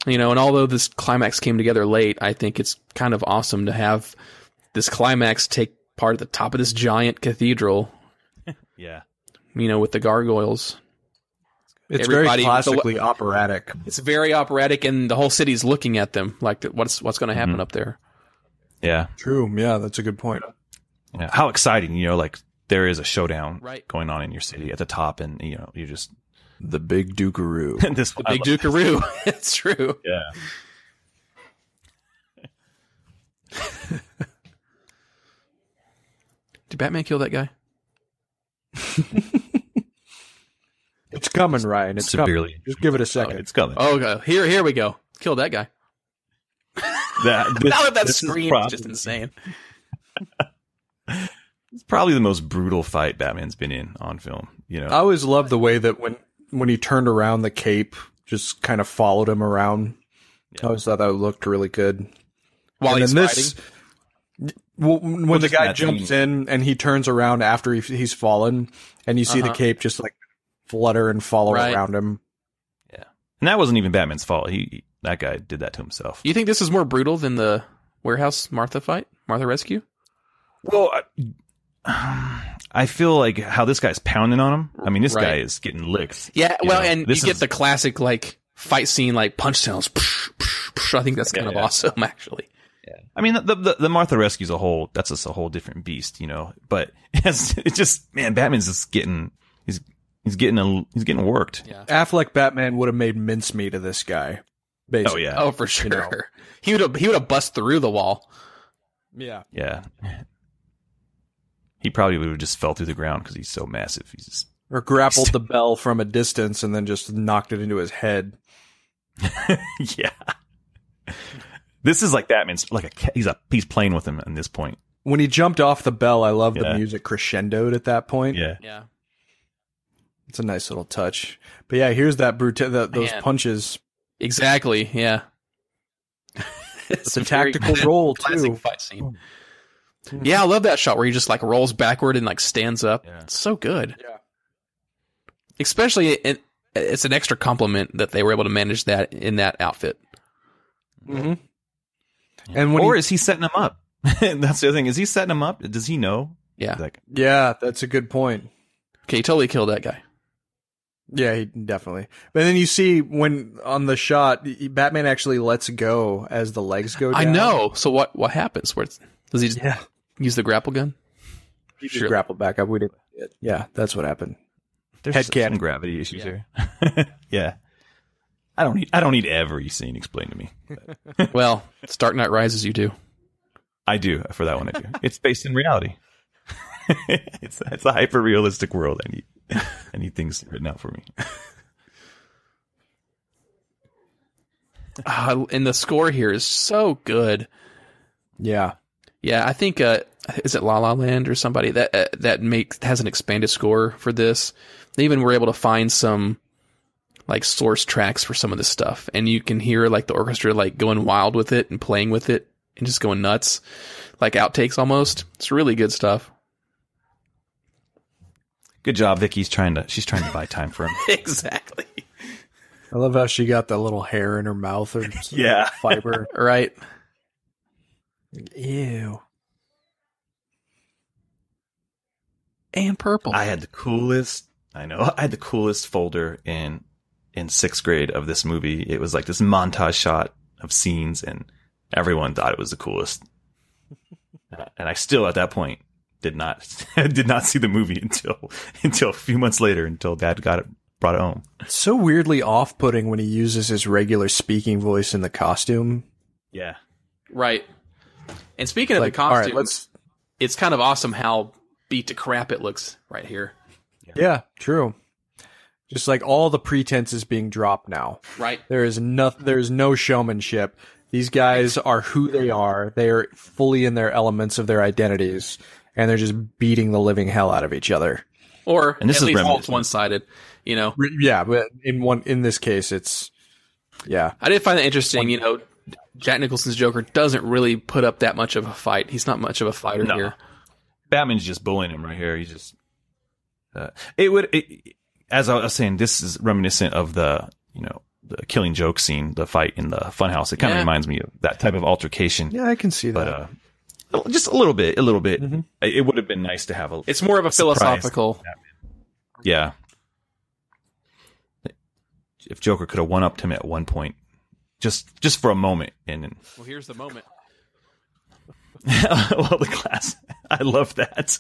You know, and although this climax came together late, I think it's kind of awesome to have this climax take part at the top of this giant cathedral. Yeah. You know, with the gargoyles. It's very classically operatic. It's very operatic, and the whole city's looking at them like what's going to happen up there. Yeah. True. Yeah, that's a good point. Yeah. How exciting, you know, like there is a showdown going on in your city at the top, and, you know, you just... The big Dukaroo. The big Dukaroo. It's true. Yeah. Did Batman kill that guy? It's coming, Ryan. It's severely. Coming. Just give it a second. It's coming. Oh, okay. Here we go. Kill that guy. That scream is just insane. It's probably the most brutal fight Batman's been in on film. You know, I always loved the way that when he turned around, the cape just kind of followed him around. Yeah. I always thought that looked really good. While he's fighting? When the guy jumps in and he turns around after he's fallen, and you see the cape just like flutter and follow around him. Yeah, and that wasn't even Batman's fault. That guy did that to himself. You think this is more brutal than the warehouse Martha rescue? Well, I feel like how this guy's pounding on him. I mean, this guy is getting licked. Yeah, well, and you get the classic like fight scene, like punch sounds. I think that's kind of awesome, actually. Yeah, I mean, the Martha rescue's that's just a whole different beast, you know. But it's just, man, Batman's just getting he's getting worked. Yeah. Affleck Batman would have made mincemeat of this guy. Basically. Oh yeah, oh for sure. You know? He would have bust through the wall. Yeah, yeah. He probably would have just fell through the ground because he's so massive. Or grappled the bell from a distance and then just knocked it into his head. Yeah. This is like Batman's he's playing with him at this point. When he jumped off the bell, I love the music crescendoed at that point. Yeah. Yeah. It's a nice little touch. But yeah, here's that those punches. Exactly. Yeah. It's a tactical roll too. Fight scene. Yeah, I love that shot where he just like rolls backward and like stands up. Yeah. It's so good. Yeah. Especially it's an extra compliment that they were able to manage that in that outfit. Mm-hmm. Yeah. And is he setting him up? That's the other thing. Is he setting him up? Does he know? Yeah. Yeah, that's a good point. Okay, he totally killed that guy. Yeah, he definitely. But then you see when on the shot, Batman actually lets go as the legs go down. I know. So what happens? Does he just use the grapple gun? He just grappled back up. We didn't. Yeah, that's what happened. There's some gravity issues here. Yeah. I don't need every scene explained to me. Well, it's Dark Knight Rises, you do. I do. For that one, I do. It's based in reality. It's a hyper realistic world. I need things written out for me. And the score here is so good. Yeah. Yeah, I think is it La La Land or somebody that has an expanded score for this. They even were able to find some like source tracks for some of this stuff, and you can hear like the orchestra like going wild with it and playing with it and just going nuts, like outtakes almost. It's really good stuff. Good job, Vicky. She's trying to buy time for him. Exactly. I love how she got the little hair in her mouth or fiber. Right. Ew. And purple. I had the coolest folder in 6th grade of this movie. It was like this montage shot of scenes, and everyone thought it was the coolest. And I still, at that point, did not see the movie until a few months later, until Dad brought it home. It's so weirdly off-putting when he uses his regular speaking voice in the costume. Yeah. Right. And speaking of the costumes, it's kind of awesome how beat to crap it looks right here. Yeah, true. Just like all the pretense is being dropped now. Right. There's no showmanship. These guys are who they are. They are fully in their elements of their identities, and they're just beating the living hell out of each other. Or and this at is least it's one-sided, you know. Yeah, but in this case, it's yeah. I did find that interesting. You know, Jack Nicholson's Joker doesn't really put up that much of a fight. He's not much of a fighter here. Batman's just bullying him right here. He's just as I was saying, this is reminiscent of the the Killing Joke scene, the fight in the funhouse. It kind of reminds me of that type of altercation. Yeah, I can see that. But just a little bit. Mm-hmm. It would have been nice to have a. It's more of a philosophical. Yeah. If Joker could have one upped him at one point, just for a moment, and then. Well, here's the moment. Well, the glass. I love that.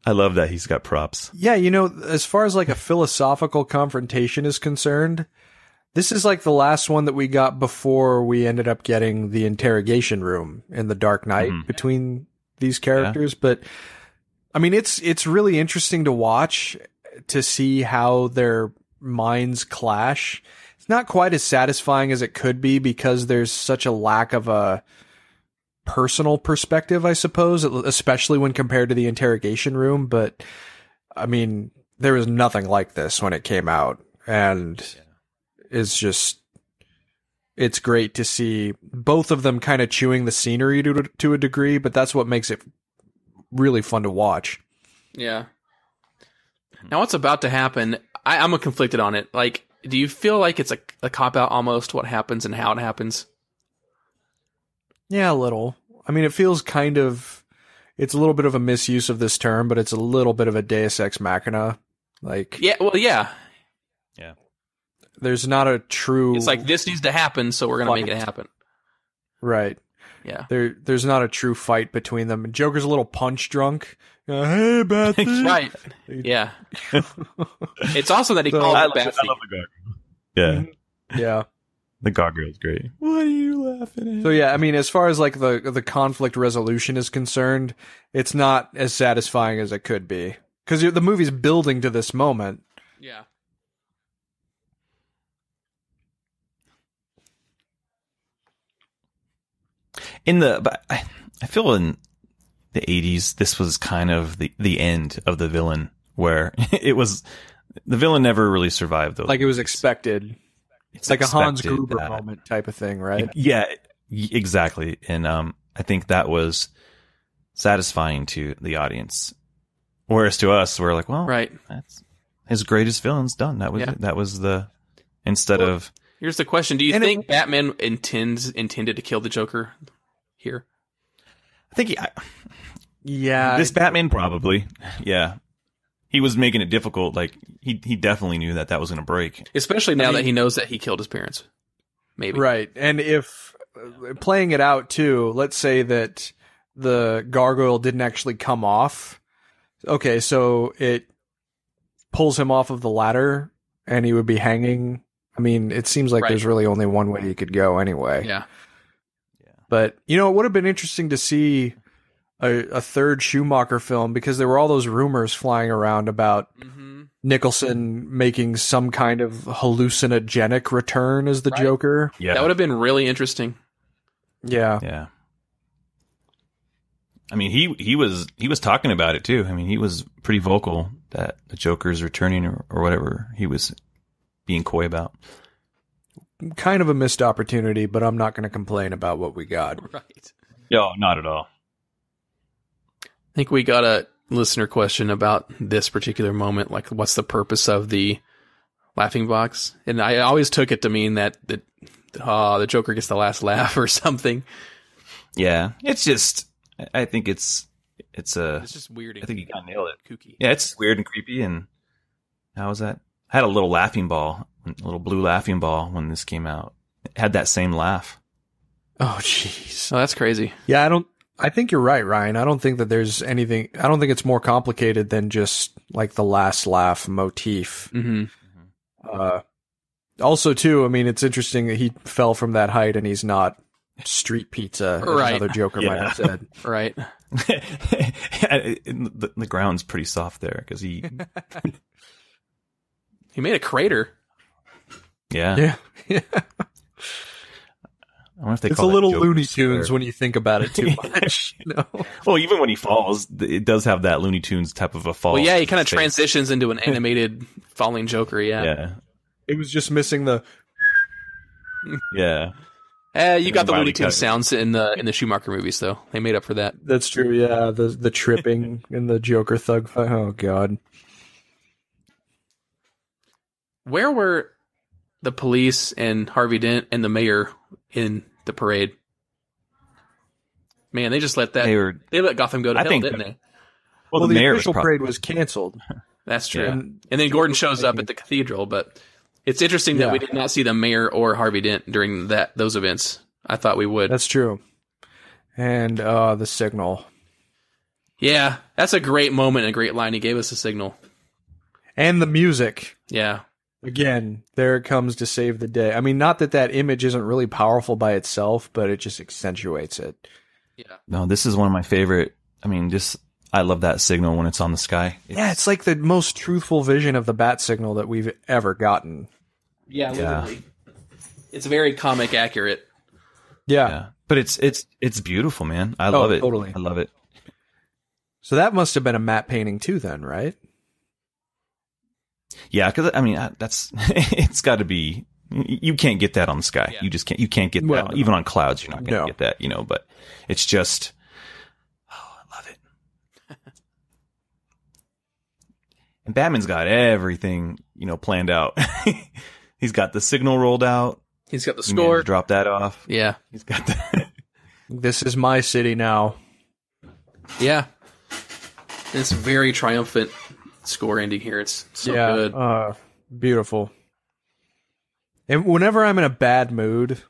I love that he's got props. Yeah, you know, as far as like a philosophical confrontation is concerned, this is like the last one that we got before we ended up getting the interrogation room in The Dark Knight between these characters. Yeah. But I mean, it's really interesting to watch, to see how their minds clash. It's not quite as satisfying as it could be because there's such a lack of a personal perspective, I suppose, especially when compared to the interrogation room. But I mean, there was nothing like this when it came out, and it's great to see both of them kind of chewing the scenery to a degree, but that's what makes it really fun to watch. Yeah. Now what's about to happen, I'm conflicted on it. Like, do you feel like it's a cop-out almost, what happens and how it happens? Yeah, a little. I mean, it feels kind of, it's a little bit of a misuse of this term, but it's a little bit of a Deus Ex Machina. Like, yeah, well, yeah. Yeah. There's not a true... It's like, this needs to happen, so we're going to make it happen. Right. Yeah. There's not a true fight between them. Joker's a little punch drunk. Hey, Batman. Right. Yeah. It's awesome that he calls it Batman. I love the gargoyle. Yeah. Yeah. The gargoyle's great. What are you laughing at? So yeah, I mean, as far as like the conflict resolution is concerned, it's not as satisfying as it could be. Because the movie's building to this moment. Yeah. I feel in the 80s, this was kind of the end of the villain, where it was, the villain never really survived those. Like it was expected. It's like a Hans Gruber moment type of thing, right? Yeah, exactly. And I think that was satisfying to the audience. Whereas to us, we're like, well, right. That's his greatest villain's done. That was the, instead of. Here's the question. Do you think Batman intended to kill the Joker here? I think yeah. This Batman probably. Yeah. He was making it difficult. Like he definitely knew that was going to break. Especially now that he knows that he killed his parents. Maybe. Right. And if playing it out too, let's say that the gargoyle didn't actually come off. Okay. So it pulls him off of the ladder and he would be hanging. I mean, it seems like there's really only one way he could go anyway. Yeah. But, you know, it would have been interesting to see a third Schumacher film, because there were all those rumors flying around about Nicholson making some kind of hallucinogenic return as the Joker. Yeah. That would have been really interesting. Yeah. Yeah. I mean, he was talking about it too. I mean, he was pretty vocal that the Joker's returning or whatever he was being coy about. Kind of a missed opportunity, but I'm not going to complain about what we got. Right. No, not at all. I think we got a listener question about this particular moment. Like, what's the purpose of the laughing box? And I always took it to mean that the Joker gets the last laugh or something. Yeah, it's just. I think it's just weird. I think you kind of nailed it. Kooky. Yeah, it's weird and creepy. And how was that? I had a little laughing ball, a little blue laughing ball when this came out. It had that same laugh. Oh, jeez. Oh, that's crazy. Yeah, I think you're right, Ryan. I don't think that there's anything. I don't think it's more complicated than just like the last laugh motif. Mm-hmm. Also, too, I mean, it's interesting that he fell from that height and he's not street pizza, as Right. another Joker might have said. Right. The ground's pretty soft there because he made a crater. Yeah. Yeah. I wonder if they It's a call that little Joker Looney square. Tunes when you think about it too much. You know? Well, even when he falls, it does have that Looney Tunes type of a fall. Well, yeah, he kind of face. transitions into an animated falling Joker. Yeah. It was just missing the. Yeah. You got the Wily Looney Tunes Coyote. sounds in the Schumacher movies, though. They made up for that. That's true. Yeah, the tripping in the Joker thug fight. Oh God. Where were the police and Harvey Dent and the mayor in the parade? Man, they just let they let Gotham go to hell, didn't they? Well, the the mayor official was parade was canceled. That's true. Yeah. And then Gordon shows up at the cathedral, but it's interesting that we did not see the mayor or Harvey Dent during those events. I thought we would. That's true. And the signal. Yeah, that's a great moment and a great line. He gave us a signal. And the music. Yeah. Again, there it comes to save the day. I mean, not that image isn't really powerful by itself, but it just accentuates it. Yeah. No, this is one of my favorite. I mean, I love that signal when it's on the sky. It's like the most truthful vision of the bat signal that we've ever gotten. Yeah, literally. It's very comic accurate. Yeah. But it's beautiful, man. I love it. Totally. I love it. So that must have been a matte painting too then, right? Yeah, because I mean, that's it's got to be. You can't get that on the sky. Yeah. You just can't. You can't get Well, that no. even on clouds. You're not going to No. get that, But it's just. Oh, I love it. And Batman's got everything, planned out. He's got the signal rolled out. He's got the He managed score. to drop that off. Yeah. He's got that. This is my city now. Yeah. It's very triumphant score ending here. It's so good. Beautiful. And whenever I'm in a bad mood,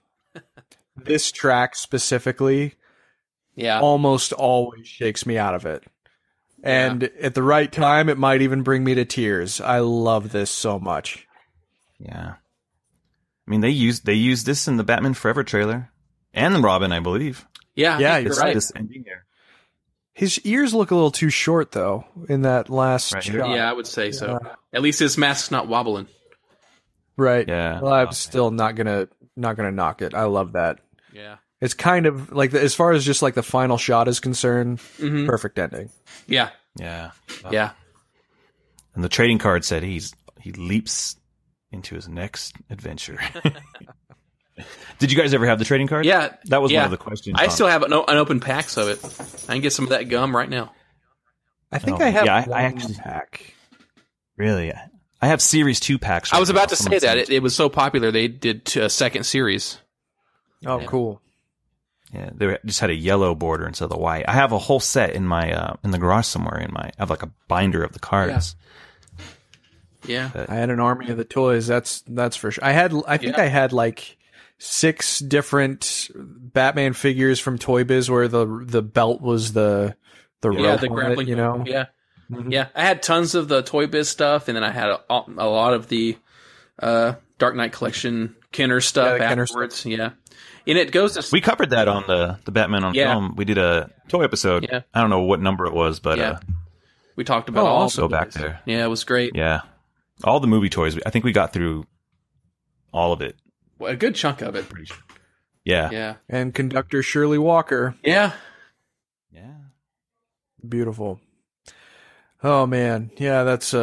this track specifically almost always shakes me out of it. And at the right time, it might even bring me to tears. I love this so much. Yeah. I mean, they used this in the Batman Forever trailer and the Robin, I believe. Yeah. Yeah, you're right. This ending there. His ears look a little too short, though, in that last Right shot. here? Yeah, I would say so. At least his mask's not wobbling. Right. Yeah. Well, I'm still not gonna knock it. I love that. Yeah. It's kind of like as far as just like the final shot is concerned, perfect ending. Yeah. Yeah. Yeah. And the trading card said he leaps into his next adventure. Did you guys ever have the trading card? Yeah. That was one of the questions. I still have an open packs of it. I can get some of that gum right now. I think I have I one actually pack. Really? I have Series 2 packs. I was right about now. to say Someone that. sent It was so popular, they did a second series. Oh, cool. Yeah, they just had a yellow border instead of the white. I have a whole set in my in the garage somewhere. I have like a binder of the cards. Yeah. I had an army of the toys. That's for sure. I think I had like 6 different Batman figures from Toy Biz where the belt was the rope the on grappling it, hook. Yeah. Yeah. I had tons of the Toy Biz stuff, and then I had a lot of the Dark Knight Collection Kenner stuff the Kenner afterwards. Yeah. And it goes to... We covered that on the Batman on Film. We did a toy episode. Yeah. I don't know what number it was, but we talked about all go back there. Yeah, it was great. Yeah. All the movie toys. I think we got through all of it. Well, a good chunk of it. Pretty sure. Yeah. Yeah. And conductor Shirley Walker. Yeah. Yeah. Beautiful. Oh man. Yeah, that's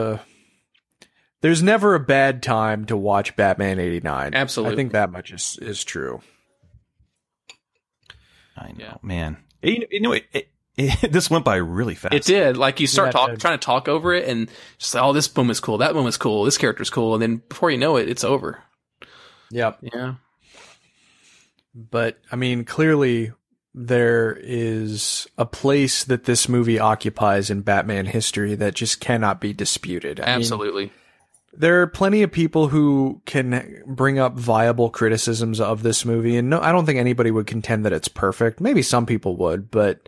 there's never a bad time to watch Batman 89. Absolutely. I think that much is true. I know, man. This went by really fast. It did. Like you start Yeah, trying to talk over it and just like, oh, this moment's cool. That moment's cool. This character's cool. And then before you know it, it's over. Yep. Yeah. But I mean, clearly there is a place that this movie occupies in Batman history that just cannot be disputed. I mean, Absolutely. there are plenty of people who can bring up viable criticisms of this movie, and no, I don't think anybody would contend that it's perfect. Maybe some people would, but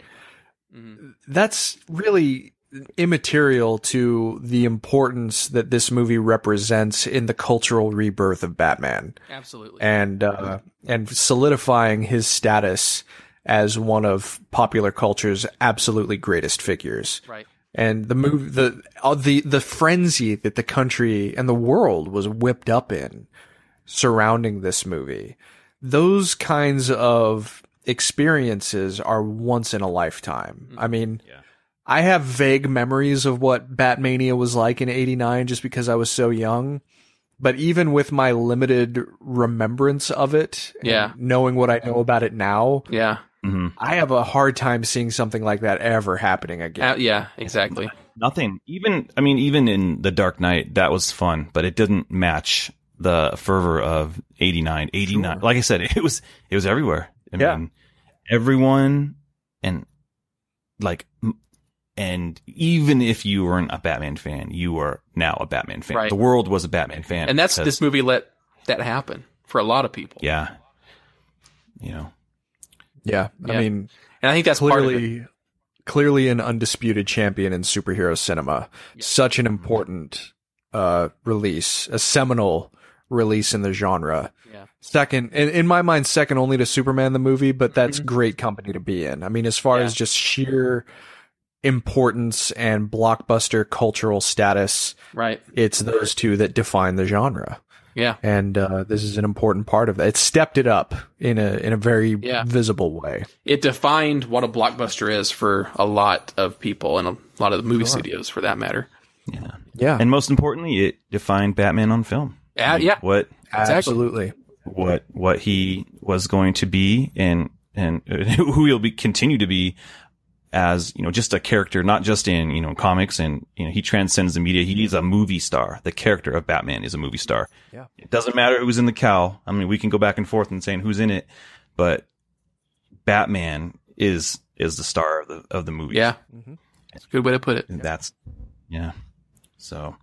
that's really immaterial to the importance that this movie represents in the cultural rebirth of Batman. Absolutely. And solidifying his status as one of popular culture's absolutely greatest figures. Right. And the movie, the frenzy that the country and the world was whipped up in surrounding this movie. Those kinds of experiences are once in a lifetime. I mean, I have vague memories of what Batmania was like in '89 just because I was so young. But even with my limited remembrance of it, and knowing what I know about it now, I have a hard time seeing something like that ever happening again. Yeah, exactly. Nothing. Even in The Dark Knight, that was fun, but it didn't match the fervor of '89. '89, like I said, it was everywhere. I mean, everyone, and even if you weren't a Batman fan, you are now a Batman fan. Right. The world was a Batman fan, and this movie let that happen for a lot of people. Yeah, I mean, and I think that's clearly an undisputed champion in superhero cinema. Yeah. Such an important release, a seminal release in the genre. Yeah. Second, in my mind, second only to Superman the movie, but that's great company to be in. I mean, as far as just sheer importance and blockbuster cultural status, right? It's those two that define the genre. Yeah, and this is an important part of that. It stepped it up in a very visible way. It defined what a blockbuster is for a lot of people and a lot of the movie studios, for that matter. Yeah, and most importantly, it defined Batman on film. What absolutely what he was going to be, and who he'll continue to be. As, just a character, not just in, comics, and, he transcends the media. He's a movie star. The character of Batman is a movie star. Yeah. It doesn't matter who's in the cowl. I mean, we can go back and forth and saying who's in it, but Batman is the star of the movie. Yeah. That's a good way to put it. And so,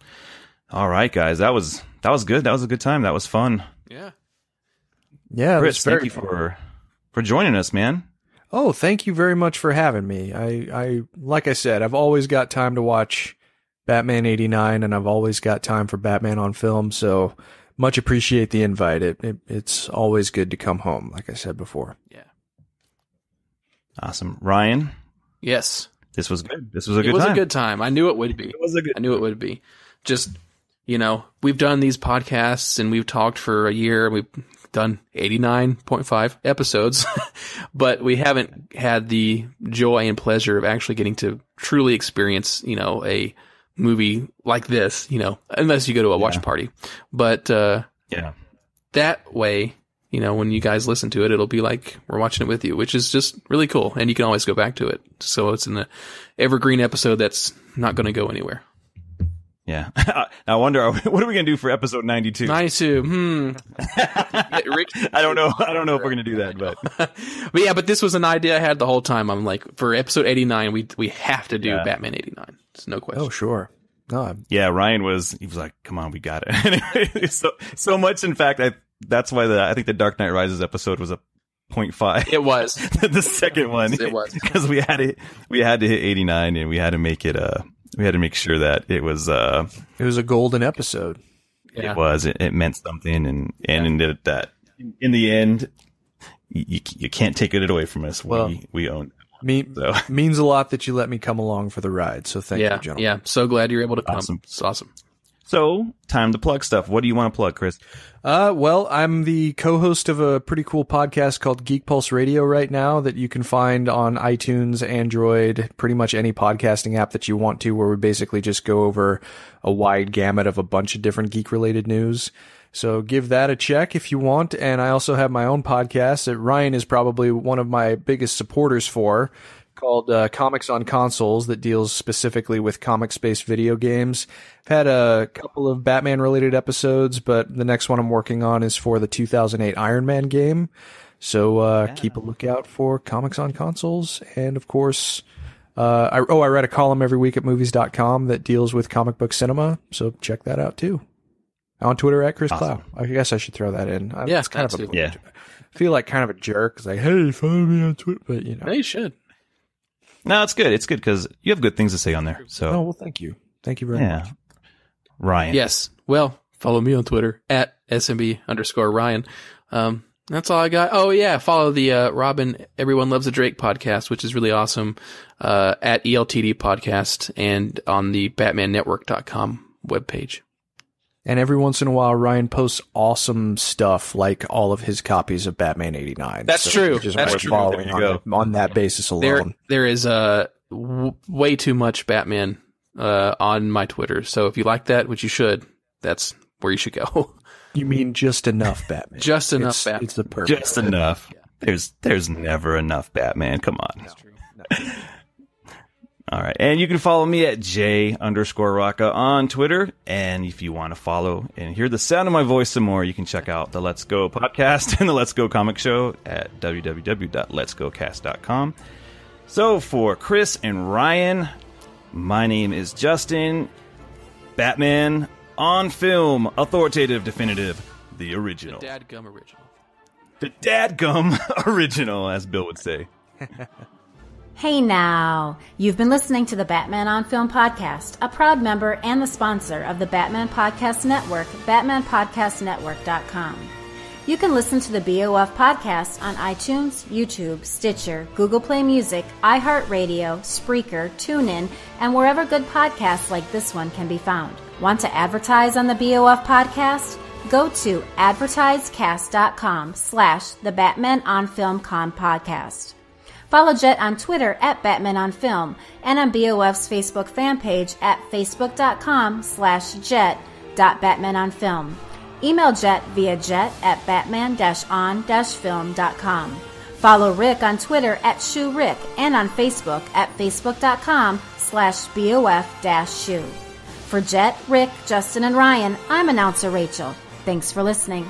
all right, guys, that was good. That was a good time. That was fun. Yeah. Yeah. Chris, thank you for joining us, man. Oh, thank you very much for having me. I like I said, I've always got time to watch Batman '89, and I've always got time for Batman on film. So much appreciate the invite. It's always good to come home, like I said before. Yeah. Awesome, Ryan. Yes, this was good. This was a good time. It was a good time. I knew it would be. I knew it would be. Just we've done these podcasts and we've talked for a year. We've done 89.5 episodes, but we haven't had the joy and pleasure of actually getting to truly experience, a movie like this, unless you go to a watch party. But, that way, when you guys listen to it, it'll be like we're watching it with you, which is just really cool. And you can always go back to it. So it's an evergreen episode that's not going to go anywhere. Yeah. I wonder, what are we going to do for episode 92? 92. I don't know. I don't know if we're going to do that, but. but this was an idea I had the whole time. I'm like, for episode 89, we have to do Batman 89. It's no question. Oh, sure. No, yeah. Ryan was like, come on, we got it. so much. In fact, that's why I think the Dark Knight Rises episode was a 0.5. It was the second one. It was because we had to hit 89 and we had to make it, we had to make sure that it was a golden episode. Yeah. It was. It meant something, and that in the end, you can't take it away from us. We own it. Means a lot that you let me come along for the ride. So thank you, gentlemen. Yeah, so glad you're able to come. Awesome. It's awesome. So, time to plug stuff. What do you want to plug, Chris? Well, I'm the co-host of a pretty cool podcast called Geek Pulse Radio right now that you can find on iTunes, Android, pretty much any podcasting app that you want to, where we basically just go over a wide gamut of a bunch of different geek-related news. So give that a check if you want. And I also have my own podcast that Ryan is probably one of my biggest supporters for, called Comics on Consoles, that deals specifically with comics-based video games. I've had a couple of Batman-related episodes, but the next one I'm working on is for the 2008 Iron Man game. So keep a lookout for Comics on Consoles. And, of course, I write a column every week at movies.com that deals with comic book cinema, so check that out, too. On Twitter at Chris Clow. I guess I should throw that in. Yeah, it's kind of I feel like kind of a jerk. It's like, hey, follow me on Twitter, but Yeah, you should. No, it's good. It's good because you have good things to say on there. So, Oh, well, thank you. Thank you very much. Ryan. Yes. Well, follow me on Twitter at SMB_Ryan. That's all I got. Oh yeah. Follow the, Robin Everyone Loves a Drake podcast, which is really awesome, at ELTD podcast and on the BatmanNetwork.com webpage. And every once in a while, Ryan posts awesome stuff like all of his copies of Batman 89. That's true. Just That's worth true. following on that basis alone. There is, way too much Batman, on my Twitter. So if you like that, which you should, that's where you should go. You mean just enough Batman? Just enough Batman. It's the perfect. Just enough. There's never enough Batman. Come on. That's true. No. All right. And you can follow me at J_Rocka on Twitter. And if you want to follow and hear the sound of my voice some more, you can check out the Let's Go podcast and the Let's Go comic show at www.letsgocast.com. So for Chris and Ryan, my name is Justin. Batman on film, authoritative, definitive, the original. The dadgum original. The dadgum original, as Bill would say. Hey now! You've been listening to the Batman on Film podcast, a proud member and the sponsor of the Batman Podcast Network, BatmanPodcastNetwork.com. You can listen to the BOF podcast on iTunes, YouTube, Stitcher, Google Play Music, iHeartRadio, Spreaker, TuneIn, and wherever good podcasts like this one can be found. Want to advertise on the BOF podcast? Go to advertisecast.com/the Batman on Film Con podcast. Follow Jet on Twitter at Batman on Film and on BOF's Facebook fan page at facebook.com/jet.batmanonfilm. Email Jet via jet@batman-on-film.com. Follow Rick on Twitter at ShoeRick and on Facebook at facebook.com/BOF-Shoe. For Jet, Rick, Justin, and Ryan, I'm announcer Rachel. Thanks for listening.